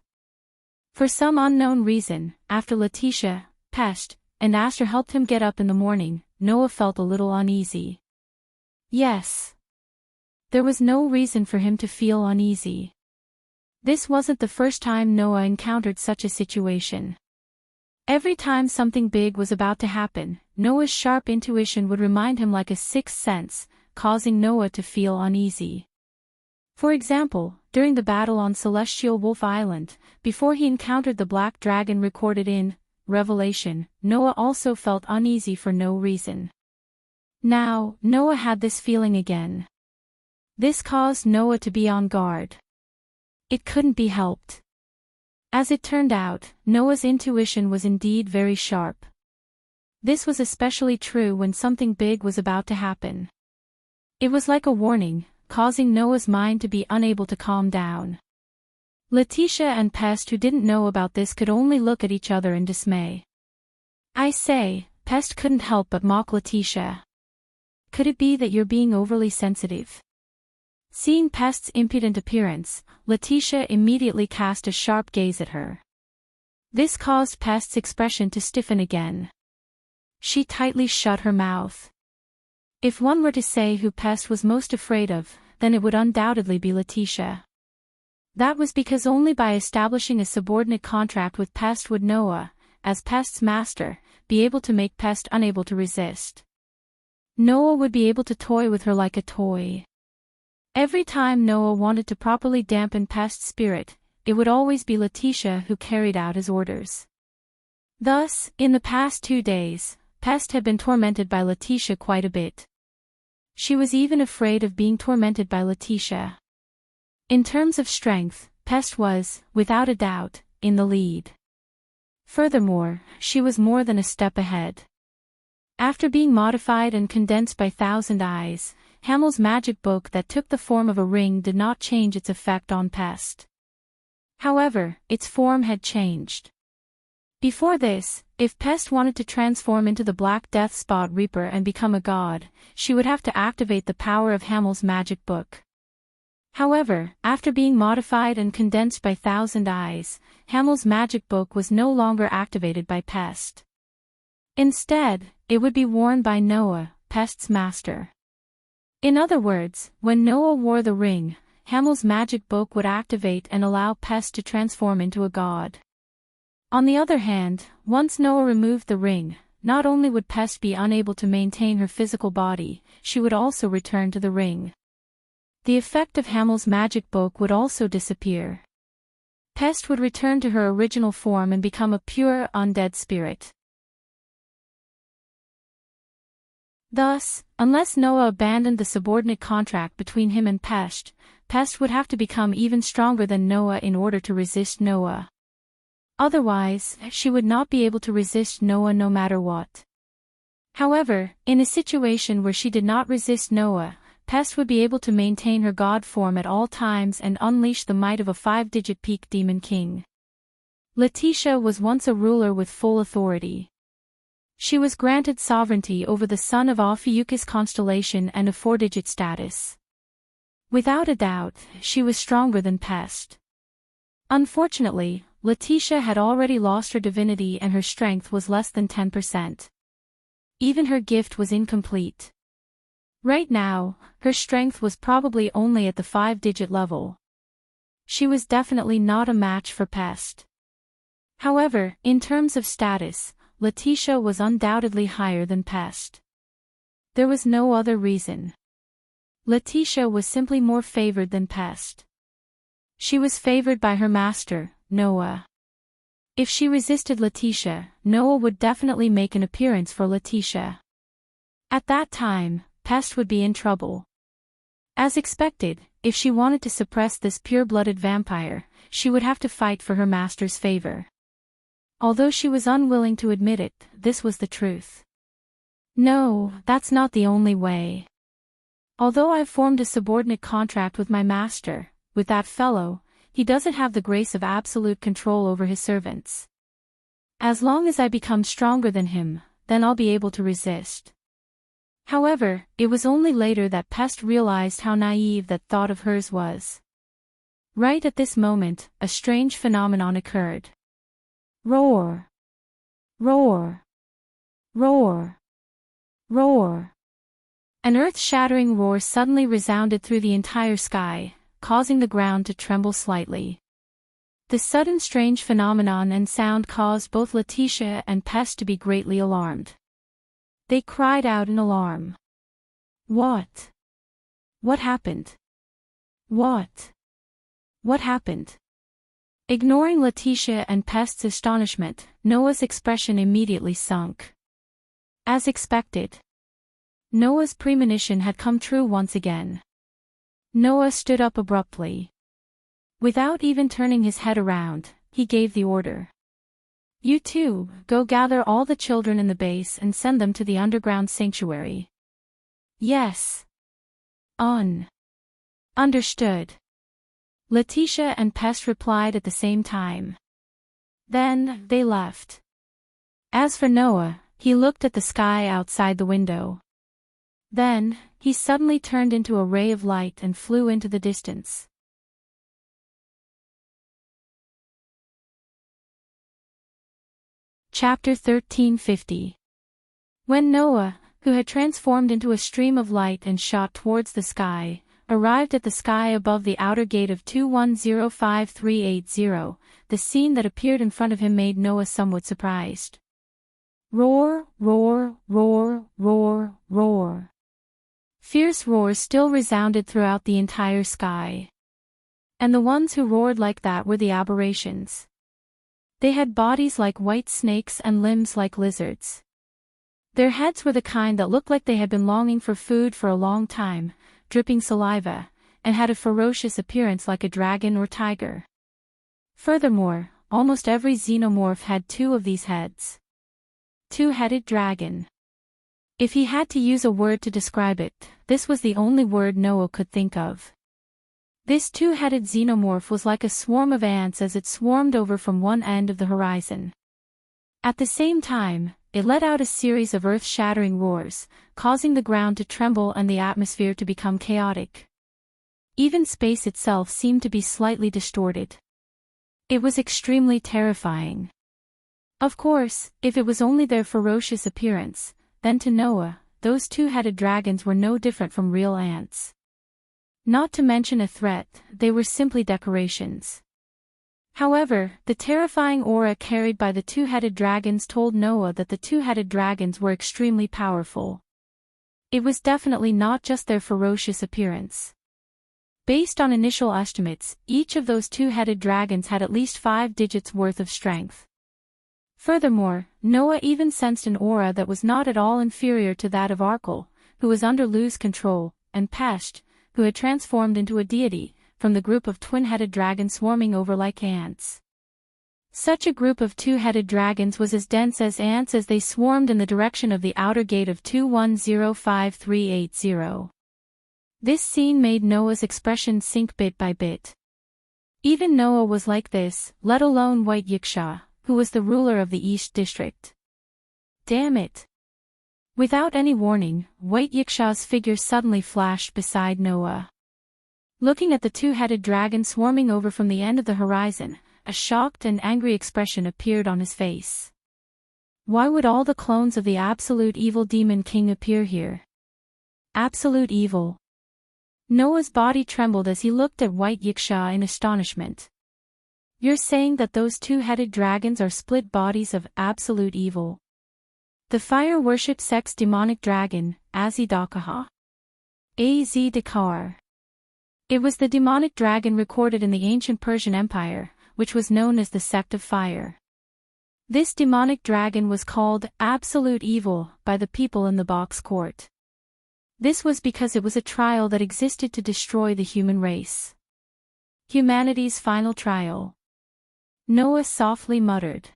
For some unknown reason, after Letitia, Pest, and Aster helped him get up in the morning, Noah felt a little uneasy. Yes. There was no reason for him to feel uneasy. This wasn't the first time Noah encountered such a situation. Every time something big was about to happen, Noah's sharp intuition would remind him like a sixth sense, causing Noah to feel uneasy. For example, during the battle on Celestial Wolf Island, before he encountered the black dragon recorded in Revelation, Noah also felt uneasy for no reason. Now, Noah had this feeling again. This caused Noah to be on guard. It couldn't be helped. As it turned out, Noah's intuition was indeed very sharp. This was especially true when something big was about to happen. It was like a warning, causing Noah's mind to be unable to calm down. Letitia and Pest, who didn't know about this, could only look at each other in dismay. "I say," Pest couldn't help but mock Letitia. "Could it be that you're being overly sensitive?" Seeing Pest's impudent appearance, Letitia immediately cast a sharp gaze at her. This caused Pest's expression to stiffen again. She tightly shut her mouth. If one were to say who Pest was most afraid of, then it would undoubtedly be Letitia. That was because only by establishing a subordinate contract with Pest would Noah, as Pest's master, be able to make Pest unable to resist. Noah would be able to toy with her like a toy. Every time Noah wanted to properly dampen Pest's spirit, it would always be Letitia who carried out his orders. Thus, in the past 2 days, Pest had been tormented by Letitia quite a bit. She was even afraid of being tormented by Letitia. In terms of strength, Pest was, without a doubt, in the lead. Furthermore, she was more than a step ahead. After being modified and condensed by Thousand Eyes, Hamel's magic book that took the form of a ring did not change its effect on Pest. However, its form had changed. Before this, if Pest wanted to transform into the Black Death Spot Reaper and become a god, she would have to activate the power of Hamel's magic book. However, after being modified and condensed by Thousand Eyes, Hamel's magic book was no longer activated by Pest. Instead, it would be worn by Noah, Pest's master. In other words, when Noah wore the ring, Hamel's magic book would activate and allow Pest to transform into a god. On the other hand, once Noah removed the ring, not only would Pest be unable to maintain her physical body, she would also return to the ring. The effect of Hamel's magic book would also disappear. Pest would return to her original form and become a pure, undead spirit. Thus, unless Noah abandoned the subordinate contract between him and Pest, Pest would have to become even stronger than Noah in order to resist Noah. Otherwise, she would not be able to resist Noah no matter what. However, in a situation where she did not resist Noah, Pest would be able to maintain her god form at all times and unleash the might of a 5-digit peak demon king. Letitia was once a ruler with full authority. She was granted sovereignty over the sun of Ophiuchus constellation and a 4-digit status. Without a doubt, she was stronger than Pest. Unfortunately, Letitia had already lost her divinity and her strength was less than 10%. Even her gift was incomplete. Right now, her strength was probably only at the 5-digit level. She was definitely not a match for Pest. However, in terms of status, Letitia was undoubtedly higher than Pest. There was no other reason. Letitia was simply more favored than Pest. She was favored by her master, Noah. If she resisted Letitia, Noah would definitely make an appearance for Letitia. At that time, Pest would be in trouble. As expected, if she wanted to suppress this pure-blooded vampire, she would have to fight for her master's favor. Although she was unwilling to admit it, this was the truth. No, that's not the only way. Although I've formed a subordinate contract with my master, with that fellow, he doesn't have the grace of absolute control over his servants. As long as I become stronger than him, then I'll be able to resist. However, it was only later that Pest realized how naive that thought of hers was. Right at this moment, a strange phenomenon occurred. Roar! Roar! Roar! Roar! An earth-shattering roar suddenly resounded through the entire sky, causing the ground to tremble slightly. The sudden strange phenomenon and sound caused both Letitia and Pest to be greatly alarmed. They cried out in alarm. What? What happened? What? What happened? Ignoring Letitia and Pest's astonishment, Noah's expression immediately sunk. As expected, Noah's premonition had come true once again. Noah stood up abruptly. Without even turning his head around, he gave the order. You two, go gather all the children in the base and send them to the underground sanctuary. Yes. Understood. Letitia and Pest replied at the same time. Then, they left. As for Noah, he looked at the sky outside the window. Then, he suddenly turned into a ray of light and flew into the distance. Chapter 1350. When Noah, who had transformed into a stream of light and shot towards the sky, arrived at the sky above the outer gate of 2105380, the scene that appeared in front of him made Noah somewhat surprised. Roar, roar, roar, roar, roar. Fierce roars still resounded throughout the entire sky. And the ones who roared like that were the aberrations. They had bodies like white snakes and limbs like lizards. Their heads were the kind that looked like they had been longing for food for a long time, dripping saliva, and had a ferocious appearance like a dragon or tiger. Furthermore, almost every xenomorph had 2 of these heads. Two-headed dragon. If he had to use a word to describe it, this was the only word Noah could think of. This 2-headed xenomorph was like a swarm of ants as it swarmed over from one end of the horizon. At the same time, it let out a series of earth-shattering roars, causing the ground to tremble and the atmosphere to become chaotic. Even space itself seemed to be slightly distorted. It was extremely terrifying. Of course, if it was only their ferocious appearance, then to Noah, those 2-headed dragons were no different from real ants. Not to mention a threat, they were simply decorations. However, the terrifying aura carried by the 2-headed dragons told Noah that the 2-headed dragons were extremely powerful. It was definitely not just their ferocious appearance. Based on initial estimates, each of those 2-headed dragons had at least 5 digits worth of strength. Furthermore, Noah even sensed an aura that was not at all inferior to that of Arkle, who was under Lu's control, and Pest, who had transformed into a deity, from the group of twin-headed dragons swarming over like ants. Such a group of 2-headed dragons was as dense as ants as they swarmed in the direction of the outer gate of 2105380. This scene made Noah's expression sink bit by bit. Even Noah was like this, let alone White Yiksha, who was the ruler of the East District. Damn it! Without any warning, White Yiksha's figure suddenly flashed beside Noah. Looking at the two-headed dragon swarming over from the end of the horizon, a shocked and angry expression appeared on his face. Why would all the clones of the absolute evil demon king appear here? Absolute evil. Noah's body trembled as he looked at White Yiksha in astonishment. You're saying that those two-headed dragons are split bodies of absolute evil? The fire worship sex demonic dragon, Azidakaha. Az-Dakar. It was the demonic dragon recorded in the ancient Persian Empire, which was known as the Sect of Fire. This demonic dragon was called absolute evil by the people in the box court. This was because it was a trial that existed to destroy the human race. Humanity's final trial. Noah softly muttered.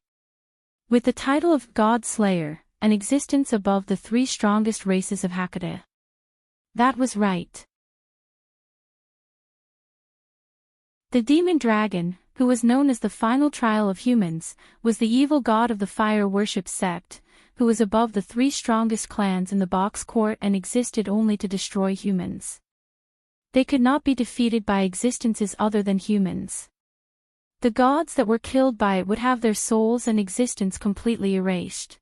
With the title of God Slayer, an existence above the three strongest races of Hecate. That was right. The demon dragon, who was known as the final trial of humans, was the evil god of the fire worship sect, who was above the three strongest clans in the box court and existed only to destroy humans. They could not be defeated by existences other than humans. The gods that were killed by it would have their souls and existence completely erased.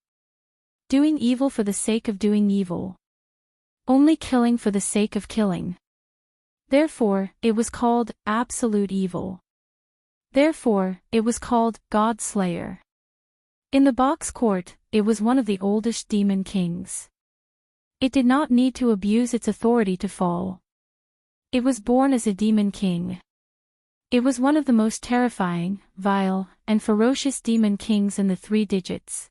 Doing evil for the sake of doing evil. Only killing for the sake of killing. Therefore, it was called absolute evil. Therefore, it was called God Slayer. In the box court, it was one of the oldest demon kings. It did not need to abuse its authority to fall. It was born as a demon king. It was one of the most terrifying, vile, and ferocious demon kings in the three digits.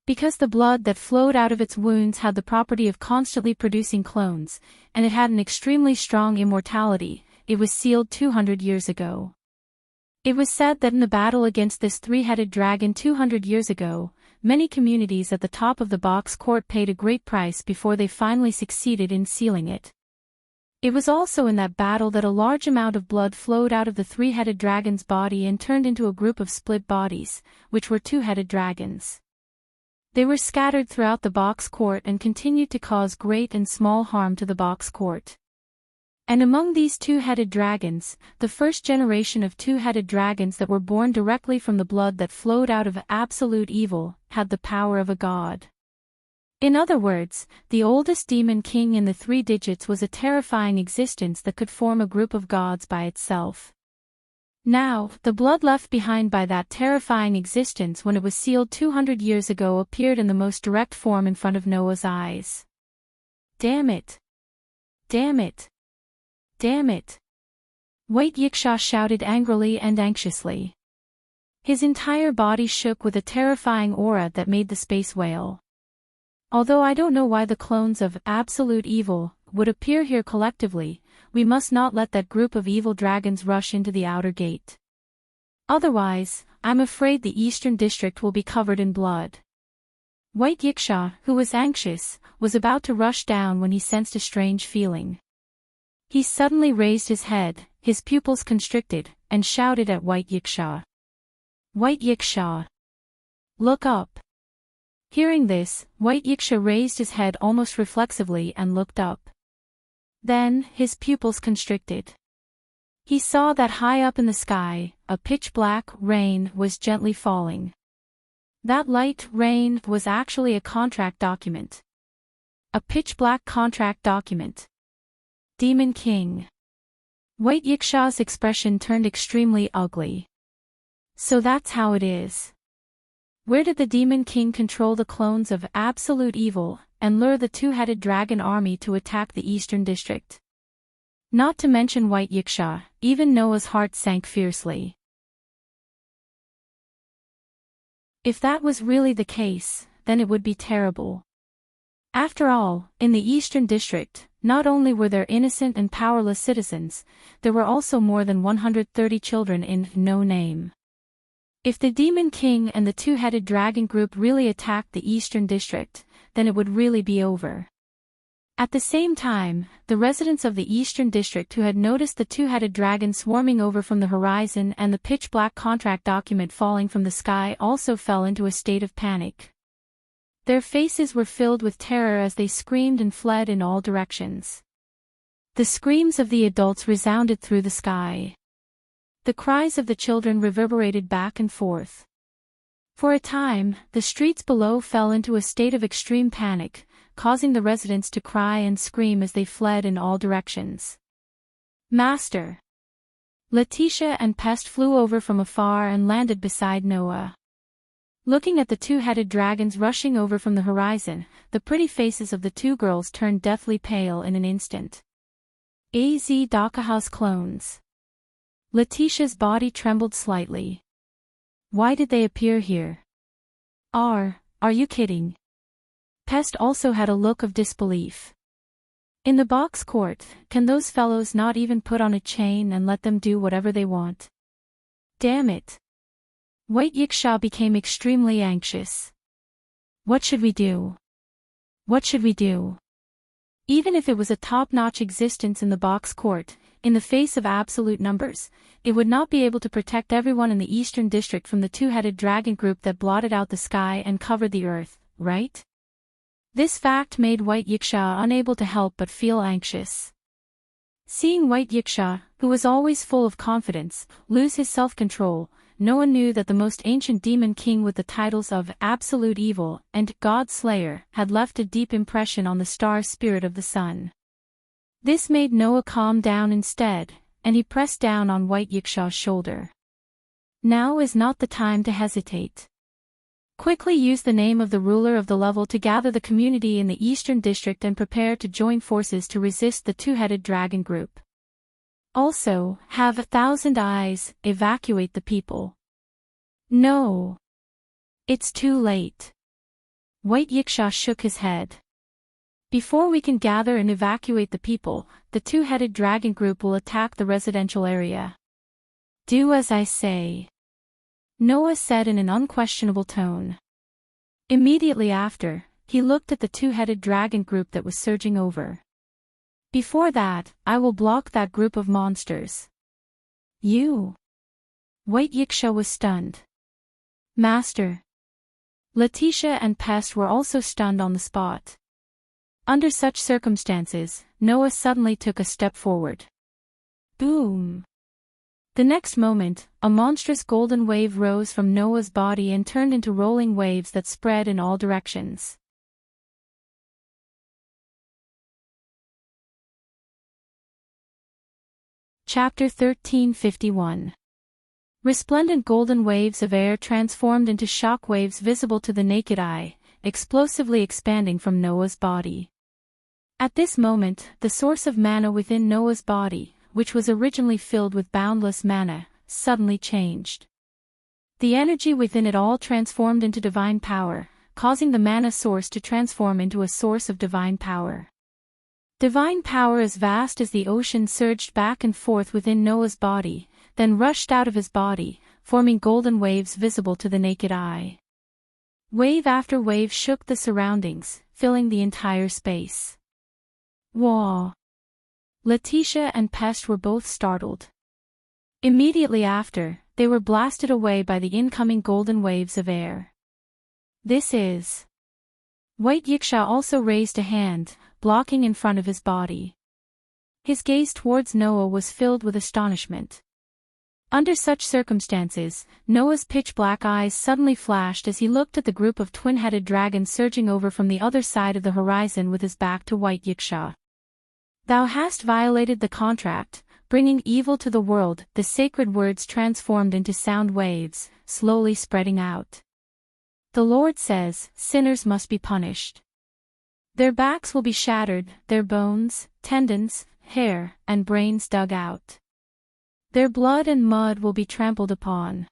Because the blood that flowed out of its wounds had the property of constantly producing clones, and it had an extremely strong immortality, it was sealed 200 years ago. It was said that in the battle against this three-headed dragon 200 years ago, many communities at the top of the box court paid a great price before they finally succeeded in sealing it. It was also in that battle that a large amount of blood flowed out of the three-headed dragon's body and turned into a group of split bodies, which were two-headed dragons. They were scattered throughout the box court and continued to cause great and small harm to the box court. And among these two-headed dragons, the first generation of two-headed dragons that were born directly from the blood that flowed out of absolute evil, had the power of a god. In other words, the oldest demon king in the three digits was a terrifying existence that could form a group of gods by itself. Now, the blood left behind by that terrifying existence when it was sealed 200 years ago appeared in the most direct form in front of Noah's eyes. Damn it! Damn it! Damn it! White Yiksha shouted angrily and anxiously. His entire body shook with a terrifying aura that made the space wail. Although I don't know why the clones of absolute evil would appear here collectively, we must not let that group of evil dragons rush into the outer gate. Otherwise, I'm afraid the Eastern District will be covered in blood. White Yiksha, who was anxious, was about to rush down when he sensed a strange feeling. He suddenly raised his head, his pupils constricted, and shouted at White Yiksha. White Yiksha! Look up! Hearing this, White Yiksha raised his head almost reflexively and looked up. Then, his pupils constricted. He saw that high up in the sky, a pitch-black rain was gently falling. That light rain was actually a contract document. A pitch-black contract document. Demon King. White Yiksha's expression turned extremely ugly. So that's how it is. Where did the Demon King control the clones of absolute evil, and lure the two-headed dragon army to attack the Eastern District? Not to mention White Yiksha, even Noah's heart sank fiercely. If that was really the case, then it would be terrible. After all, in the Eastern District, not only were there innocent and powerless citizens, there were also more than 130 children in no name. If the Demon King and the two-headed dragon group really attacked the Eastern District, then it would really be over. At the same time, the residents of the Eastern District who had noticed the two-headed dragon swarming over from the horizon and the pitch-black contract document falling from the sky also fell into a state of panic. Their faces were filled with terror as they screamed and fled in all directions. The screams of the adults resounded through the sky. The cries of the children reverberated back and forth. For a time, the streets below fell into a state of extreme panic, causing the residents to cry and scream as they fled in all directions. Master! Letitia and Pest flew over from afar and landed beside Noah. Looking at the two-headed dragons rushing over from the horizon, the pretty faces of the two girls turned deathly pale in an instant. Az Dakaha's clones. Letitia's body trembled slightly. Why did they appear here? Are you kidding? Pest also had a look of disbelief. In the box court, can those fellows not even put on a chain and let them do whatever they want? Damn it. White Yiksha became extremely anxious. What should we do? What should we do? Even if it was a top-notch existence in the box court, in the face of absolute numbers, it would not be able to protect everyone in the Eastern District from the two-headed dragon group that blotted out the sky and covered the earth, right? This fact made White Yiksha unable to help but feel anxious. Seeing White Yiksha, who was always full of confidence, lose his self-control, Noah knew that the most ancient demon king with the titles of Absolute Evil and God Slayer had left a deep impression on the star spirit of the sun. This made Noah calm down instead, and he pressed down on White Yiksha's shoulder. Now is not the time to hesitate. Quickly use the name of the ruler of the level to gather the community in the Eastern District and prepare to join forces to resist the two-headed dragon group. Also, have 1,000 eyes, evacuate the people. No. It's too late. White Yiksha shook his head. Before we can gather and evacuate the people, the two-headed dragon group will attack the residential area. Do as I say. Noah said in an unquestionable tone. Immediately after, he looked at the two-headed dragon group that was surging over. Before that, I will block that group of monsters. You? White Yiksha was stunned. Master. Letitia and Pest were also stunned on the spot. Under such circumstances, Noah suddenly took a step forward. Boom! The next moment, a monstrous golden wave rose from Noah's body and turned into rolling waves that spread in all directions. Chapter 1351. Resplendent golden waves of air transformed into shock waves visible to the naked eye, explosively expanding from Noah's body. At this moment, the source of mana within Noah's body, which was originally filled with boundless mana, suddenly changed. The energy within it all transformed into divine power, causing the mana source to transform into a source of divine power. Divine power as vast as the ocean surged back and forth within Noah's body, then rushed out of his body, forming golden waves visible to the naked eye. Wave after wave shook the surroundings, filling the entire space. Whoa! Letitia and Pest were both startled. Immediately after, they were blasted away by the incoming golden waves of air. This is... White Yiksha also raised a hand, blocking in front of his body. His gaze towards Noah was filled with astonishment. Under such circumstances, Noah's pitch-black eyes suddenly flashed as he looked at the group of twin-headed dragons surging over from the other side of the horizon with his back to White Yiksha. Thou hast violated the contract, bringing evil to the world. The sacred words transformed into sound waves, slowly spreading out. The Lord says, sinners must be punished. Their backs will be shattered, their bones, tendons, hair, and brains dug out. Their blood and mud will be trampled upon.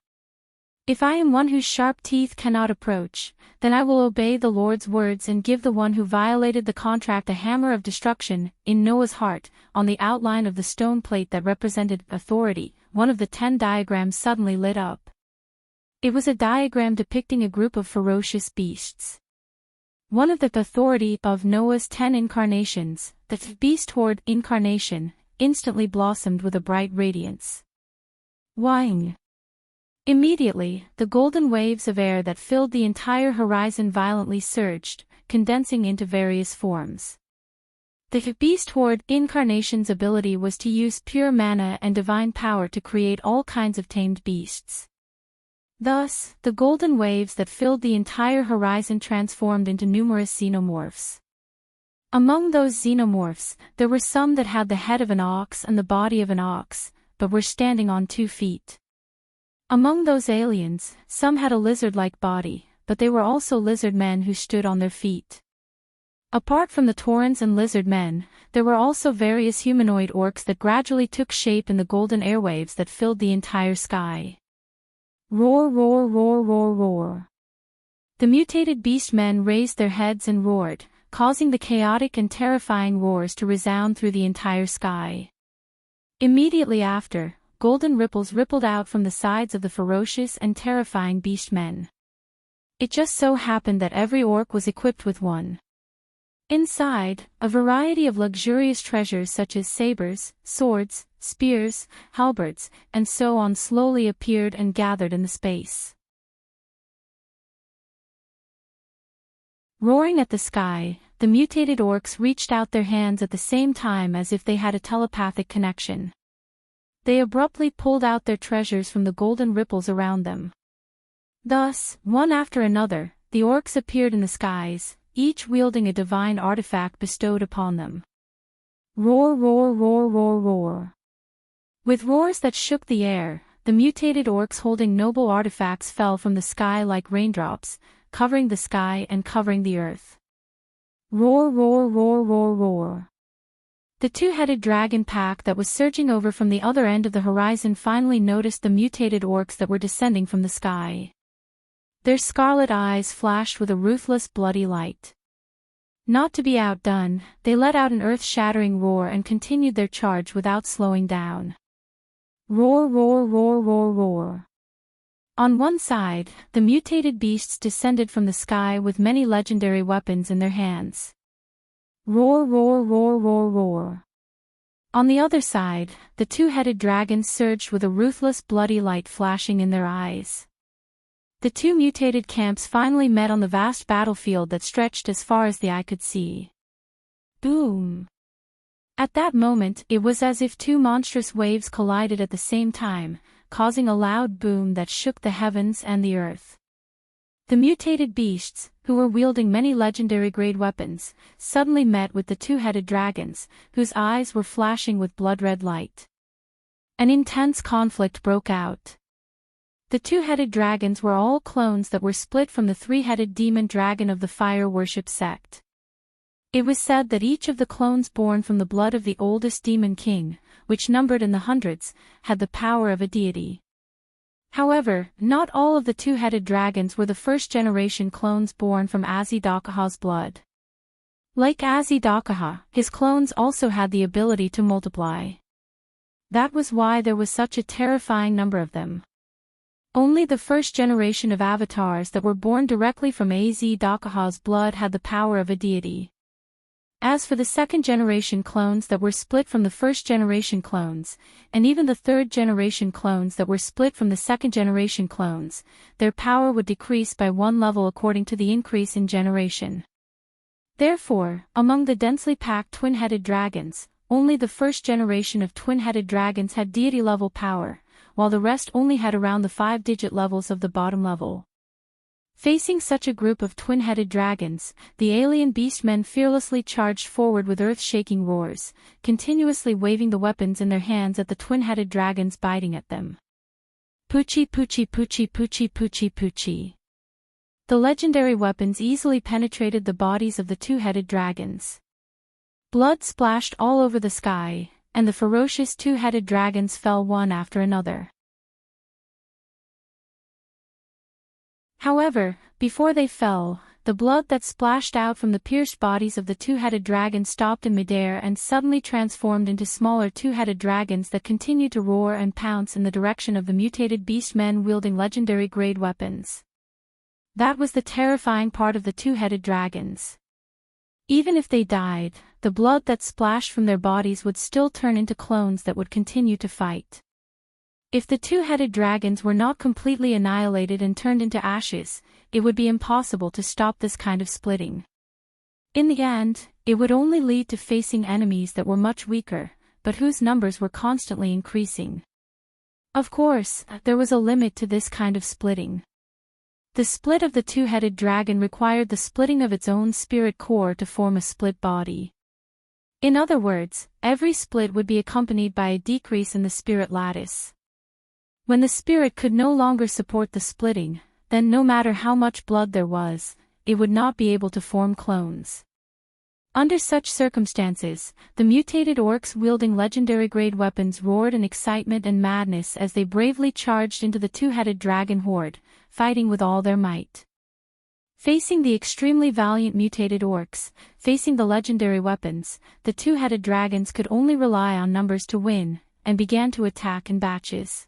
If I am one whose sharp teeth cannot approach, then I will obey the Lord's words and give the one who violated the contract a hammer of destruction. In Noah's heart, on the outline of the stone plate that represented authority, one of the 10 diagrams suddenly lit up. It was a diagram depicting a group of ferocious beasts. one of the authority of Noah's 10 incarnations, the beast horde incarnation, instantly blossomed with a bright radiance. Wang. Immediately, the golden waves of air that filled the entire horizon violently surged, condensing into various forms. The beast horde incarnation's ability was to use pure mana and divine power to create all kinds of tamed beasts. Thus, the golden waves that filled the entire horizon transformed into numerous xenomorphs. Among those xenomorphs, there were some that had the head of an ox and the body of an ox, but were standing on 2 feet. Among those aliens, some had a lizard-like body, but they were also lizard men who stood on their feet. Apart from the Taurans and lizard men, there were also various humanoid orcs that gradually took shape in the golden airwaves that filled the entire sky. Roar, roar, roar, roar, roar. The mutated beast men raised their heads and roared, causing the chaotic and terrifying roars to resound through the entire sky. Immediately after, golden ripples rippled out from the sides of the ferocious and terrifying beast men. It just so happened that every orc was equipped with one. Inside, a variety of luxurious treasures such as sabers, swords, spears, halberds, and so on slowly appeared and gathered in the space. Roaring at the sky, the mutated orcs reached out their hands at the same time as if they had a telepathic connection. They abruptly pulled out their treasures from the golden ripples around them. Thus, one after another, the orcs appeared in the skies, each wielding a divine artifact bestowed upon them. Roar, roar, roar, roar, roar. With roars that shook the air, the mutated orcs holding noble artifacts fell from the sky like raindrops, covering the sky and covering the earth. Roar, roar, roar, roar, roar. The 2-headed dragon pack that was surging over from the other end of the horizon finally noticed the mutated orcs that were descending from the sky. Their scarlet eyes flashed with a ruthless bloody light. Not to be outdone, they let out an earth-shattering roar and continued their charge without slowing down. Roar, roar, roar, roar, roar. On one side, the mutated beasts descended from the sky with many legendary weapons in their hands. Roar, roar, roar, roar, roar. On the other side, the 2-headed dragons surged with a ruthless bloody light flashing in their eyes. The 2 mutated camps finally met on the vast battlefield that stretched as far as the eye could see. Boom! At that moment, it was as if 2 monstrous waves collided at the same time, causing a loud boom that shook the heavens and the earth. The mutated beasts, who were wielding many legendary-grade weapons, suddenly met with the 2-headed dragons, whose eyes were flashing with blood-red light. An intense conflict broke out. The 2-headed dragons were all clones that were split from the 3-headed demon dragon of the fire worship sect. It was said that each of the clones born from the blood of the oldest demon king, which numbered in the hundreds, had the power of a deity. However, not all of the 2-headed dragons were the first-generation clones born from Azidakaha's blood. Like Azidakaha, his clones also had the ability to multiply. That was why there was such a terrifying number of them. Only the first generation of avatars that were born directly from Azidakaha's blood had the power of a deity. As for the second-generation clones that were split from the first-generation clones, and even the third-generation clones that were split from the second-generation clones, their power would decrease by 1 level according to the increase in generation. Therefore, among the densely packed twin-headed dragons, only the first generation of twin-headed dragons had deity-level power, while the rest only had around the 5-digit levels of the bottom level. Facing such a group of twin-headed dragons, the alien beastmen fearlessly charged forward with earth-shaking roars, continuously waving the weapons in their hands at the twin-headed dragons biting at them. Poochie poochie poochie poochie poochie poochie. The legendary weapons easily penetrated the bodies of the 2-headed dragons. Blood splashed all over the sky, and the ferocious 2-headed dragons fell one after another. However, before they fell, the blood that splashed out from the pierced bodies of the 2-headed dragon stopped in midair and suddenly transformed into smaller 2-headed dragons that continued to roar and pounce in the direction of the mutated beastmen wielding legendary-grade weapons. That was the terrifying part of the two-headed dragons. Even if they died, the blood that splashed from their bodies would still turn into clones that would continue to fight. If the two-headed dragons were not completely annihilated and turned into ashes, it would be impossible to stop this kind of splitting. In the end, it would only lead to facing enemies that were much weaker, but whose numbers were constantly increasing. Of course, there was a limit to this kind of splitting. The split of the two-headed dragon required the splitting of its own spirit core to form a split body. In other words, every split would be accompanied by a decrease in the spirit lattice. When the spirit could no longer support the splitting, then no matter how much blood there was, it would not be able to form clones. Under such circumstances, the mutated orcs wielding legendary-grade weapons roared in excitement and madness as they bravely charged into the two-headed dragon horde, fighting with all their might. Facing the extremely valiant mutated orcs, facing the legendary weapons, the two-headed dragons could only rely on numbers to win, and began to attack in batches.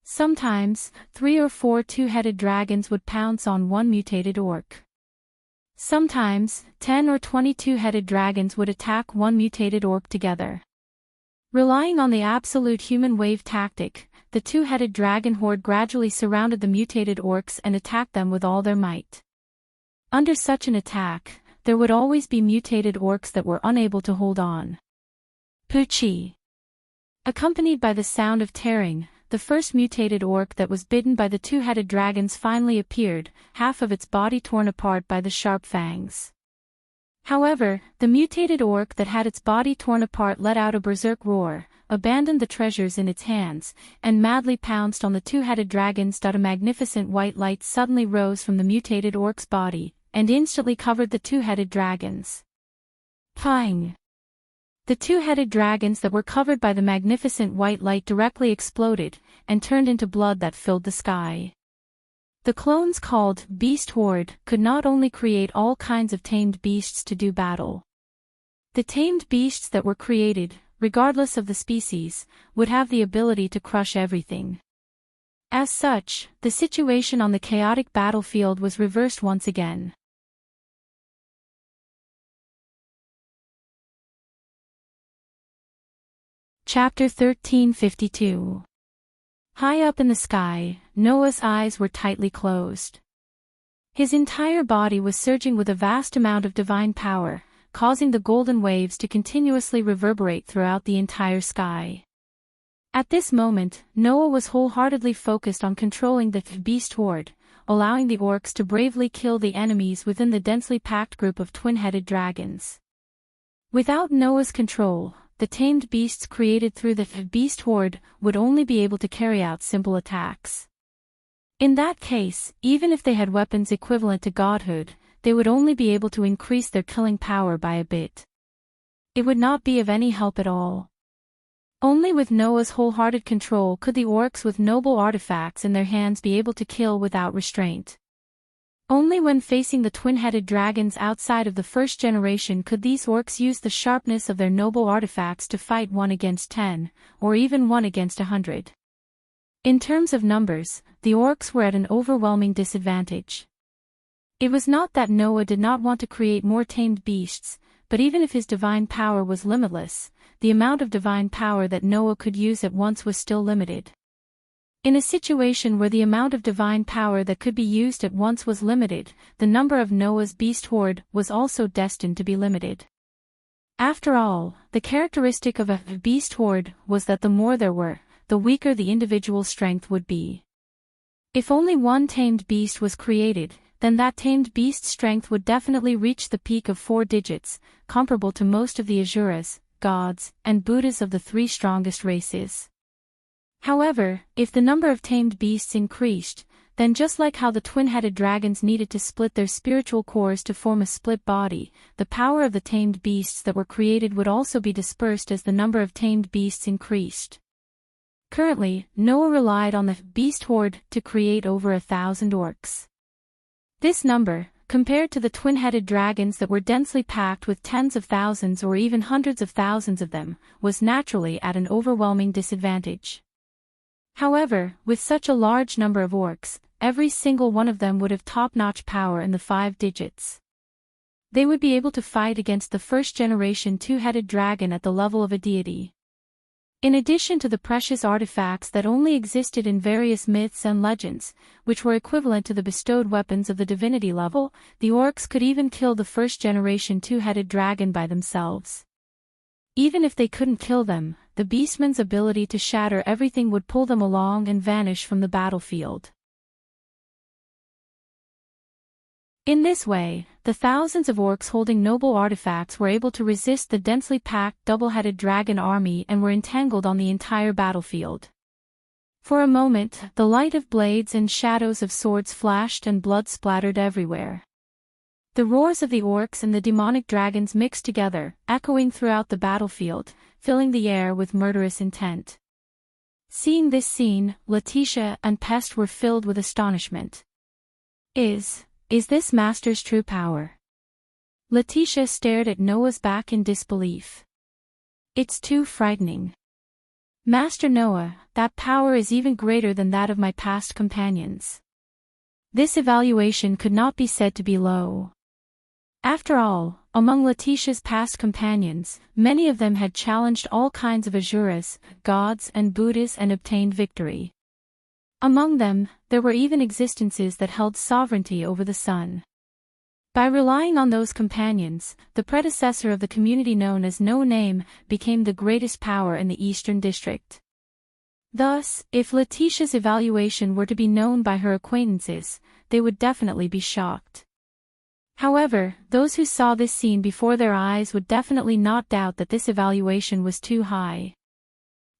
Sometimes, 3 or 4 two-headed dragons would pounce on one mutated orc. Sometimes, 10 or 20 two-headed dragons would attack one mutated orc together. Relying on the absolute human wave tactic, the two-headed dragon horde gradually surrounded the mutated orcs and attacked them with all their might. Under such an attack, there would always be mutated orcs that were unable to hold on. Poochie. Accompanied by the sound of tearing, the first mutated orc that was bitten by the two-headed dragons finally appeared, half of its body torn apart by the sharp fangs. However, the mutated orc that had its body torn apart let out a berserk roar, abandoned the treasures in its hands, and madly pounced on the two-headed dragons. A magnificent white light suddenly rose from the mutated orc's body, and instantly covered the two-headed dragons. Pang! The two-headed dragons that were covered by the magnificent white light directly exploded, and turned into blood that filled the sky. The clones called Beast Horde could not only create all kinds of tamed beasts to do battle. The tamed beasts that were created, regardless of the species, would have the ability to crush everything. As such, the situation on the chaotic battlefield was reversed once again. Chapter 1352. High up in the sky, Noah's eyes were tightly closed. His entire body was surging with a vast amount of divine power, causing the golden waves to continuously reverberate throughout the entire sky. At this moment, Noah was wholeheartedly focused on controlling the beast horde, allowing the orcs to bravely kill the enemies within the densely packed group of twin-headed dragons. Without Noah's control, the tamed beasts created through the beast horde would only be able to carry out simple attacks. In that case, even if they had weapons equivalent to godhood, they would only be able to increase their killing power by a bit. It would not be of any help at all. Only with Noah's wholehearted control could the orcs with noble artifacts in their hands be able to kill without restraint. Only when facing the twin-headed dragons outside of the first generation could these orcs use the sharpness of their noble artifacts to fight 1 against 10, or even 1 against 100. In terms of numbers, the orcs were at an overwhelming disadvantage. It was not that Noah did not want to create more tamed beasts, but even if his divine power was limitless, the amount of divine power that Noah could use at once was still limited. In a situation where the amount of divine power that could be used at once was limited, the number of Noah's beast horde was also destined to be limited. After all, the characteristic of a beast horde was that the more there were, the weaker the individual strength would be. If only one tamed beast was created, then that tamed beast's strength would definitely reach the peak of 4 digits, comparable to most of the Asuras, gods, and Buddhas of the 3 strongest races. However, if the number of tamed beasts increased, then just like how the twin-headed dragons needed to split their spiritual cores to form a split body, the power of the tamed beasts that were created would also be dispersed as the number of tamed beasts increased. Currently, Noah relied on the beast horde to create over 1,000 orcs. This number, compared to the twin-headed dragons that were densely packed with tens of thousands or even hundreds of thousands of them, was naturally at an overwhelming disadvantage. However, with such a large number of orcs, every single one of them would have top-notch power in the 5 digits. They would be able to fight against the first-generation two-headed dragon at the level of a deity. In addition to the precious artifacts that only existed in various myths and legends, which were equivalent to the bestowed weapons of the divinity level, the orcs could even kill the first-generation two-headed dragon by themselves. Even if they couldn't kill them, the beastman's ability to shatter everything would pull them along and vanish from the battlefield. In this way, the thousands of orcs holding noble artifacts were able to resist the densely packed double-headed dragon army and were entangled on the entire battlefield. For a moment, the light of blades and shadows of swords flashed and blood splattered everywhere. The roars of the orcs and the demonic dragons mixed together, echoing throughout the battlefield, filling the air with murderous intent. Seeing this scene, Letitia and Pest were filled with astonishment. Is this Master's true power? Letitia stared at Noah's back in disbelief. It's too frightening. Master Noah, that power is even greater than that of my past companions. This evaluation could not be said to be low. After all, among Letitia's past companions, many of them had challenged all kinds of Asuras, gods and Buddhas and obtained victory. Among them, there were even existences that held sovereignty over the sun. By relying on those companions, the predecessor of the community known as No Name became the greatest power in the Eastern District. Thus, if Letitia's evaluation were to be known by her acquaintances, they would definitely be shocked. However, those who saw this scene before their eyes would definitely not doubt that this evaluation was too high.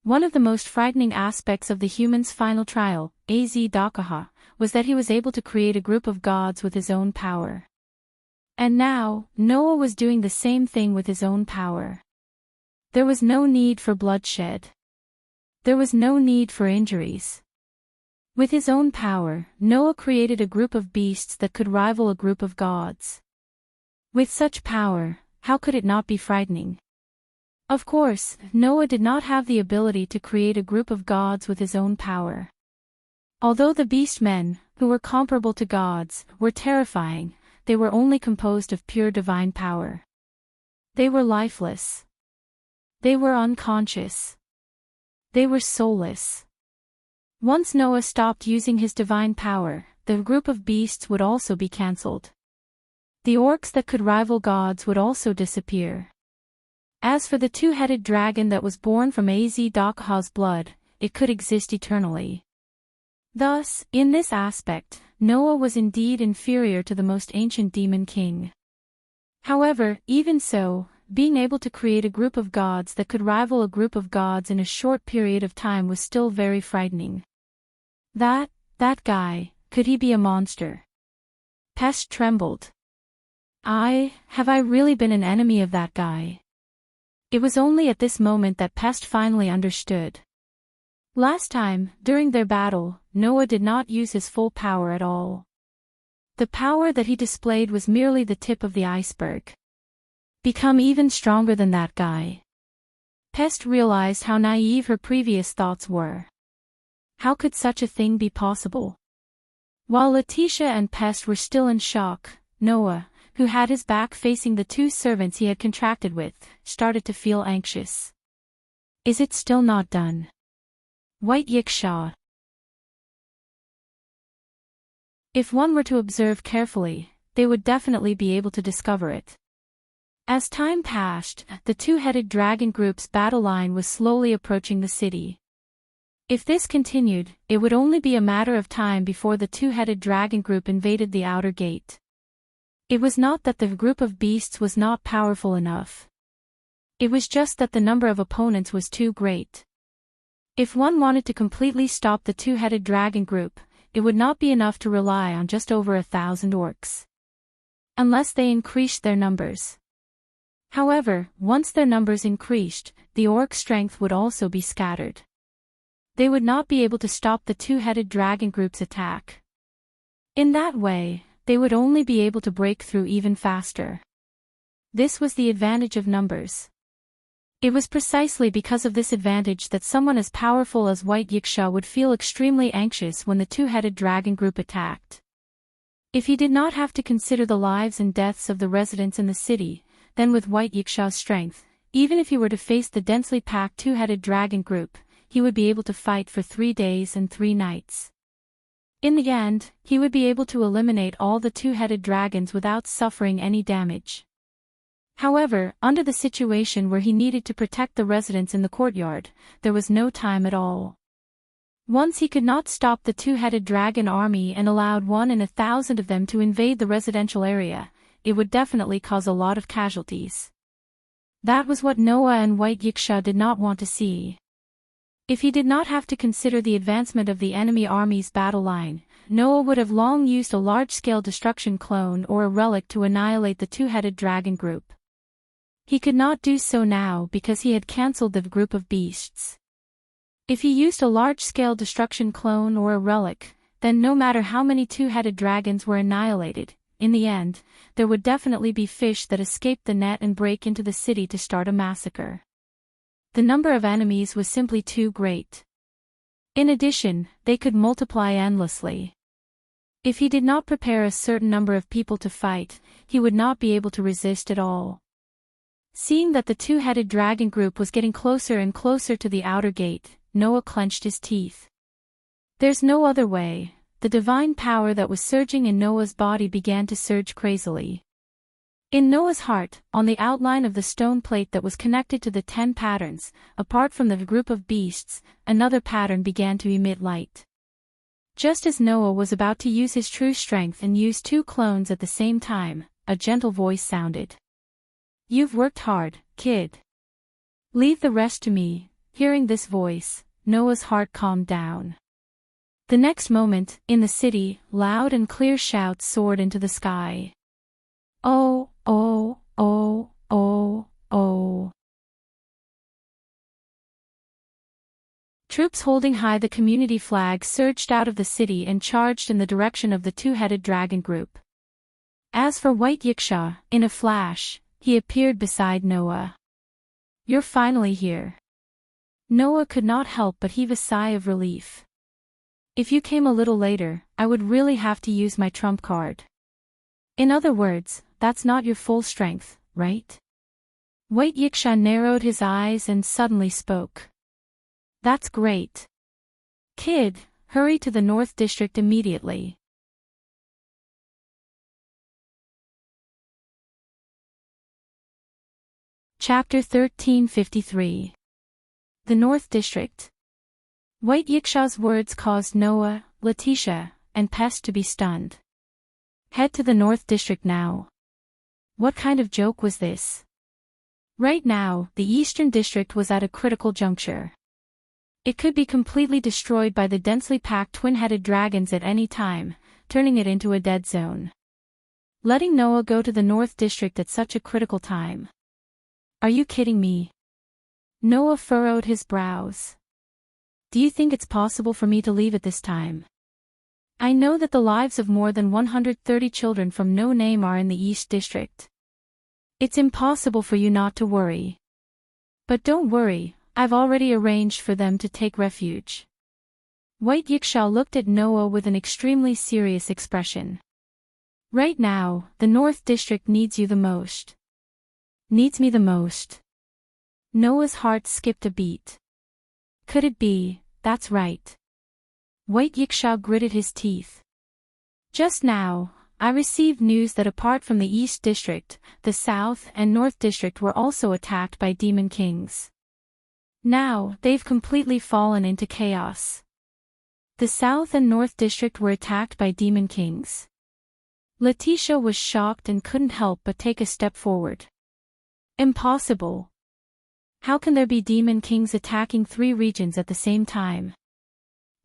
One of the most frightening aspects of the human's final trial, Az-Dakaha, was that he was able to create a group of gods with his own power. And now, Noah was doing the same thing with his own power. There was no need for bloodshed. There was no need for injuries. With his own power, Noah created a group of beasts that could rival a group of gods. With such power, how could it not be frightening? Of course, Noah did not have the ability to create a group of gods with his own power. Although the beast-men, who were comparable to gods, were terrifying, they were only composed of pure divine power. They were lifeless. They were unconscious. They were soulless. Once Noah stopped using his divine power, the group of beasts would also be cancelled. The orcs that could rival gods would also disappear. As for the two-headed dragon that was born from Az-Dakaha's blood, it could exist eternally. Thus, in this aspect, Noah was indeed inferior to the most ancient demon king. However, even so, being able to create a group of gods that could rival a group of gods in a short period of time was still very frightening. That guy, could he be a monster? Pest trembled. Have I really been an enemy of that guy? It was only at this moment that Pest finally understood. Last time, during their battle, Noah did not use his full power at all. The power that he displayed was merely the tip of the iceberg. Become even stronger than that guy. Pest realized how naive her previous thoughts were. How could such a thing be possible? While Letitia and Pest were still in shock, Noah, who had his back facing the two servants he had contracted with, started to feel anxious. Is it still not done? White Yikshaw. If one were to observe carefully, they would definitely be able to discover it. As time passed, the two-headed dragon group's battle line was slowly approaching the city. If this continued, it would only be a matter of time before the two-headed dragon group invaded the outer gate. It was not that the group of beasts was not powerful enough. It was just that the number of opponents was too great. If one wanted to completely stop the two-headed dragon group, it would not be enough to rely on just over 1,000 orcs. Unless they increased their numbers. However, once their numbers increased, the orc strength would also be scattered. They would not be able to stop the two-headed dragon group's attack. In that way, they would only be able to break through even faster. This was the advantage of numbers. It was precisely because of this advantage that someone as powerful as White Yiksha would feel extremely anxious when the two-headed dragon group attacked. If he did not have to consider the lives and deaths of the residents in the city, then with White Yiksha's strength, even if he were to face the densely packed two-headed dragon group, he would be able to fight for 3 days and 3 nights. In the end, he would be able to eliminate all the two-headed dragons without suffering any damage. However, under the situation where he needed to protect the residents in the courtyard, there was no time at all. Once he could not stop the two-headed dragon army and allowed 1 in 1,000 of them to invade the residential area, it would definitely cause a lot of casualties. That was what Noah and White Yiksha did not want to see. If he did not have to consider the advancement of the enemy army's battle line, Noah would have long used a large-scale destruction clone or a relic to annihilate the two-headed dragon group. He could not do so now because he had cancelled the group of beasts. If he used a large-scale destruction clone or a relic, then no matter how many two-headed dragons were annihilated, in the end, there would definitely be fish that escaped the net and break into the city to start a massacre. The number of enemies was simply too great. In addition, they could multiply endlessly. If he did not prepare a certain number of people to fight, he would not be able to resist at all. Seeing that the two-headed dragon group was getting closer and closer to the outer gate, Noah clenched his teeth. There's no other way. The divine power that was surging in Noah's body began to surge crazily. In Noah's heart, on the outline of the stone plate that was connected to the 10 patterns, apart from the group of beasts, another pattern began to emit light. Just as Noah was about to use his true strength and use 2 clones at the same time, a gentle voice sounded. "You've worked hard, kid. Leave the rest to me." Hearing this voice, Noah's heart calmed down. The next moment, in the city, loud and clear shouts soared into the sky. "Oh, oh, oh, oh, oh." Troops holding high the community flag surged out of the city and charged in the direction of the two-headed dragon group. As for White Yiksha, in a flash, he appeared beside Noah. "You're finally here." Noah could not help but heave a sigh of relief. "If you came a little later, I would really have to use my trump card." "In other words, that's not your full strength, right?" White Yiksha narrowed his eyes and suddenly spoke. "That's great. Kid, hurry to the North District immediately." Chapter 1353. The North District. White Yiksha's words caused Noah, Letitia, and Pest to be stunned. Head to the North District now. What kind of joke was this? Right now, the Eastern District was at a critical juncture. It could be completely destroyed by the densely packed twin-headed dragons at any time, turning it into a dead zone. Letting Noah go to the North District at such a critical time. Are you kidding me? Noah furrowed his brows. Do you think it's possible for me to leave at this time? I know that the lives of more than 130 children from No Name are in the East District. It's impossible for you not to worry. But don't worry, I've already arranged for them to take refuge. White Yiksha looked at Noah with an extremely serious expression. Right now, the North District needs you the most. Needs me the most. Noah's heart skipped a beat. Could it be? That's right. White Yiksha gritted his teeth. Just now, I received news that apart from the East District, the South and North District were also attacked by demon kings. Now, they've completely fallen into chaos. The South and North District were attacked by demon kings. Letitia was shocked and couldn't help but take a step forward. Impossible. How can there be demon kings attacking 3 regions at the same time?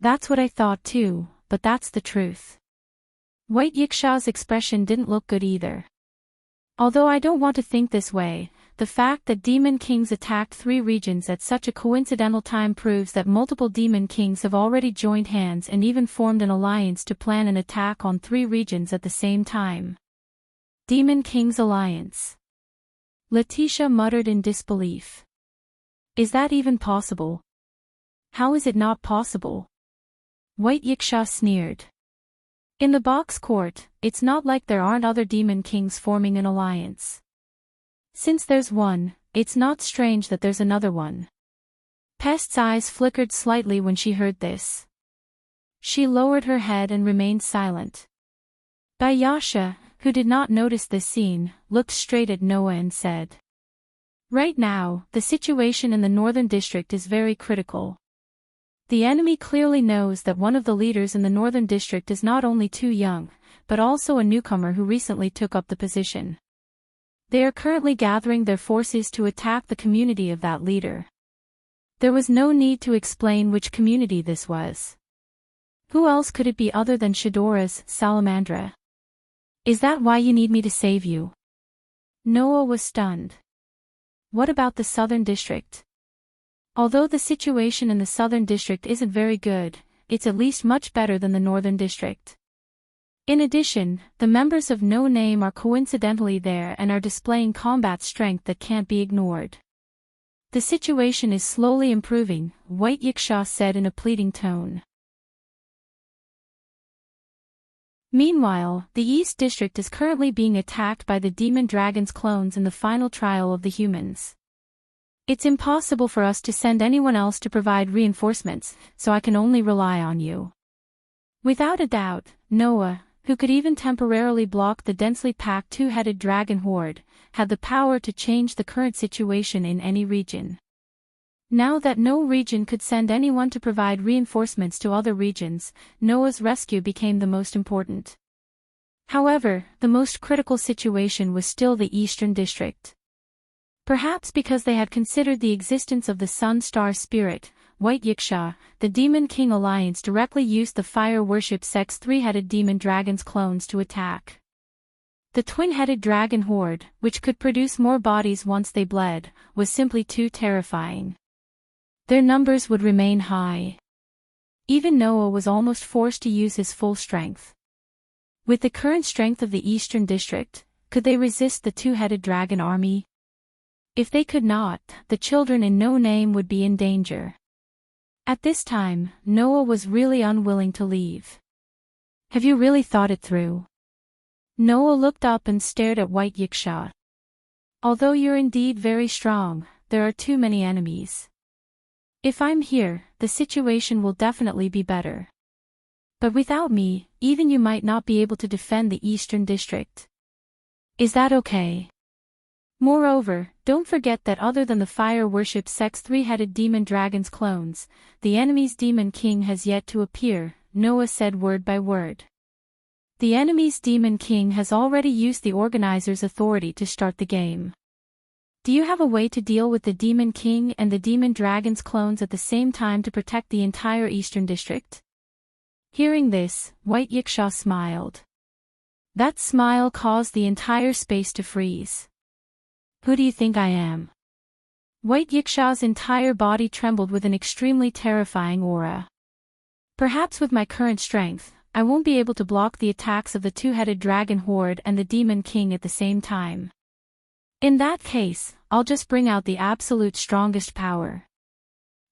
That's what I thought too, but that's the truth. White Yiksha's expression didn't look good either. Although I don't want to think this way, the fact that demon kings attacked 3 regions at such a coincidental time proves that multiple demon kings have already joined hands and even formed an alliance to plan an attack on 3 regions at the same time. Demon Kings Alliance. Letitia muttered in disbelief. Is that even possible? How is it not possible? White Yiksha sneered. In the box court, it's not like there aren't other demon kings forming an alliance. Since there's one, it's not strange that there's another one. Pest's eyes flickered slightly when she heard this. She lowered her head and remained silent. Bayasha, who did not notice this scene, looked straight at Noah and said, "Right now, the situation in the Northern District is very critical. The enemy clearly knows that one of the leaders in the Northern District is not only too young, but also a newcomer who recently took up the position. They are currently gathering their forces to attack the community of that leader." There was no need to explain which community this was. Who else could it be other than Shadora's Salamandra? "Is that why you need me to save you?" Noah was stunned. What about the Southern District? Although the situation in the Southern District isn't very good, it's at least much better than the Northern District. In addition, the members of No Name are coincidentally there and are displaying combat strength that can't be ignored. "The situation is slowly improving," White Yiksha said in a pleading tone. Meanwhile, the East District is currently being attacked by the Demon Dragon's clones in the final trial of the humans. "It's impossible for us to send anyone else to provide reinforcements, so I can only rely on you." Without a doubt, Noah, who could even temporarily block the densely packed two-headed dragon horde, had the power to change the current situation in any region. Now that no region could send anyone to provide reinforcements to other regions, Noah's rescue became the most important. However, the most critical situation was still the Eastern District. Perhaps because they had considered the existence of the Sun Star Spirit, White Yiksha, the Demon King Alliance directly used the Fire Worship Sect's three-headed demon dragon's clones to attack. The twin-headed dragon horde, which could produce more bodies once they bled, was simply too terrifying. Their numbers would remain high. Even Noah was almost forced to use his full strength. With the current strength of the Eastern District, could they resist the two-headed dragon army? If they could not, the children in No Name would be in danger. At this time, Noah was really unwilling to leave. "Have you really thought it through?" Noah looked up and stared at White Yiksha. "Although you're indeed very strong, there are too many enemies. If I'm here, the situation will definitely be better. But without me, even you might not be able to defend the Eastern District. Is that okay? Moreover, don't forget that other than the Fire Worship Sect's three-headed demon dragon's clones, the enemy's Demon King has yet to appear," Noah said word by word. "The enemy's Demon King has already used the organizer's authority to start the game. Do you have a way to deal with the Demon King and the Demon Dragon's clones at the same time to protect the entire Eastern District?" Hearing this, White Yiksha smiled. That smile caused the entire space to freeze. "Who do you think I am?" White Yiksha's entire body trembled with an extremely terrifying aura. "Perhaps with my current strength, I won't be able to block the attacks of the two-headed dragon horde and the Demon King at the same time. In that case, I'll just bring out the absolute strongest power."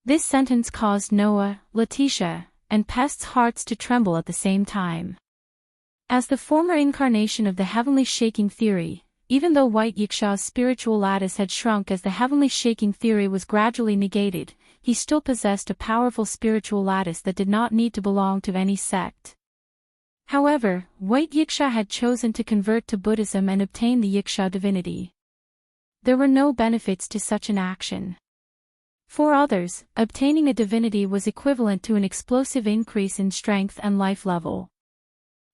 This sentence caused Noah, Letitia, and Pest's hearts to tremble at the same time. As the former incarnation of the Heavenly Shaking Theory, even though White Yiksha's spiritual lattice had shrunk as the Heavenly Shaking Theory was gradually negated, he still possessed a powerful spiritual lattice that did not need to belong to any sect. However, White Yiksha had chosen to convert to Buddhism and obtain the Yiksha divinity. There were no benefits to such an action. For others, obtaining a divinity was equivalent to an explosive increase in strength and life level.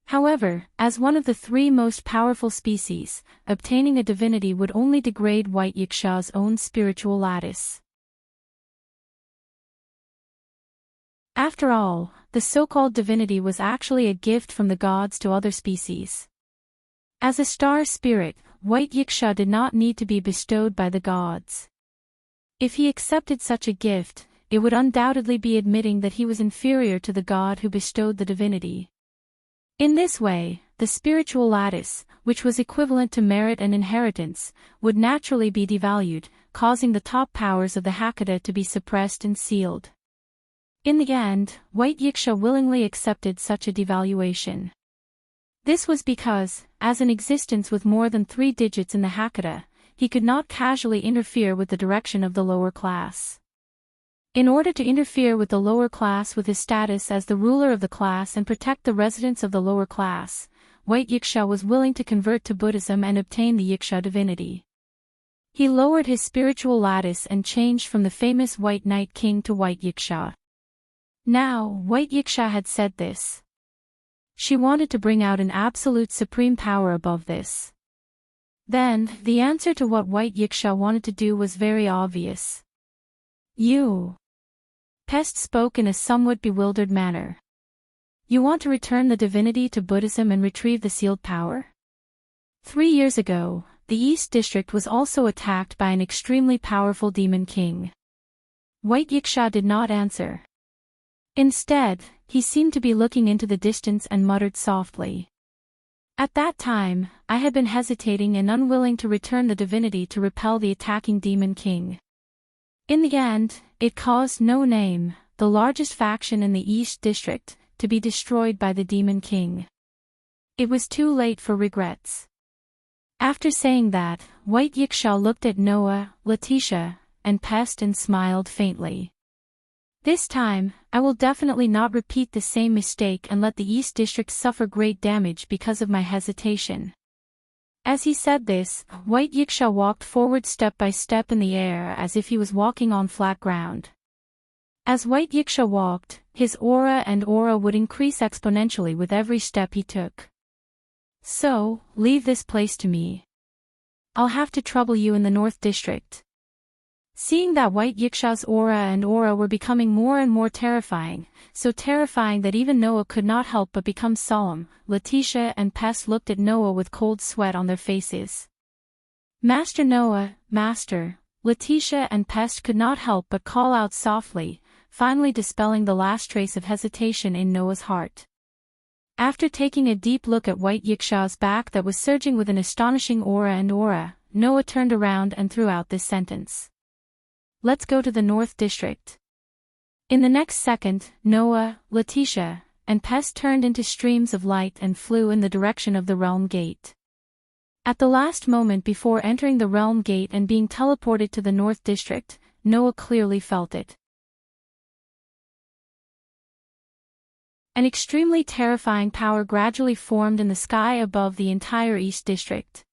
However, as one of the three most powerful species, obtaining a divinity would only degrade White Yiksha's own spiritual lattice. After all, the so-called divinity was actually a gift from the gods to other species. As a star spirit, White Yiksha did not need to be bestowed by the gods. If he accepted such a gift, it would undoubtedly be admitting that he was inferior to the god who bestowed the divinity. In this way, the spiritual lattice, which was equivalent to merit and inheritance, would naturally be devalued, causing the top powers of the Hecate to be suppressed and sealed. In the end, White Yiksha willingly accepted such a devaluation. This was because, as an existence with more than 3 digits in the Hecate, he could not casually interfere with the direction of the lower class. In order to interfere with the lower class with his status as the ruler of the class and protect the residents of the lower class, White Yiksha was willing to convert to Buddhism and obtain the Yiksha divinity. He lowered his spiritual lattice and changed from the famous White Knight King to White Yiksha. Now, White Yiksha had said this. She wanted to bring out an absolute supreme power above this. Then, the answer to what White Yiksha wanted to do was very obvious. You. Pest spoke in a somewhat bewildered manner. You want to return the divinity to Buddhism and retrieve the sealed power? 3 years ago, the East District was also attacked by an extremely powerful demon king. White Yiksha did not answer. Instead, he seemed to be looking into the distance and muttered softly. At that time, I had been hesitating and unwilling to return the divinity to repel the attacking demon king. In the end, it caused No Name, the largest faction in the East District, to be destroyed by the demon king. It was too late for regrets. After saying that, White Yiksha looked at Noah, Letitia, and Pest and smiled faintly. This time, I will definitely not repeat the same mistake and let the East District suffer great damage because of my hesitation. As he said this, White Yiksha walked forward step by step in the air as if he was walking on flat ground. As White Yiksha walked, his aura would increase exponentially with every step he took. So, leave this place to me. I'll have to trouble you in the North District. Seeing that White Yiksha's aura were becoming more and more terrifying, so terrifying that even Noah could not help but become solemn, Letitia and Pest looked at Noah with cold sweat on their faces. Master Noah, Master, Letitia and Pest could not help but call out softly, finally dispelling the last trace of hesitation in Noah's heart. After taking a deep look at White Yiksha's back that was surging with an astonishing aura, Noah turned around and threw out this sentence. Let's go to the North District. In the next second, Noah, Letitia, and Pest turned into streams of light and flew in the direction of the Realm Gate. At the last moment before entering the Realm Gate and being teleported to the North District, Noah clearly felt it. An extremely terrifying power gradually formed in the sky above the entire East District.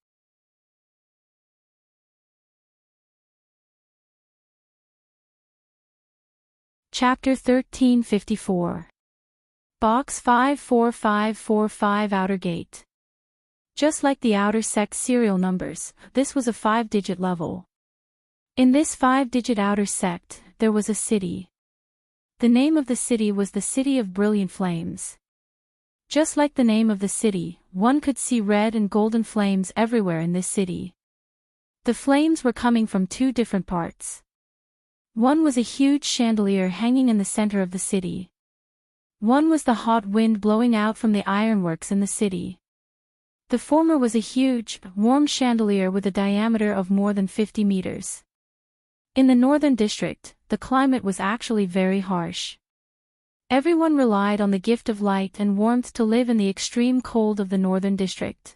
Chapter 1354. Box 54545 Outer Gate. Just like the outer sect serial numbers, this was a 5-digit level. In this 5-digit outer sect, there was a city. The name of the city was the City of Brilliant Flames. Just like the name of the city, one could see red and golden flames everywhere in this city. The flames were coming from 2 different parts. One was a huge chandelier hanging in the center of the city. One was the hot wind blowing out from the ironworks in the city. The former was a huge, warm chandelier with a diameter of more than 50 meters. In the Northern District, the climate was actually very harsh. Everyone relied on the gift of light and warmth to live in the extreme cold of the Northern District.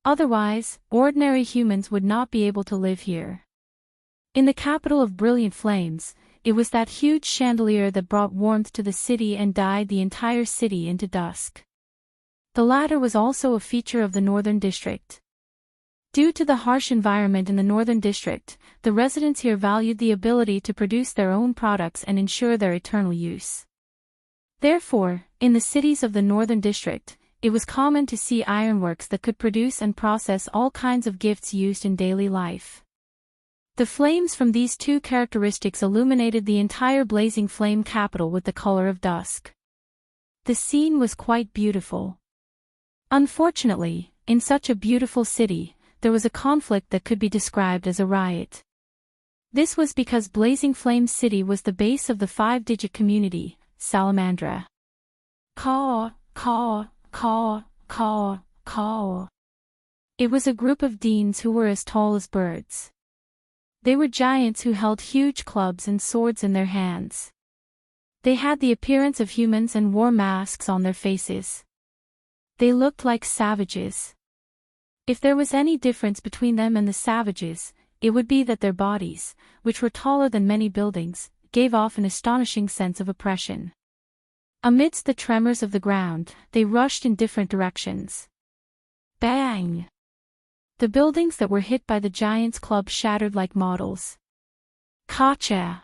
Otherwise, ordinary humans would not be able to live here. In the capital of Brilliant Flames, it was that huge chandelier that brought warmth to the city and dyed the entire city into dusk. The latter was also a feature of the Northern District. Due to the harsh environment in the Northern District, the residents here valued the ability to produce their own products and ensure their eternal use. Therefore, in the cities of the Northern District, it was common to see ironworks that could produce and process all kinds of gifts used in daily life. The flames from these 2 characteristics illuminated the entire blazing flame capital with the color of dusk. The scene was quite beautiful. Unfortunately, in such a beautiful city, there was a conflict that could be described as a riot. This was because Blazing Flame City was the base of the 5-digit community, Salamandra. Caw, caw, caw, caw, caw. It was a group of deans who were as tall as birds. They were giants who held huge clubs and swords in their hands. They had the appearance of humans and wore masks on their faces. They looked like savages. If there was any difference between them and the savages, it would be that their bodies, which were taller than many buildings, gave off an astonishing sense of oppression. Amidst the tremors of the ground, they rushed in different directions. Bang! The buildings that were hit by the giant's club shattered like models. Gotcha!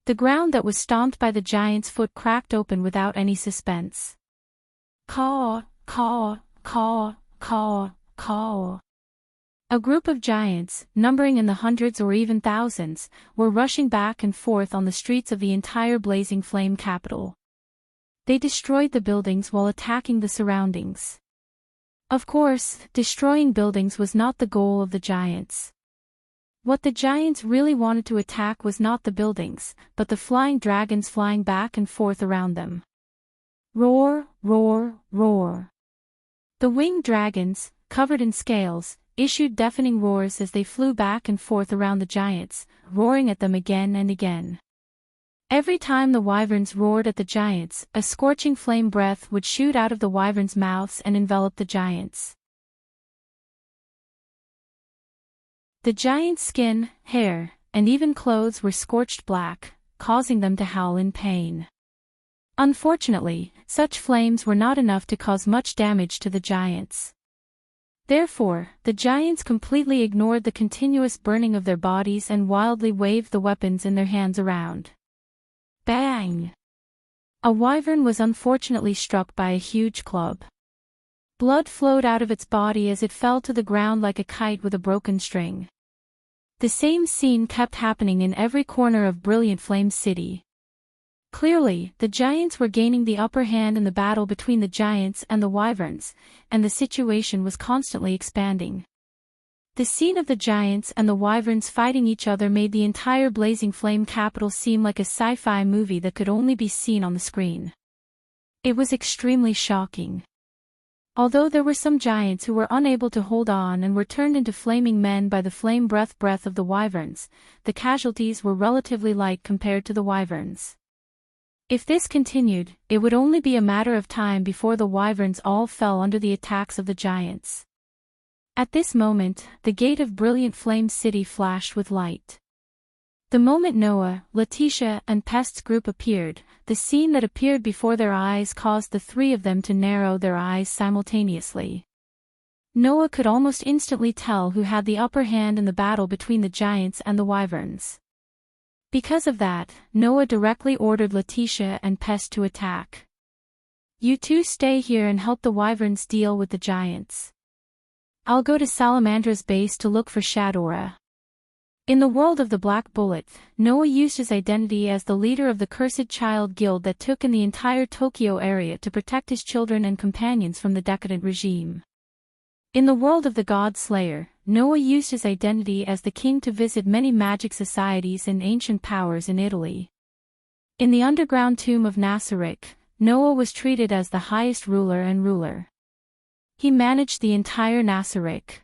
The ground that was stomped by the giant's foot cracked open without any suspense. Caw, caw, caw, caw, caw. A group of giants, numbering in the hundreds or even thousands, were rushing back and forth on the streets of the entire blazing flame capital. They destroyed the buildings while attacking the surroundings. Of course, destroying buildings was not the goal of the giants. What the giants really wanted to attack was not the buildings, but the flying dragons flying back and forth around them. Roar, roar, roar. The winged dragons, covered in scales, issued deafening roars as they flew back and forth around the giants, roaring at them again and again. Every time the wyverns roared at the giants, a scorching flame breath would shoot out of the wyverns' mouths and envelop the giants. The giants' skin, hair, and even clothes were scorched black, causing them to howl in pain. Unfortunately, such flames were not enough to cause much damage to the giants. Therefore, the giants completely ignored the continuous burning of their bodies and wildly waved the weapons in their hands around. Bang! A wyvern was unfortunately struck by a huge club. Blood flowed out of its body as it fell to the ground like a kite with a broken string. The same scene kept happening in every corner of Brilliant Flame City. Clearly, the giants were gaining the upper hand in the battle between the giants and the wyverns, and the situation was constantly expanding. The scene of the giants and the wyverns fighting each other made the entire blazing flame capital seem like a sci-fi movie that could only be seen on the screen. It was extremely shocking. Although there were some giants who were unable to hold on and were turned into flaming men by the flame breath of the wyverns, the casualties were relatively light compared to the wyverns. If this continued, it would only be a matter of time before the wyverns all fell under the attacks of the giants. At this moment, the gate of Brilliant Flame City flashed with light. The moment Noah, Letitia, and Pest's group appeared, the scene that appeared before their eyes caused the three of them to narrow their eyes simultaneously. Noah could almost instantly tell who had the upper hand in the battle between the giants and the wyverns. Because of that, Noah directly ordered Letitia and Pest to attack. "You two stay here and help the wyverns deal with the giants. I'll go to Salamandra's base to look for Shadora." In the world of the Black Bullet, Noah used his identity as the leader of the Cursed Child Guild that took in the entire Tokyo area to protect his children and companions from the decadent regime. In the world of the God Slayer, Noah used his identity as the king to visit many magic societies and ancient powers in Italy. In the underground tomb of Nasaric, Noah was treated as the highest ruler and ruler. He managed the entire Nasaric.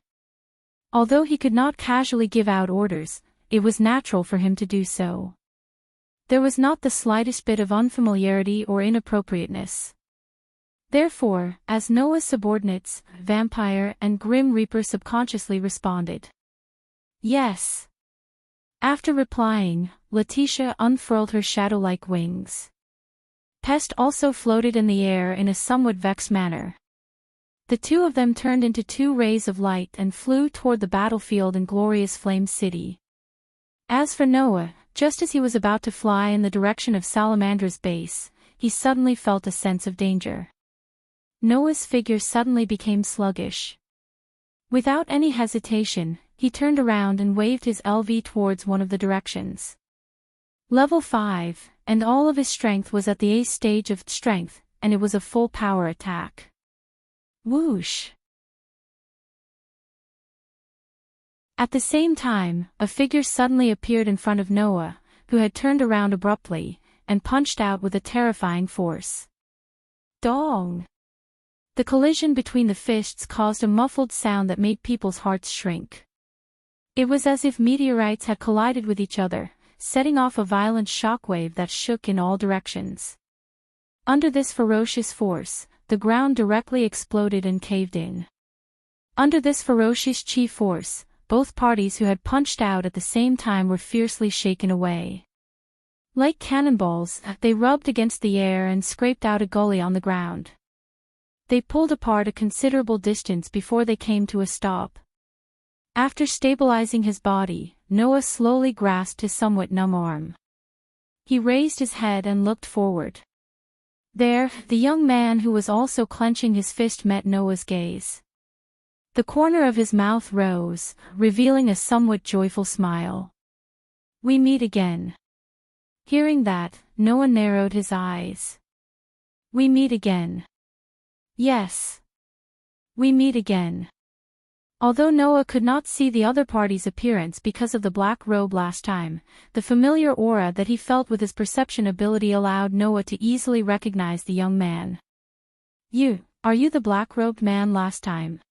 Although he could not casually give out orders, it was natural for him to do so. There was not the slightest bit of unfamiliarity or inappropriateness. Therefore, as Noah's subordinates, Vampire and Grim Reaper subconsciously responded. Yes. After replying, Letitia unfurled her shadow-like wings. Pest also floated in the air in a somewhat vexed manner. The two of them turned into two rays of light and flew toward the battlefield in glorious Flame City. As for Noah, just as he was about to fly in the direction of Salamandra's base, he suddenly felt a sense of danger. Noah's figure suddenly became sluggish. Without any hesitation, he turned around and waved his LV towards one of the directions. Level 5, and all of his strength was at the ace stage of strength, and it was a full power attack. Whoosh! At the same time, a figure suddenly appeared in front of Noah, who had turned around abruptly, and punched out with a terrifying force. Dong! The collision between the fists caused a muffled sound that made people's hearts shrink. It was as if meteorites had collided with each other, setting off a violent shockwave that shook in all directions. Under this ferocious force, the ground directly exploded and caved in. Under this ferocious chi force, both parties who had punched out at the same time were fiercely shaken away. Like cannonballs, they rubbed against the air and scraped out a gully on the ground. They pulled apart a considerable distance before they came to a stop. After stabilizing his body, Noah slowly grasped his somewhat numb arm. He raised his head and looked forward. There, the young man who was also clenching his fist met Noah's gaze. The corner of his mouth rose, revealing a somewhat joyful smile. "We meet again." Hearing that, Noah narrowed his eyes. "We meet again." "Yes. We meet again." Although Noah could not see the other party's appearance because of the black robe last time, the familiar aura that he felt with his perception ability allowed Noah to easily recognize the young man. Are you the black-robed man last time?"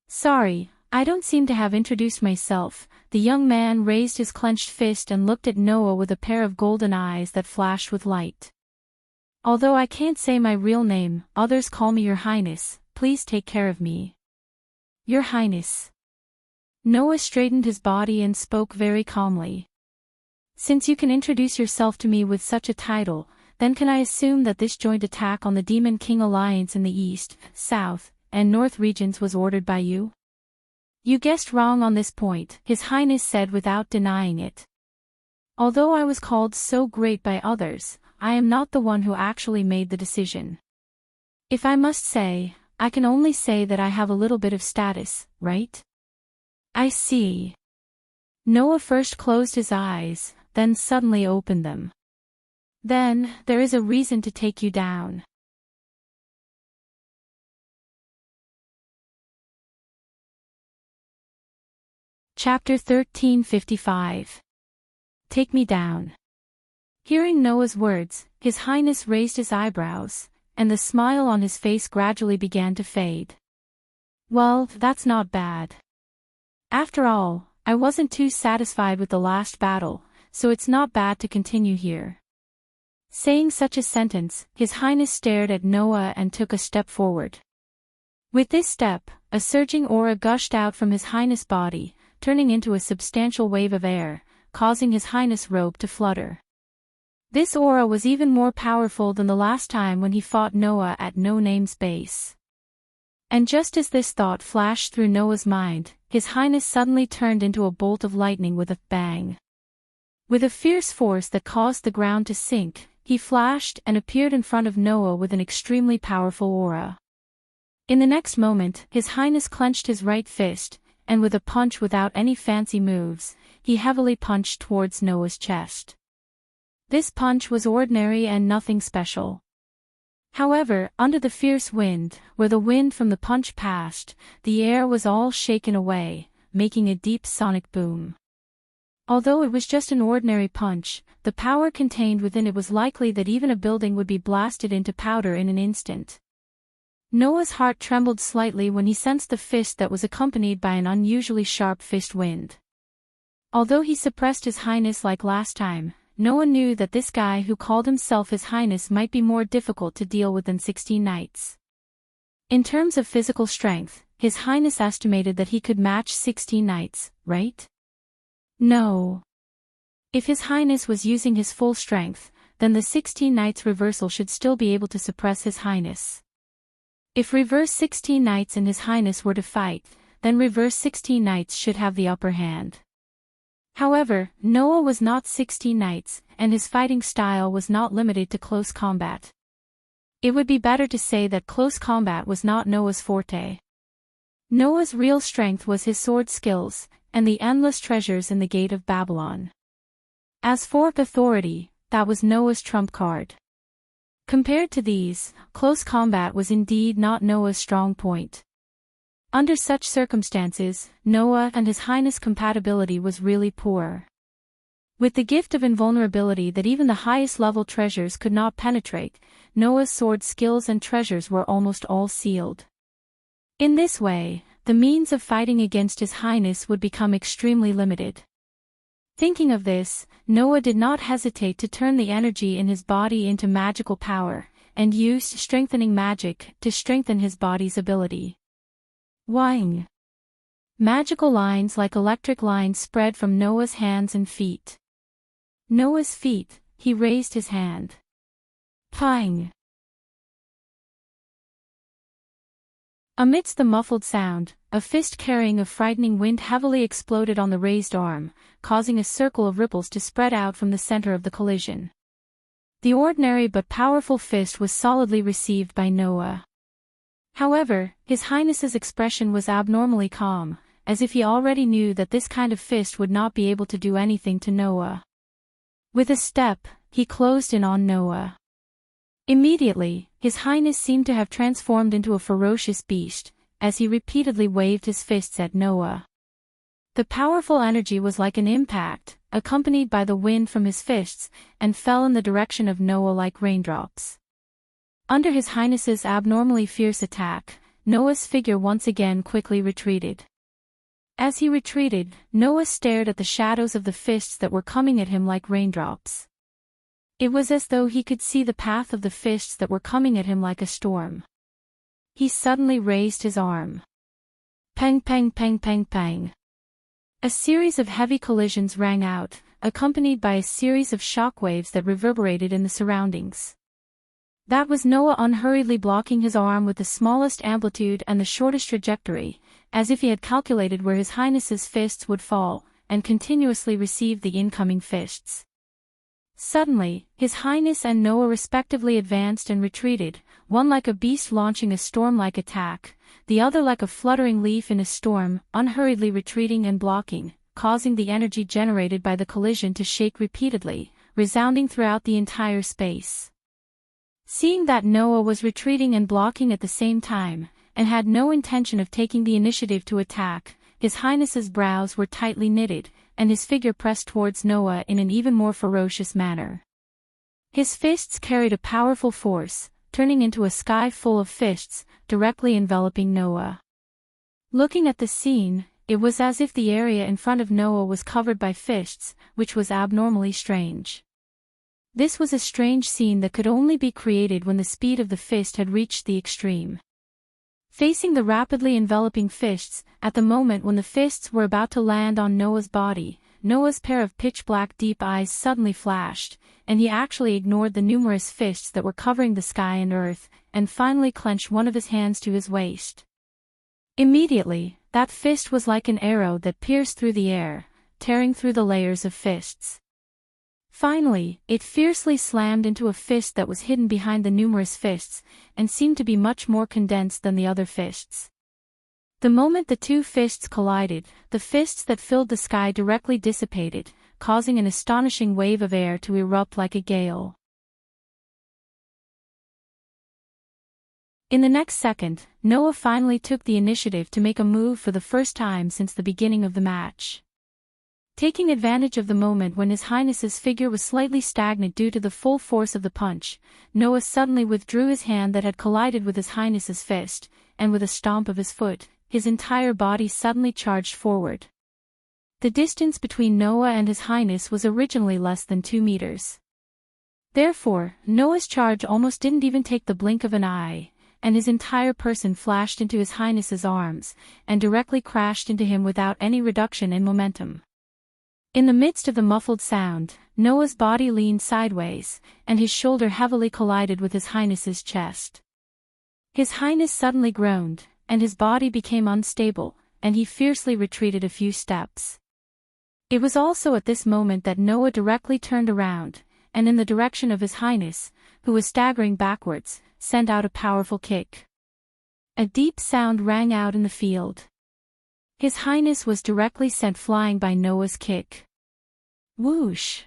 "Sorry, I don't seem to have introduced myself." The young man raised his clenched fist and looked at Noah with a pair of golden eyes that flashed with light. "Although I can't say my real name, others call me Your Highness. Please take care of me." "Your Highness." Noah straightened his body and spoke very calmly. "Since you can introduce yourself to me with such a title, then can I assume that this joint attack on the Demon King Alliance in the East, South, and North regions was ordered by you?" "You guessed wrong on this point," His Highness said without denying it. "Although I was called so great by others, I am not the one who actually made the decision. If I must say, I can only say that I have a little bit of status, right?" "I see." Noah first closed his eyes, then suddenly opened them. "Then, there is a reason to take you down." Chapter 1355. Take me down. Hearing Noah's words, His Highness raised his eyebrows, and the smile on his face gradually began to fade. "Well, that's not bad. After all, I wasn't too satisfied with the last battle, so it's not bad to continue here." Saying such a sentence, His Highness stared at Noah and took a step forward. With this step, a surging aura gushed out from His Highness' body, turning into a substantial wave of air, causing His Highness' robe to flutter. This aura was even more powerful than the last time when he fought Noah at No Name's base. And just as this thought flashed through Noah's mind, His Highness suddenly turned into a bolt of lightning with a bang. With a fierce force that caused the ground to sink, he flashed and appeared in front of Noah with an extremely powerful aura. In the next moment, His Highness clenched his right fist, and with a punch without any fancy moves, he heavily punched towards Noah's chest. This punch was ordinary and nothing special. However, under the fierce wind, where the wind from the punch passed, the air was all shaken away, making a deep sonic boom. Although it was just an ordinary punch, the power contained within it was likely that even a building would be blasted into powder in an instant. Noah's heart trembled slightly when he sensed the fist that was accompanied by an unusually sharp fist wind. Although he suppressed His Highness like last time, Noah knew that this guy who called himself His Highness might be more difficult to deal with than 16 knights. In terms of physical strength, His Highness estimated that he could match 16 knights, right? No. If His Highness was using his full strength, then the 16 knights reversal should still be able to suppress His Highness. If reverse 16 knights and His Highness were to fight, then reverse 16 knights should have the upper hand. However, Noah was not 16 knights, and his fighting style was not limited to close combat. It would be better to say that close combat was not Noah's forte. Noah's real strength was his sword skills, and the endless treasures in the Gate of Babylon. As for authority, that was Noah's trump card. Compared to these, close combat was indeed not Noah's strong point. Under such circumstances, Noah and His Highness' compatibility was really poor. With the gift of invulnerability that even the highest level treasures could not penetrate, Noah's sword skills and treasures were almost all sealed. In this way, the means of fighting against His Highness would become extremely limited. Thinking of this, Noah did not hesitate to turn the energy in his body into magical power, and used strengthening magic to strengthen his body's ability. Wang. Magical lines like electric lines spread from Noah's hands and feet. Noah's feet, he raised his hand. Pang. Amidst the muffled sound, a fist carrying a frightening wind heavily exploded on the raised arm, causing a circle of ripples to spread out from the center of the collision. The ordinary but powerful fist was solidly received by Noah. However, His Highness's expression was abnormally calm, as if he already knew that this kind of fist would not be able to do anything to Noah. With a step, he closed in on Noah. Immediately, His Highness seemed to have transformed into a ferocious beast, as he repeatedly waved his fists at Noah. The powerful energy was like an impact, accompanied by the wind from his fists, and fell in the direction of Noah like raindrops. Under His Highness's abnormally fierce attack, Noah's figure once again quickly retreated. As he retreated, Noah stared at the shadows of the fists that were coming at him like raindrops. It was as though he could see the path of the fists that were coming at him like a storm. He suddenly raised his arm. Pang pang pang pang pang. A series of heavy collisions rang out, accompanied by a series of shockwaves that reverberated in the surroundings. That was Noah unhurriedly blocking his arm with the smallest amplitude and the shortest trajectory, as if he had calculated where His Highness's fists would fall, and continuously received the incoming fists. Suddenly, His Highness and Noah respectively advanced and retreated, one like a beast launching a storm-like attack, the other like a fluttering leaf in a storm, unhurriedly retreating and blocking, causing the energy generated by the collision to shake repeatedly, resounding throughout the entire space. Seeing that Noah was retreating and blocking at the same time, and had no intention of taking the initiative to attack, His Highness's brows were tightly knitted, and his figure pressed towards Noah in an even more ferocious manner. His fists carried a powerful force, turning into a sky full of fists, directly enveloping Noah. Looking at the scene, it was as if the area in front of Noah was covered by fists, which was abnormally strange. This was a strange scene that could only be created when the speed of the fist had reached the extreme. Facing the rapidly enveloping fists, at the moment when the fists were about to land on Noah's body, Noah's pair of pitch-black deep eyes suddenly flashed, and he actually ignored the numerous fists that were covering the sky and earth, and finally clenched one of his hands to his waist. Immediately, that fist was like an arrow that pierced through the air, tearing through the layers of fists. Finally, it fiercely slammed into a fist that was hidden behind the numerous fists, and seemed to be much more condensed than the other fists. The moment the two fists collided, the fists that filled the sky directly dissipated, causing an astonishing wave of air to erupt like a gale. In the next second, Noah finally took the initiative to make a move for the first time since the beginning of the match. Taking advantage of the moment when His Highness's figure was slightly stagnant due to the full force of the punch, Noah suddenly withdrew his hand that had collided with His Highness's fist, and with a stomp of his foot, his entire body suddenly charged forward. The distance between Noah and His Highness was originally less than 2 meters. Therefore, Noah's charge almost didn't even take the blink of an eye, and his entire person flashed into His Highness's arms, and directly crashed into him without any reduction in momentum. In the midst of the muffled sound, Noah's body leaned sideways, and his shoulder heavily collided with His Highness's chest. His Highness suddenly groaned, and his body became unstable, and he fiercely retreated a few steps. It was also at this moment that Noah directly turned around, and in the direction of His Highness, who was staggering backwards, sent out a powerful kick. A deep sound rang out in the field. His Highness was directly sent flying by Noah's kick. Whoosh!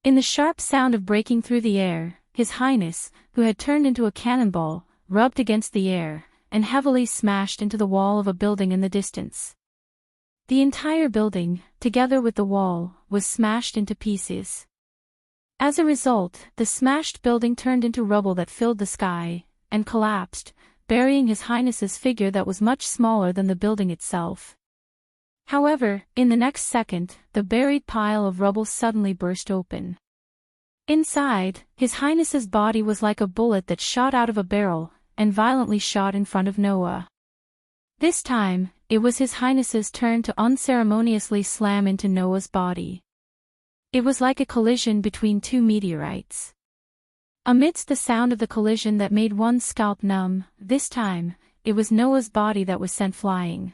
In the sharp sound of breaking through the air, His Highness, who had turned into a cannonball, rubbed against the air, and heavily smashed into the wall of a building in the distance. The entire building, together with the wall, was smashed into pieces. As a result, the smashed building turned into rubble that filled the sky, and collapsed, burying His Highness's figure that was much smaller than the building itself. However, in the next second, the buried pile of rubble suddenly burst open. Inside, His Highness's body was like a bullet that shot out of a barrel, and violently shot in front of Noah. This time, it was His Highness's turn to unceremoniously slam into Noah's body. It was like a collision between two meteorites. Amidst the sound of the collision that made one's scalp numb, this time, it was Noah's body that was sent flying.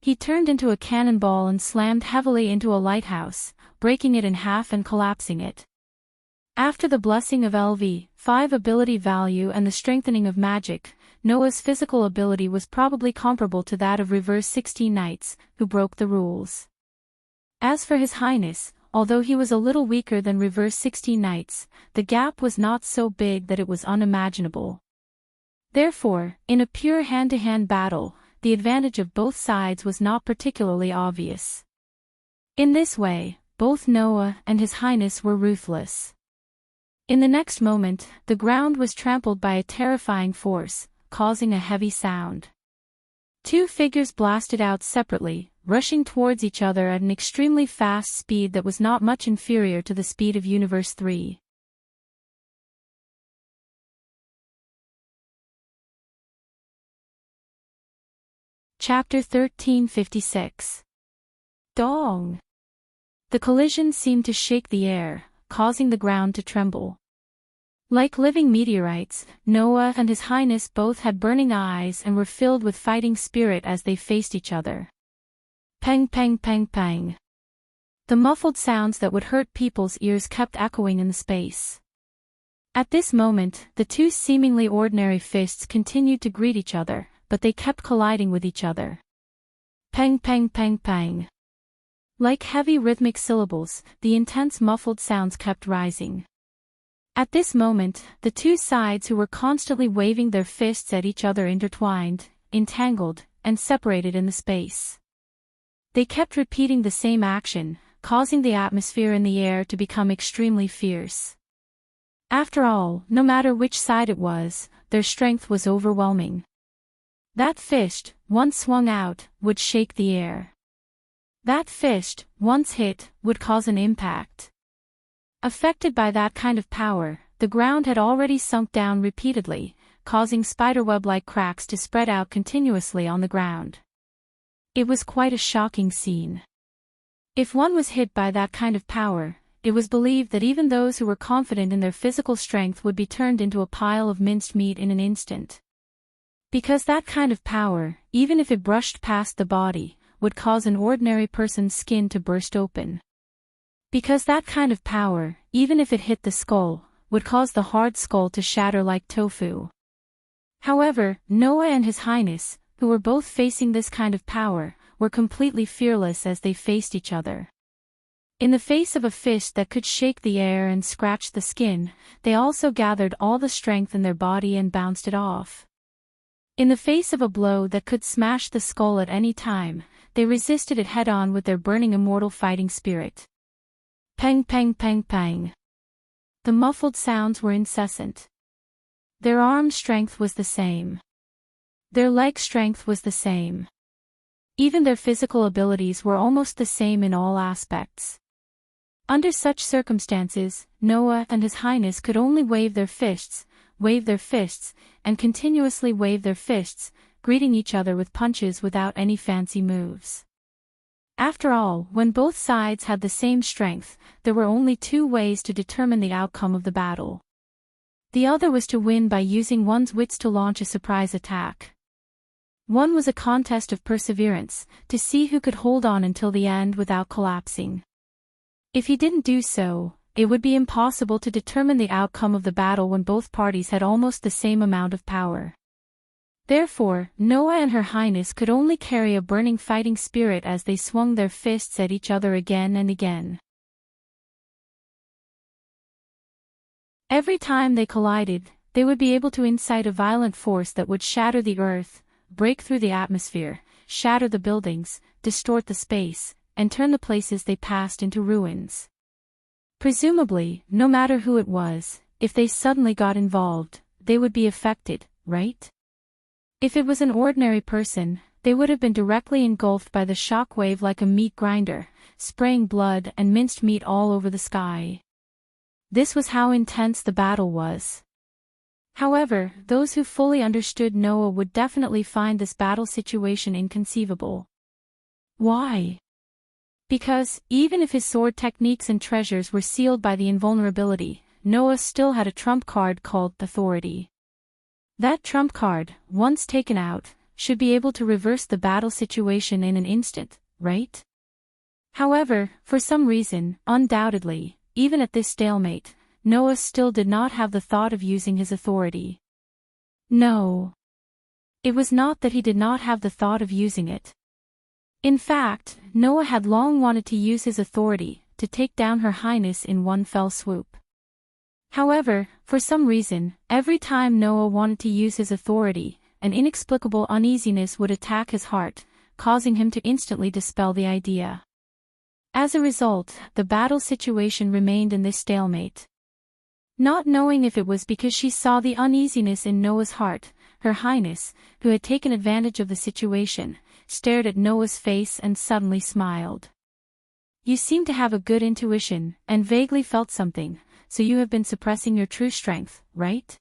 He turned into a cannonball and slammed heavily into a lighthouse, breaking it in half and collapsing it. After the blessing of LV5 ability value and the strengthening of magic, Noah's physical ability was probably comparable to that of Reverse 16 Knights, who broke the rules. As for His Highness, although he was a little weaker than Reverse 16 Knights, the gap was not so big that it was unimaginable. Therefore, in a pure hand-to-hand battle, the advantage of both sides was not particularly obvious. In this way, both Noah and His Highness were ruthless. In the next moment, the ground was trampled by a terrifying force, causing a heavy sound. Two figures blasted out separately, rushing towards each other at an extremely fast speed that was not much inferior to the speed of Universe 3. Chapter 1356. Dong! The collision seemed to shake the air, causing the ground to tremble. Like living meteorites, Noah and His Highness both had burning eyes and were filled with fighting spirit as they faced each other. Pang pang pang pang. The muffled sounds that would hurt people's ears kept echoing in the space. At this moment, the two seemingly ordinary fists continued to greet each other, but they kept colliding with each other. Pang pang pang pang. Like heavy rhythmic syllables, the intense muffled sounds kept rising. At this moment, the two sides who were constantly waving their fists at each other intertwined, entangled, and separated in the space. They kept repeating the same action, causing the atmosphere in the air to become extremely fierce. After all, no matter which side it was, their strength was overwhelming. That fist, once swung out, would shake the air. That fist, once hit, would cause an impact. Affected by that kind of power, the ground had already sunk down repeatedly, causing spiderweb-like cracks to spread out continuously on the ground. It was quite a shocking scene. If one was hit by that kind of power, it was believed that even those who were confident in their physical strength would be turned into a pile of minced meat in an instant. Because that kind of power, even if it brushed past the body, would cause an ordinary person's skin to burst open. Because that kind of power, even if it hit the skull, would cause the hard skull to shatter like tofu. However, Noah and His Highness, who were both facing this kind of power, were completely fearless as they faced each other. In the face of a fist that could shake the air and scratch the skin, they also gathered all the strength in their body and bounced it off. In the face of a blow that could smash the skull at any time, they resisted it head-on with their burning immortal fighting spirit. Pang pang pang pang. The muffled sounds were incessant. Their arm strength was the same. Their leg strength was the same. Even their physical abilities were almost the same in all aspects. Under such circumstances, Noah and His Highness could only wave their fists, and continuously wave their fists, greeting each other with punches without any fancy moves. After all, when both sides had the same strength, there were only two ways to determine the outcome of the battle. The other was to win by using one's wits to launch a surprise attack. One was a contest of perseverance, to see who could hold on until the end without collapsing. If he didn't do so, it would be impossible to determine the outcome of the battle when both parties had almost the same amount of power. Therefore, Noah and Her Highness could only carry a burning fighting spirit as they swung their fists at each other again and again. Every time they collided, they would be able to incite a violent force that would shatter the earth, break through the atmosphere, shatter the buildings, distort the space, and turn the places they passed into ruins. Presumably, no matter who it was, if they suddenly got involved, they would be affected, right? If it was an ordinary person, they would have been directly engulfed by the shock wave like a meat grinder, spraying blood and minced meat all over the sky. This was how intense the battle was. However, those who fully understood Noah would definitely find this battle situation inconceivable. Why? Because, even if his sword techniques and treasures were sealed by the invulnerability, Noah still had a trump card called Authority. That trump card, once taken out, should be able to reverse the battle situation in an instant, right? However, for some reason, undoubtedly, even at this stalemate, Noah still did not have the thought of using his authority. No. It was not that he did not have the thought of using it. In fact, Noah had long wanted to use his authority to take down Her Highness in one fell swoop. However, for some reason, every time Noah wanted to use his authority, an inexplicable uneasiness would attack his heart, causing him to instantly dispel the idea. As a result, the battle situation remained in this stalemate. Not knowing if it was because she saw the uneasiness in Noah's heart, Her Highness, who had taken advantage of the situation, stared at Noah's face and suddenly smiled. You seem to have a good intuition, and vaguely felt something, so you have been suppressing your true strength, right?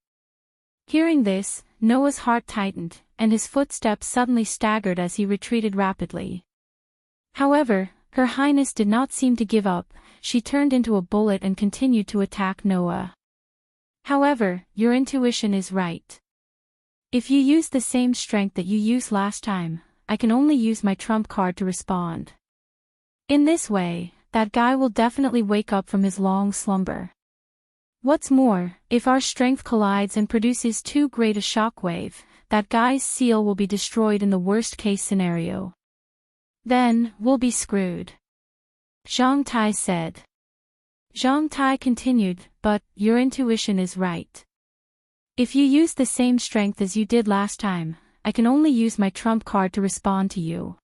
Hearing this, Noah's heart tightened, and his footsteps suddenly staggered as he retreated rapidly. However, Her Highness did not seem to give up. She turned into a bullet and continued to attack Noah. However, your intuition is right. If you use the same strength that you used last time, I can only use my trump card to respond. In this way, that guy will definitely wake up from his long slumber. What's more, if our strength collides and produces too great a shockwave, that guy's seal will be destroyed in the worst-case scenario. Then, we'll be screwed. Zhang Tai said. Zhang Tai continued, but, your intuition is right. If you use the same strength as you did last time, I can only use my trump card to respond to you.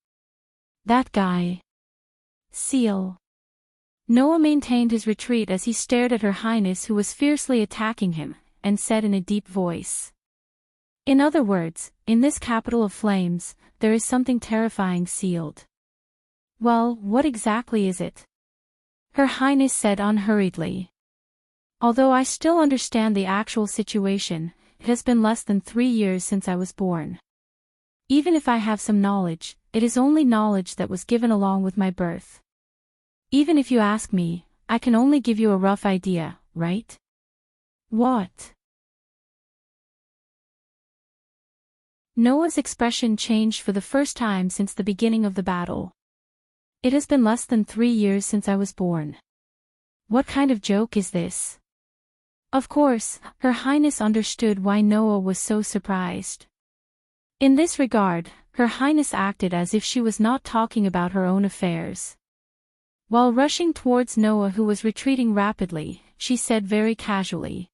That guy. Seal. Noah maintained his retreat as he stared at Her Highness who was fiercely attacking him, and said in a deep voice. In other words, in this capital of flames, there is something terrifying sealed. Well, what exactly is it? Her Highness said unhurriedly. Although I still understand the actual situation, it has been less than 3 years since I was born. Even if I have some knowledge, it is only knowledge that was given along with my birth. Even if you ask me, I can only give you a rough idea, right? What? Noah's expression changed for the first time since the beginning of the battle. It has been less than 3 years since I was born. What kind of joke is this? Of course, Her Highness understood why Noah was so surprised. In this regard, Her Highness acted as if she was not talking about her own affairs. While rushing towards Noah who was retreating rapidly, she said very casually.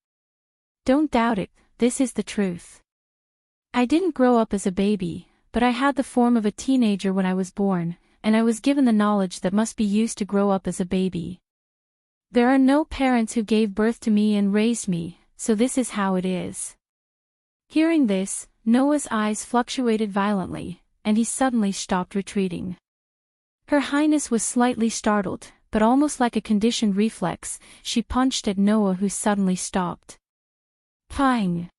Don't doubt it, this is the truth. I didn't grow up as a baby, but I had the form of a teenager when I was born, and I was given the knowledge that must be used to grow up as a baby. There are no parents who gave birth to me and raised me, so this is how it is. Hearing this, Noah's eyes fluctuated violently, and he suddenly stopped retreating. Her Highness was slightly startled, but almost like a conditioned reflex, she punched at Noah who suddenly stopped. Pang!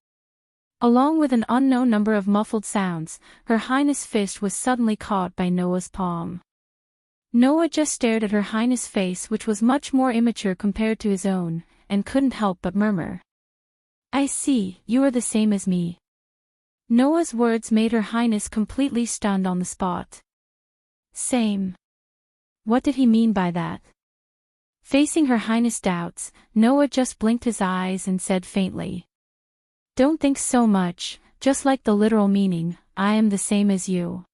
Along with an unknown number of muffled sounds, Her Highness' fist was suddenly caught by Noah's palm. Noah just stared at Her Highness' face which was much more immature compared to his own, and couldn't help but murmur. I see, you are the same as me. Noah's words made Her Highness completely stunned on the spot. Same. What did he mean by that? Facing Her Highness' doubts, Noah just blinked his eyes and said faintly. Don't think so much, just like the literal meaning, I am the same as you.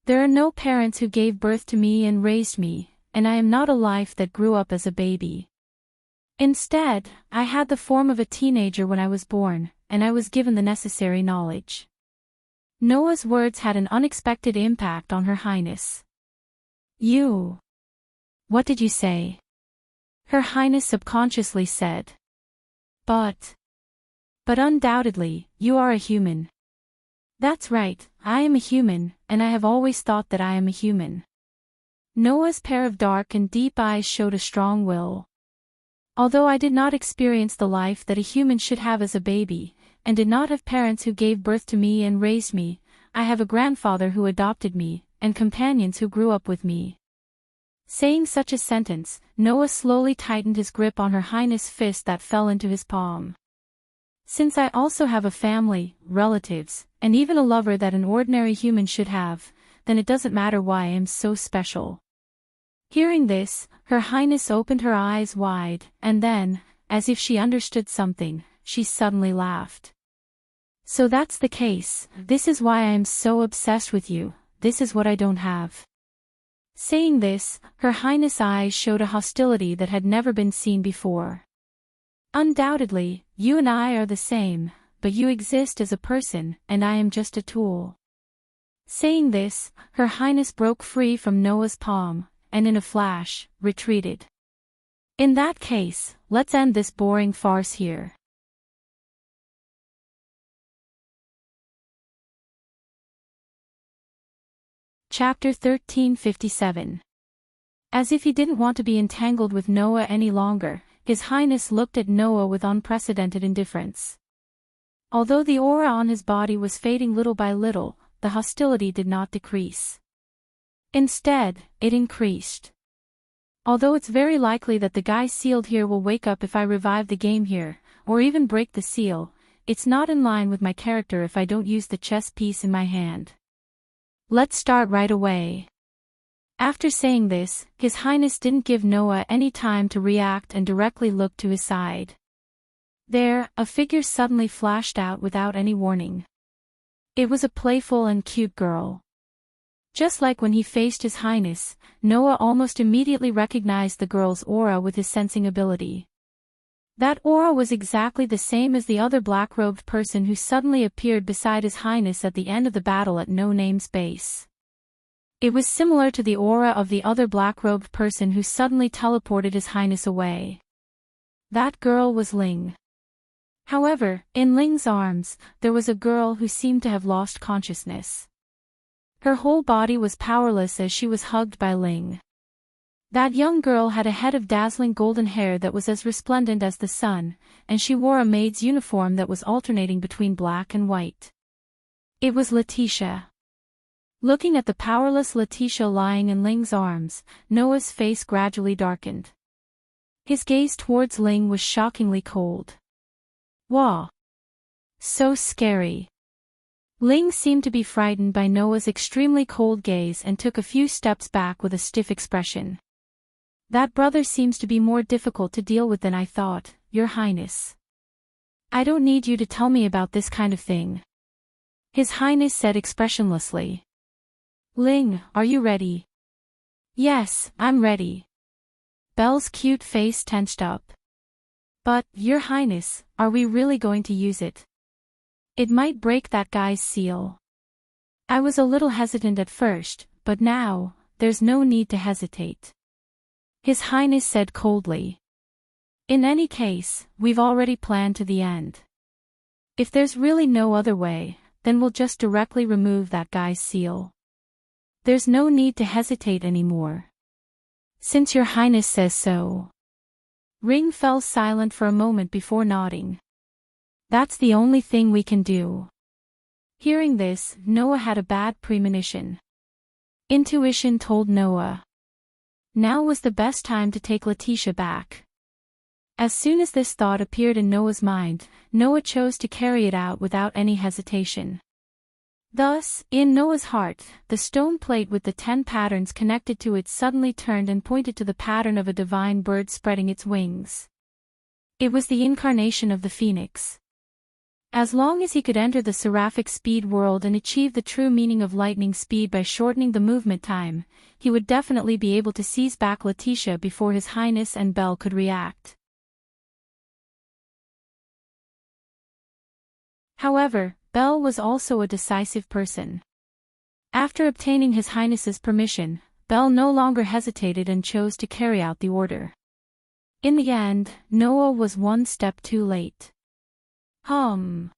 There are no parents who gave birth to me and raised me, and I am not a life that grew up as a baby. Instead, I had the form of a teenager when I was born, and I was given the necessary knowledge. Noah's words had an unexpected impact on Her Highness. You. What did you say? Her Highness subconsciously said. But undoubtedly, you are a human. That's right, I am a human, and I have always thought that I am a human. Noah's pair of dark and deep eyes showed a strong will. Although I did not experience the life that a human should have as a baby, and did not have parents who gave birth to me and raised me, I have a grandfather who adopted me, and companions who grew up with me. Saying such a sentence, Noah slowly tightened his grip on Her Highness' fist that fell into his palm. Since I also have a family, relatives, and even a lover that an ordinary human should have, then it doesn't matter why I am so special. Hearing this, Her Highness opened her eyes wide, and then, as if she understood something, she suddenly laughed. So that's the case, this is why I am so obsessed with you, this is what I don't have. Saying this, Her Highness' eyes showed a hostility that had never been seen before. Undoubtedly, you and I are the same, but you exist as a person, and I am just a tool. Saying this, Her Highness broke free from Noah's palm, and in a flash, retreated. In that case, let's end this boring farce here. Chapter 1357. As if he didn't want to be entangled with Noah any longer, His Highness looked at Noah with unprecedented indifference. Although the aura on his body was fading little by little, the hostility did not decrease. Instead, it increased. Although it's very likely that the guy sealed here will wake up if I revive the game here, or even break the seal, it's not in line with my character if I don't use the chess piece in my hand. Let's start right away. After saying this, His Highness didn't give Noah any time to react and directly looked to his side. There, a figure suddenly flashed out without any warning. It was a playful and cute girl. Just like when he faced His Highness, Noah almost immediately recognized the girl's aura with his sensing ability. That aura was exactly the same as the other black-robed person who suddenly appeared beside His Highness at the end of the battle at No Name's base. It was similar to the aura of the other black-robed person who suddenly teleported His Highness away. That girl was Ling. However, in Ling's arms, there was a girl who seemed to have lost consciousness. Her whole body was powerless as she was hugged by Ling. That young girl had a head of dazzling golden hair that was as resplendent as the sun, and she wore a maid's uniform that was alternating between black and white. It was Letitia. Looking at the powerless Letitia lying in Ling's arms, Noah's face gradually darkened. His gaze towards Ling was shockingly cold. Wow! So scary. Ling seemed to be frightened by Noah's extremely cold gaze and took a few steps back with a stiff expression. That brother seems to be more difficult to deal with than I thought, Your Highness. I don't need you to tell me about this kind of thing. His Highness said expressionlessly. Ling, are you ready? Yes, I'm ready. Belle's cute face tensed up. But, Your Highness, are we really going to use it? It might break that guy's seal. I was a little hesitant at first, but now, there's no need to hesitate. His Highness said coldly. In any case, we've already planned to the end. If there's really no other way, then we'll just directly remove that guy's seal. There's no need to hesitate anymore. Since Your Highness says so. Ring fell silent for a moment before nodding. That's the only thing we can do. Hearing this, Noah had a bad premonition. Intuition told Noah. Now was the best time to take Letitia back. As soon as this thought appeared in Noah's mind, Noah chose to carry it out without any hesitation. Thus, in Noah's heart, the stone plate with the 10 patterns connected to it suddenly turned and pointed to the pattern of a divine bird spreading its wings. It was the incarnation of the phoenix. As long as he could enter the seraphic speed world and achieve the true meaning of lightning speed by shortening the movement time, he would definitely be able to seize back Letitia before His Highness and Belle could react. However, Bell was also a decisive person. After obtaining His Highness's permission, Bell no longer hesitated and chose to carry out the order. In the end, Noah was one step too late. In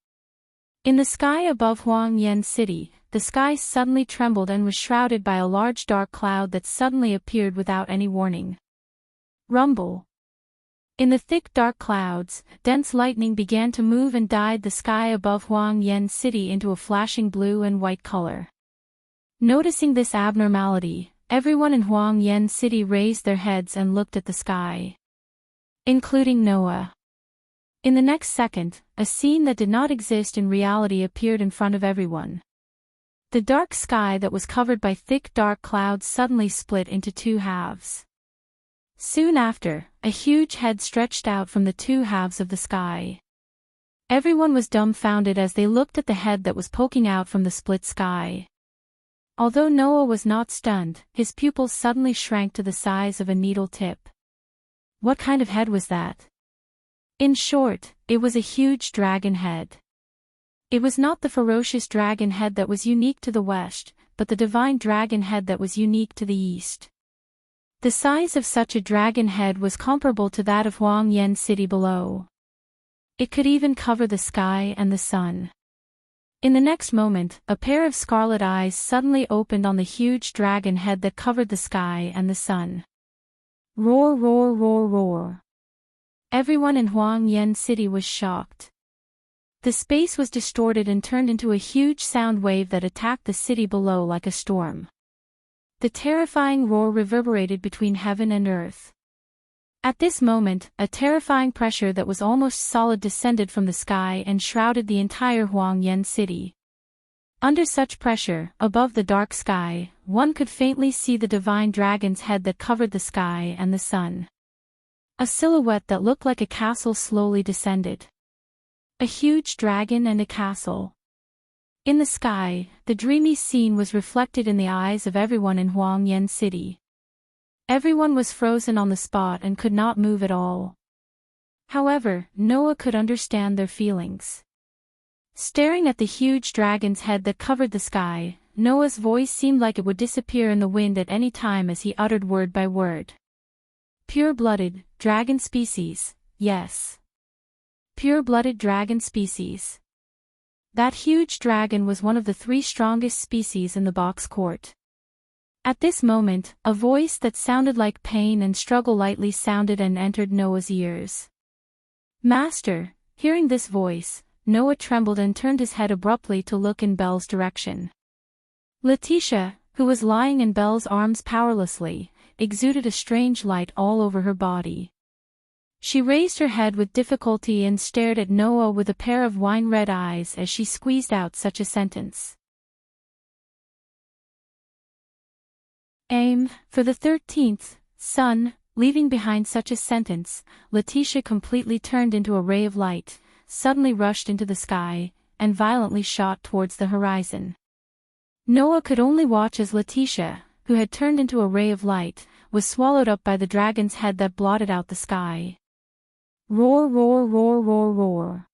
the sky above Huang Yen City, the sky suddenly trembled and was shrouded by a large dark cloud that suddenly appeared without any warning. Rumble. In the thick dark clouds, dense lightning began to move and dyed the sky above Huang Yen City into a flashing blue and white color. Noticing this abnormality, everyone in Huang Yen City raised their heads and looked at the sky. Including Noah. In the next second, a scene that did not exist in reality appeared in front of everyone. The dark sky that was covered by thick dark clouds suddenly split into two halves. Soon after, a huge head stretched out from the two halves of the sky. Everyone was dumbfounded as they looked at the head that was poking out from the split sky. Although Noah was not stunned, his pupils suddenly shrank to the size of a needle tip. What kind of head was that? In short, it was a huge dragon head. It was not the ferocious dragon head that was unique to the West, but the divine dragon head that was unique to the East. The size of such a dragon head was comparable to that of Huang Yen City below. It could even cover the sky and the sun. In the next moment, a pair of scarlet eyes suddenly opened on the huge dragon head that covered the sky and the sun. Roar, roar, roar, roar. Everyone in Huang Yen City was shocked. The space was distorted and turned into a huge sound wave that attacked the city below like a storm. The terrifying roar reverberated between heaven and earth. At this moment, a terrifying pressure that was almost solid descended from the sky and shrouded the entire Huang Yen City. Under such pressure, above the dark sky, one could faintly see the divine dragon's head that covered the sky and the sun. A silhouette that looked like a castle slowly descended. A huge dragon and a castle. In the sky, the dreamy scene was reflected in the eyes of everyone in Huang Yen City. Everyone was frozen on the spot and could not move at all. However, Noah could understand their feelings. Staring at the huge dragon's head that covered the sky, Noah's voice seemed like it would disappear in the wind at any time as he uttered word by word. Pure-blooded, dragon species, yes. Pure-blooded dragon species. That huge dragon was one of the 3 strongest species in the box court. At this moment, a voice that sounded like pain and struggle lightly sounded and entered Noah's ears. Master. Hearing this voice, Noah trembled and turned his head abruptly to look in Belle's direction. Letitia, who was lying in Belle's arms powerlessly, exuded a strange light all over her body. She raised her head with difficulty and stared at Noah with a pair of wine-red eyes as she squeezed out such a sentence. Aim, for the 13th, son. Leaving behind such a sentence, Letitia completely turned into a ray of light, suddenly rushed into the sky, and violently shot towards the horizon. Noah could only watch as Letitia, who had turned into a ray of light, was swallowed up by the dragon's head that blotted out the sky. Roar, roar, roar, roar, roar.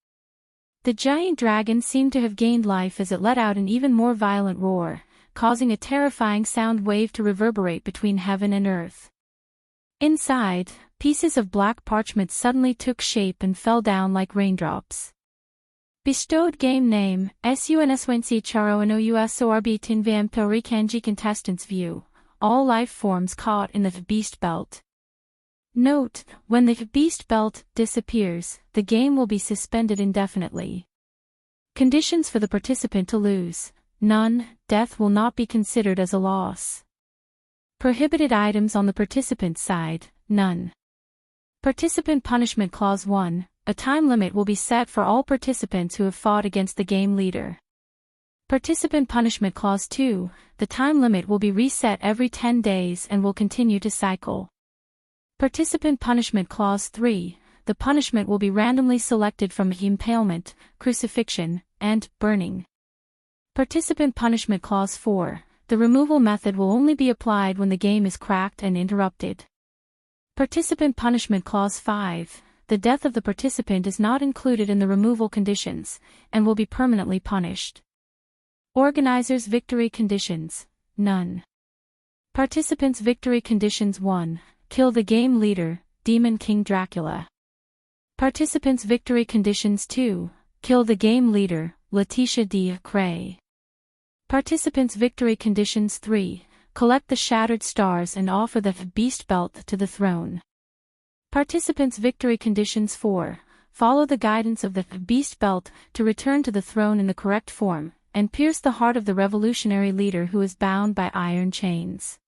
The giant dragon seemed to have gained life as it let out an even more violent roar, causing a terrifying sound wave to reverberate between heaven and earth. Inside, pieces of black parchment suddenly took shape and fell down like raindrops. Bestowed game name, SUNSWNC Charo NOUSORB Tinvam Pori Kanji contestants view, all life forms caught in the beast belt. Note, when the beast belt disappears, the game will be suspended indefinitely. Conditions for the participant to lose: none, death will not be considered as a loss. Prohibited items on the participant's side: none. Participant Punishment Clause 1, a time limit will be set for all participants who have fought against the game leader. Participant Punishment Clause 2, the time limit will be reset every 10 days and will continue to cycle. Participant Punishment Clause 3, the punishment will be randomly selected from impalement, crucifixion, and burning. Participant Punishment Clause 4, the removal method will only be applied when the game is cracked and interrupted. Participant Punishment Clause 5, the death of the participant is not included in the removal conditions, and will be permanently punished. Organizers' victory conditions: none. Participants' victory conditions: 1. Kill the game leader, Demon King Dracula. Participants' victory conditions: 2. Kill the game leader, Letitia de Cray. Participants' victory conditions: 3. Collect the shattered stars and offer the beast belt to the throne. Participants' victory conditions: 4. Follow the guidance of the beast belt to return to the throne in the correct form, and pierce the heart of the revolutionary leader who is bound by iron chains.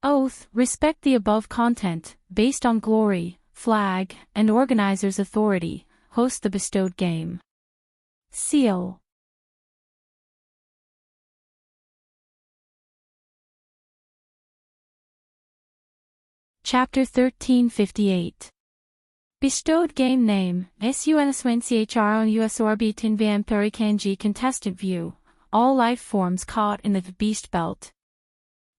Oath: respect the above content, based on glory, flag, and organizer's authority, host the bestowed game. Seal. Chapter 1358. Bestowed game name: SUNSWNCHRON VM contestant view, all life forms caught in the beast belt.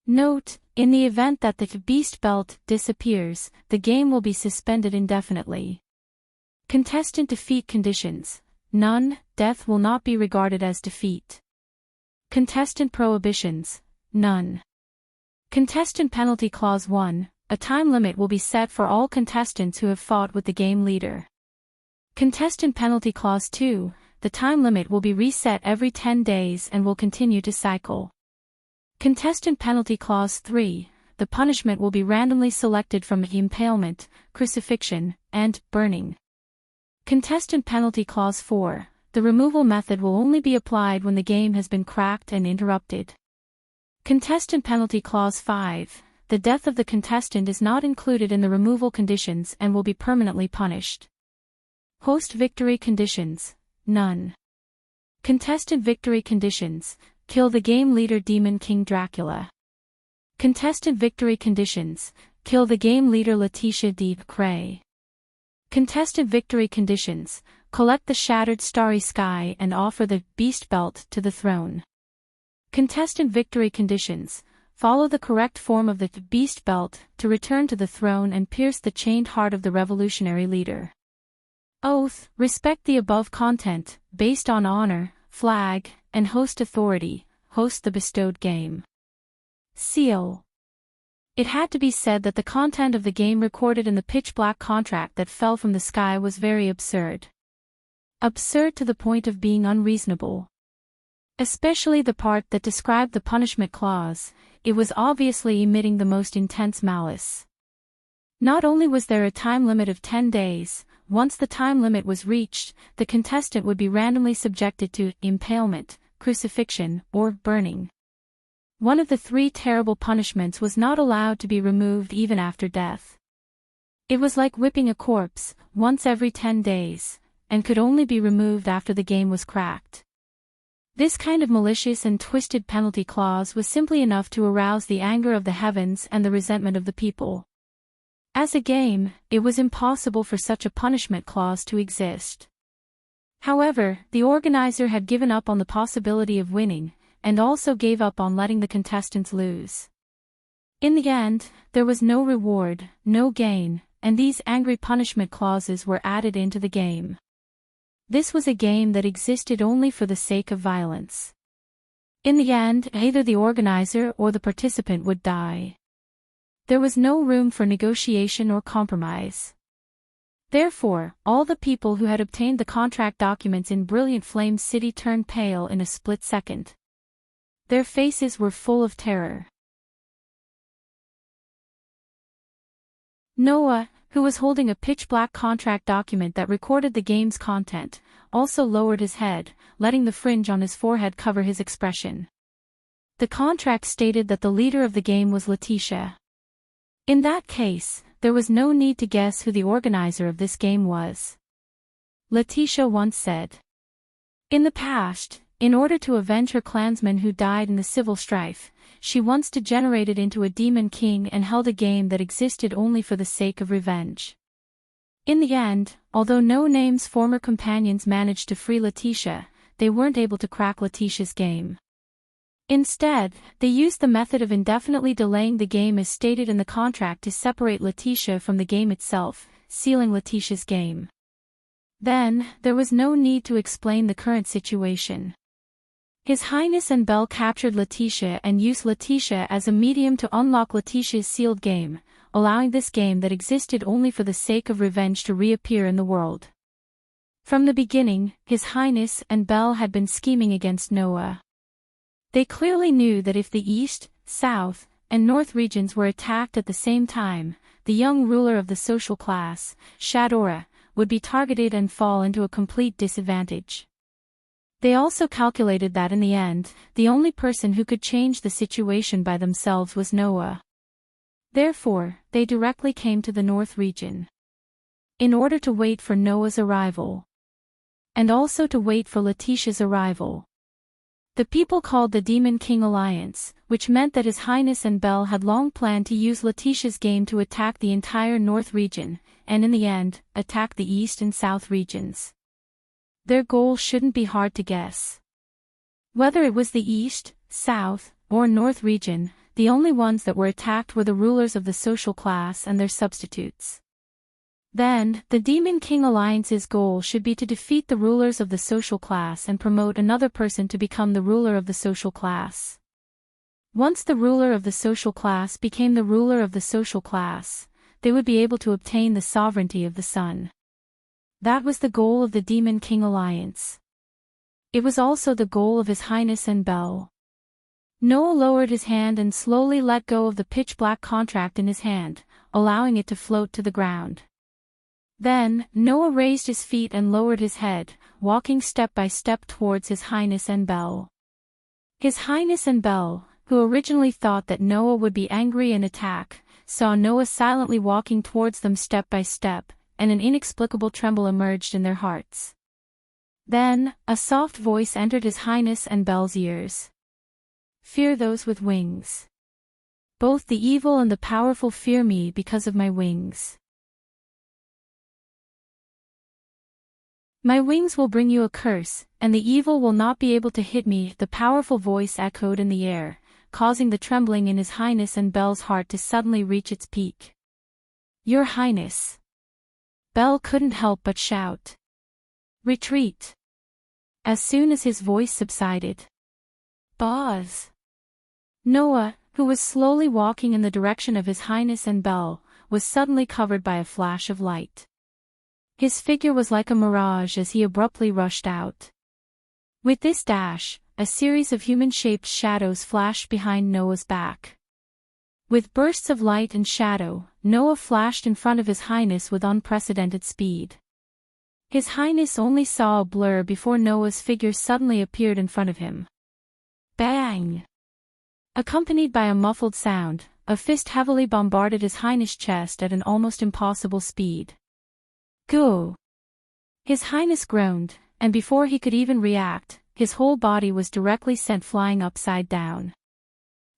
Note: in the event that the beast belt disappears, the game will be suspended indefinitely. Contestant defeat conditions: none, death will not be regarded as defeat. Contestant prohibitions: none. Contestant penalty clause: 1. A time limit will be set for all contestants who have fought with the game leader. Contestant penalty clause: 2. The time limit will be reset every 10 days and will continue to cycle. Contestant penalty clause: 3. The punishment will be randomly selected from impalement, crucifixion, and burning. Contestant penalty clause: 4. The removal method will only be applied when the game has been cracked and interrupted. Contestant penalty clause: 5. The death of the contestant is not included in the removal conditions and will be permanently punished. Host victory conditions: none. Contestant victory conditions: kill the game leader Demon King Dracula. Contestant victory conditions: kill the game leader Letitia de Cray. Contestant victory conditions: collect the shattered starry sky and offer the beast belt to the throne. Contestant victory conditions: follow the correct form of the beast belt to return to the throne and pierce the chained heart of the revolutionary leader. Oath: respect the above content, based on honor, flag, and host authority, host the bestowed game. Seal. It had to be said that the content of the game recorded in the pitch-black contract that fell from the sky was very absurd. Absurd to the point of being unreasonable. Especially the part that described the punishment clause. It was obviously emitting the most intense malice. Not only was there a time limit of 10 days, once the time limit was reached, the contestant would be randomly subjected to impalement, crucifixion, or burning. One of the 3 terrible punishments was not allowed to be removed even after death. It was like whipping a corpse, once every 10 days, and could only be removed after the game was cracked. This kind of malicious and twisted penalty clause was simply enough to arouse the anger of the heavens and the resentment of the people. As a game, it was impossible for such a punishment clause to exist. However, the organizer had given up on the possibility of winning, and also gave up on letting the contestants lose. In the end, there was no reward, no gain, and these angry punishment clauses were added into the game. This was a game that existed only for the sake of violence. In the end, either the organizer or the participant would die. There was no room for negotiation or compromise. Therefore, all the people who had obtained the contract documents in Brilliant Flame City turned pale in a split second. Their faces were full of terror. Noah, who was holding a pitch-black contract document that recorded the game's content, also lowered his head, letting the fringe on his forehead cover his expression. The contract stated that the leader of the game was Letitia. In that case, there was no need to guess who the organizer of this game was. Letitia once said, in the past, in order to avenge her clansmen who died in the civil strife, she once degenerated into a demon king and held a game that existed only for the sake of revenge. In the end, although No Name's former companions managed to free Letitia, they weren't able to crack Letitia's game. Instead, they used the method of indefinitely delaying the game as stated in the contract to separate Letitia from the game itself, sealing Letitia's game. Then, there was no need to explain the current situation. His Highness and Belle captured Letitia and used Letitia as a medium to unlock Letitia's sealed game, allowing this game that existed only for the sake of revenge to reappear in the world. From the beginning, His Highness and Belle had been scheming against Noah. They clearly knew that if the East, South, and North regions were attacked at the same time, the young ruler of the social class, Shadora, would be targeted and fall into a complete disadvantage. They also calculated that in the end, the only person who could change the situation by themselves was Noah. Therefore, they directly came to the North region. In order to wait for Noah's arrival. And also to wait for Letitia's arrival. The people called the Demon King Alliance, which meant that His Highness and Belle had long planned to use Letitia's game to attack the entire North region, and in the end, attack the East and South regions. Their goal shouldn't be hard to guess. Whether it was the East, South, or North region, the only ones that were attacked were the rulers of the social class and their substitutes. Then, the Demon King Alliance's goal should be to defeat the rulers of the social class and promote another person to become the ruler of the social class. Once the ruler of the social class became the ruler of the social class, they would be able to obtain the sovereignty of the sun. That was the goal of the Demon King Alliance. It was also the goal of His Highness and Belle. Noah lowered his hand and slowly let go of the pitch-black contract in his hand, allowing it to float to the ground. Then, Noah raised his feet and lowered his head, walking step by step towards His Highness and Belle. His Highness and Belle, who originally thought that Noah would be angry and attack, saw Noah silently walking towards them step by step, and an inexplicable tremble emerged in their hearts. Then, a soft voice entered His Highness and Belle's ears. Fear those with wings. Both the evil and the powerful fear me because of my wings. My wings will bring you a curse, and the evil will not be able to hit me, the powerful voice echoed in the air, causing the trembling in His Highness and Belle's heart to suddenly reach its peak. Your Highness. Belle couldn't help but shout. Retreat. As soon as his voice subsided. Pause. Noah, who was slowly walking in the direction of His Highness and Belle, was suddenly covered by a flash of light. His figure was like a mirage as he abruptly rushed out. With this dash, a series of human-shaped shadows flashed behind Noah's back. With bursts of light and shadow, Noah flashed in front of His Highness with unprecedented speed. His Highness only saw a blur before Noah's figure suddenly appeared in front of him. Bang! Accompanied by a muffled sound, a fist heavily bombarded His Highness' chest at an almost impossible speed. Go! His Highness groaned, and before he could even react, his whole body was directly sent flying upside down.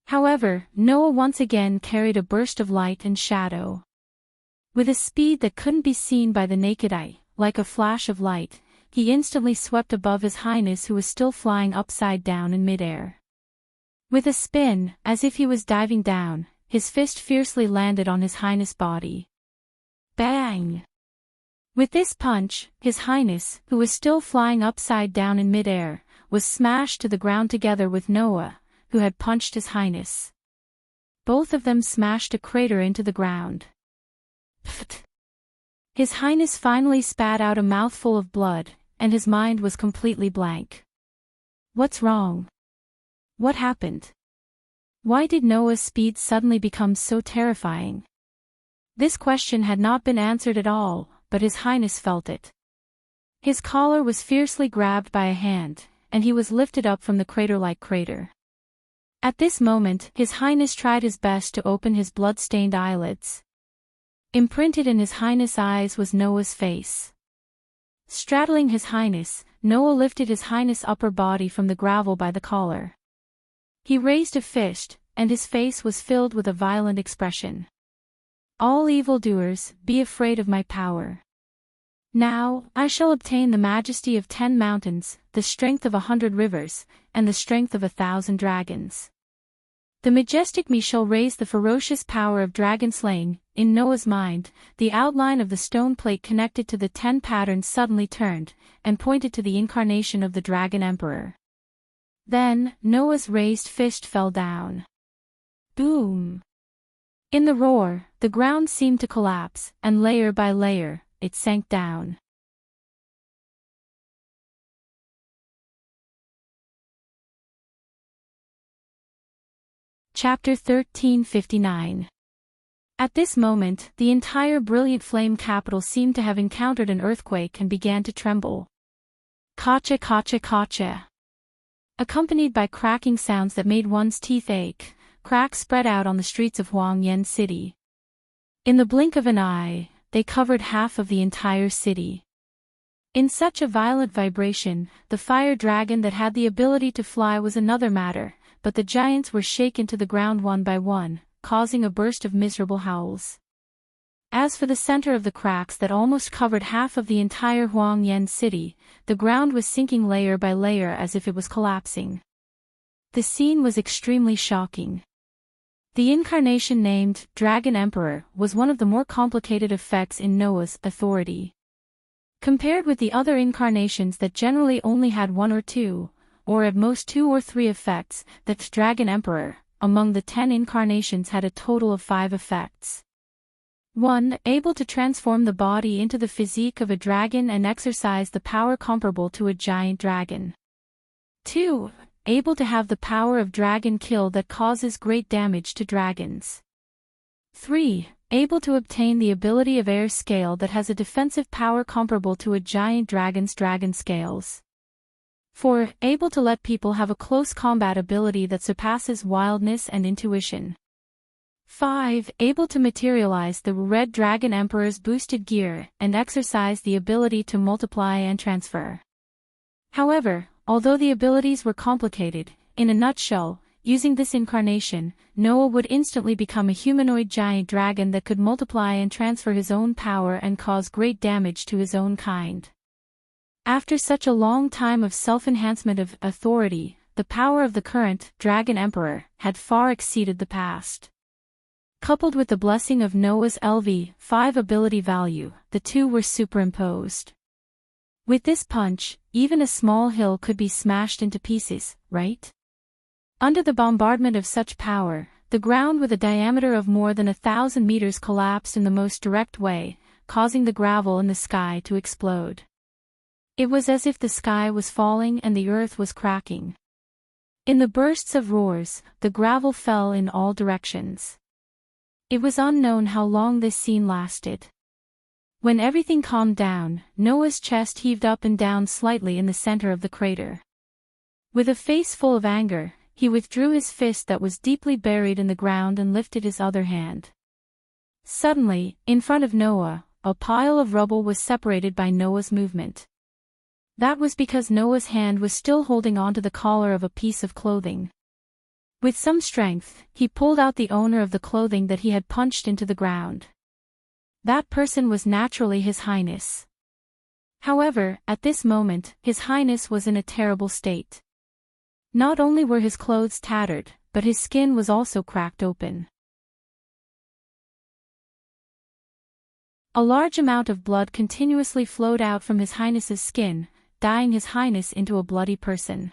However, Noah once again carried a burst of light and shadow. With a speed that couldn't be seen by the naked eye, like a flash of light, he instantly swept above His Highness who was still flying upside down in midair. With a spin, as if he was diving down, his fist fiercely landed on His Highness' body. Bang! With this punch, His Highness, who was still flying upside down in midair, was smashed to the ground together with Noah, who had punched His Highness. Both of them smashed a crater into the ground. Pfft! His Highness finally spat out a mouthful of blood, and his mind was completely blank. What's wrong? What happened? Why did Noah's speed suddenly become so terrifying? This question had not been answered at all, but His Highness felt it. His collar was fiercely grabbed by a hand, and he was lifted up from the crater-like crater. At this moment, His Highness tried his best to open his blood-stained eyelids. Imprinted in His Highness' eyes was Noah's face. Straddling His Highness, Noah lifted His Highness' upper body from the gravel by the collar. He raised a fist, and his face was filled with a violent expression. All evildoers, be afraid of my power. Now, I shall obtain the majesty of 10 mountains, the strength of 100 rivers, and the strength of 1,000 dragons. The majestic Michel raised the ferocious power of dragon slaying. In Noah's mind, the outline of the stone plate connected to the 10 patterns suddenly turned, and pointed to the incarnation of the Dragon Emperor. Then, Noah's raised fist fell down. Boom! In the roar, the ground seemed to collapse, and layer by layer, it sank down. Chapter 1359. At this moment, the entire brilliant flame capital seemed to have encountered an earthquake and began to tremble. Kacha kacha kacha. Accompanied by cracking sounds that made one's teeth ache, cracks spread out on the streets of Huangyan City. In the blink of an eye, they covered half of the entire city. In such a violent vibration, the fire dragon that had the ability to fly was another matter, but the giants were shaken to the ground one by one, causing a burst of miserable howls. As for the center of the cracks that almost covered half of the entire Huangyan City, the ground was sinking layer by layer as if it was collapsing. The scene was extremely shocking. The incarnation named Dragon Emperor was one of the more complicated effects in Noah's authority. Compared with the other incarnations that generally only had 1 or 2, or at most 2 or 3 effects, that Dragon Emperor, among the 10 incarnations, had a total of 5 effects. 1. Able to transform the body into the physique of a dragon and exercise the power comparable to a giant dragon. 2. Able to have the power of dragon kill that causes great damage to dragons. 3. Able to obtain the ability of air scale that has a defensive power comparable to a giant dragon's dragon scales. 4. Able to let people have a close combat ability that surpasses wildness and intuition. 5. Able to materialize the Red Dragon Emperor's boosted gear and exercise the ability to multiply and transfer. However, although the abilities were complicated, in a nutshell, using this incarnation, Noah would instantly become a humanoid giant dragon that could multiply and transfer his own power and cause great damage to his own kind. After such a long time of self-enhancement of authority, the power of the current Dragon Emperor had far exceeded the past. Coupled with the blessing of Noah's LV5 ability value, the two were superimposed. With this punch, even a small hill could be smashed into pieces, right? Under the bombardment of such power, the ground with a diameter of more than 1,000 meters collapsed in the most direct way, causing the gravel in the sky to explode. It was as if the sky was falling and the earth was cracking. In the bursts of roars, the gravel fell in all directions. It was unknown how long this scene lasted. When everything calmed down, Noah's chest heaved up and down slightly in the center of the crater. With a face full of anger, he withdrew his fist that was deeply buried in the ground and lifted his other hand. Suddenly, in front of Noah, a pile of rubble was separated by Noah's movement. That was because Noah's hand was still holding onto the collar of a piece of clothing. With some strength, he pulled out the owner of the clothing that he had punched into the ground. That person was naturally His Highness. However, at this moment, His Highness was in a terrible state. Not only were his clothes tattered, but his skin was also cracked open. A large amount of blood continuously flowed out from His Highness's skin, dyeing His Highness into a bloody person.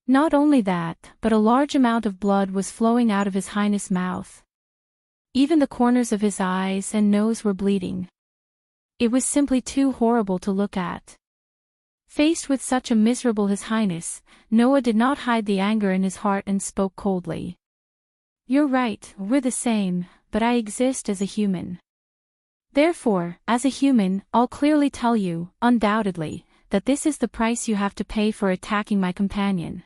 Not only that, but a large amount of blood was flowing out of His Highness' mouth. Even the corners of his eyes and nose were bleeding. It was simply too horrible to look at. Faced with such a miserable His Highness, Noah did not hide the anger in his heart and spoke coldly. "You're right, we're the same, but I exist as a human. Therefore, as a human, I'll clearly tell you, undoubtedly, that this is the price you have to pay for attacking my companion."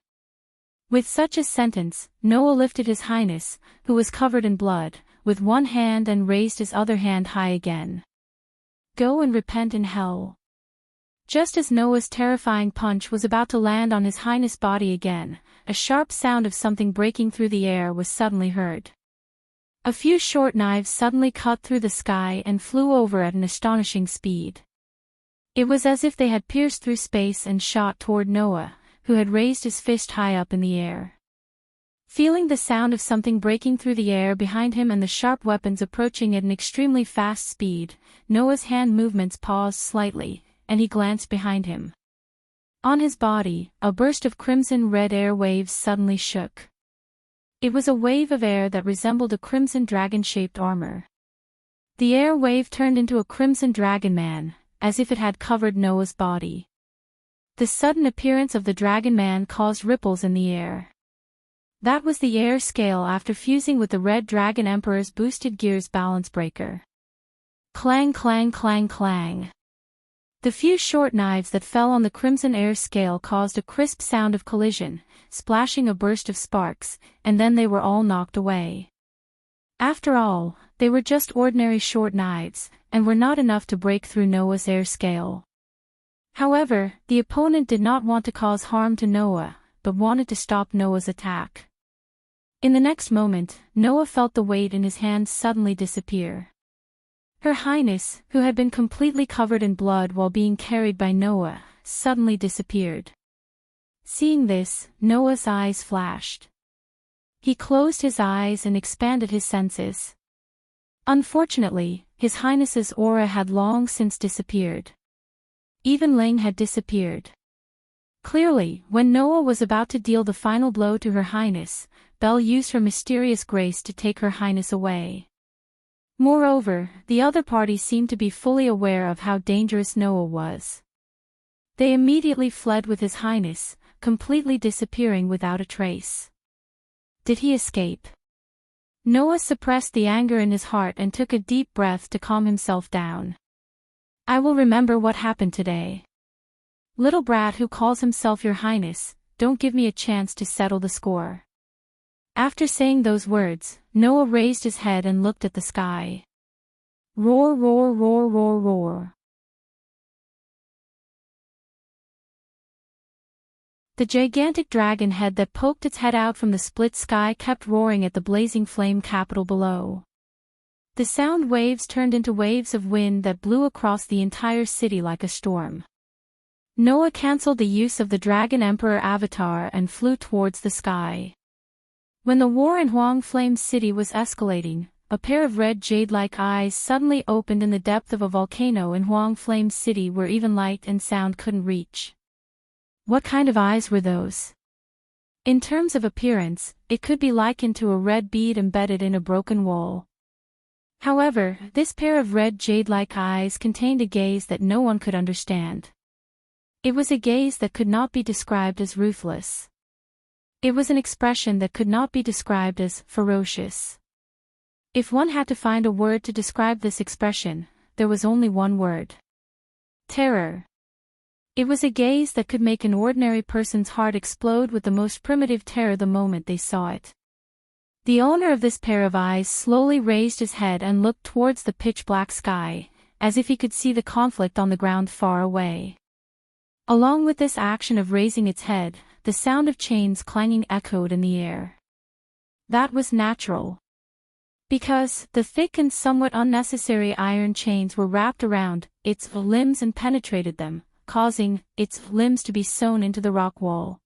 With such a sentence, Noah lifted His Highness, who was covered in blood, with one hand and raised his other hand high again. "Go and repent in hell." Just as Noah's terrifying punch was about to land on His Highness' body again, a sharp sound of something breaking through the air was suddenly heard. A few short knives suddenly cut through the sky and flew over at an astonishing speed. It was as if they had pierced through space and shot toward Noah, who had raised his fist high up in the air. Feeling the sound of something breaking through the air behind him and the sharp weapons approaching at an extremely fast speed, Noah's hand movements paused slightly, and he glanced behind him. On his body, a burst of crimson-red air waves suddenly shook. It was a wave of air that resembled a crimson dragon-shaped armor. The air wave turned into a crimson dragon man, as if it had covered Noah's body. The sudden appearance of the dragon man caused ripples in the air. That was the air scale after fusing with the Red Dragon Emperor's boosted gears balance breaker. Clang clang clang clang. The few short knives that fell on the crimson air scale caused a crisp sound of collision, splashing a burst of sparks, and then they were all knocked away. After all, they were just ordinary short knives, and were not enough to break through Noah's air scale. However, the opponent did not want to cause harm to Noah, but wanted to stop Noah's attack. In the next moment, Noah felt the weight in his hands suddenly disappear. Her Highness, who had been completely covered in blood while being carried by Noah, suddenly disappeared. Seeing this, Noah's eyes flashed. He closed his eyes and expanded his senses. Unfortunately, His Highness's aura had long since disappeared. Even Ling had disappeared. Clearly, when Noah was about to deal the final blow to Her Highness, Belle used her mysterious grace to take Her Highness away. Moreover, the other party seemed to be fully aware of how dangerous Noah was. They immediately fled with His Highness, completely disappearing without a trace. Did he escape? Noah suppressed the anger in his heart and took a deep breath to calm himself down. I will remember what happened today. Little brat who calls himself Your Highness, don't give me a chance to settle the score. After saying those words, Noah raised his head and looked at the sky. Roar, roar, roar, roar, roar. The gigantic dragon head that poked its head out from the split sky kept roaring at the blazing flame capital below. The sound waves turned into waves of wind that blew across the entire city like a storm. Noah cancelled the use of the Dragon Emperor avatar and flew towards the sky. When the war in Huang Flame City was escalating, a pair of red jade-like eyes suddenly opened in the depth of a volcano in Huang Flame City where even light and sound couldn't reach. What kind of eyes were those? In terms of appearance, it could be likened to a red bead embedded in a broken wall. However, this pair of red jade-like eyes contained a gaze that no one could understand. It was a gaze that could not be described as ruthless. It was an expression that could not be described as ferocious. If one had to find a word to describe this expression, there was only one word. Terror. It was a gaze that could make an ordinary person's heart explode with the most primitive terror the moment they saw it. The owner of this pair of eyes slowly raised his head and looked towards the pitch-black sky, as if he could see the conflict on the ground far away. Along with this action of raising its head, the sound of chains clanging echoed in the air. That was natural. Because the thick and somewhat unnecessary iron chains were wrapped around its limbs and penetrated them, causing its limbs to be sewn into the rock wall.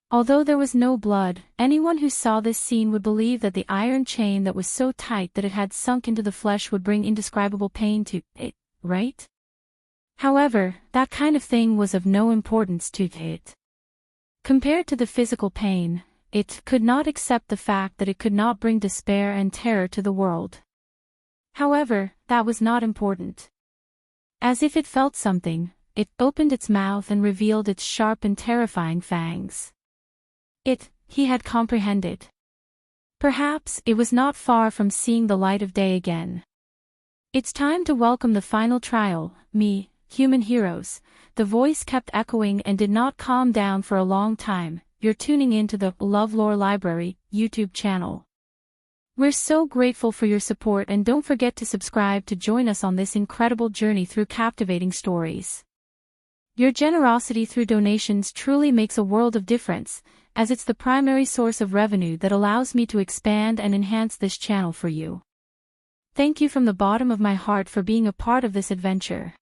Although there was no blood, anyone who saw this scene would believe that the iron chain that was so tight that it had sunk into the flesh would bring indescribable pain to it, right? However, that kind of thing was of no importance to it. Compared to the physical pain, it could not accept the fact that it could not bring despair and terror to the world. However, that was not important. As if it felt something, it opened its mouth and revealed its sharp and terrifying fangs. He had comprehended. Perhaps it was not far from seeing the light of day again. It's time to welcome the final trial, me, human heroes. The voice kept echoing and did not calm down for a long time. You're tuning in to the LoveLore Library YouTube channel. We're so grateful for your support and don't forget to subscribe to join us on this incredible journey through captivating stories. Your generosity through donations truly makes a world of difference, as it's the primary source of revenue that allows me to expand and enhance this channel for you. Thank you from the bottom of my heart for being a part of this adventure.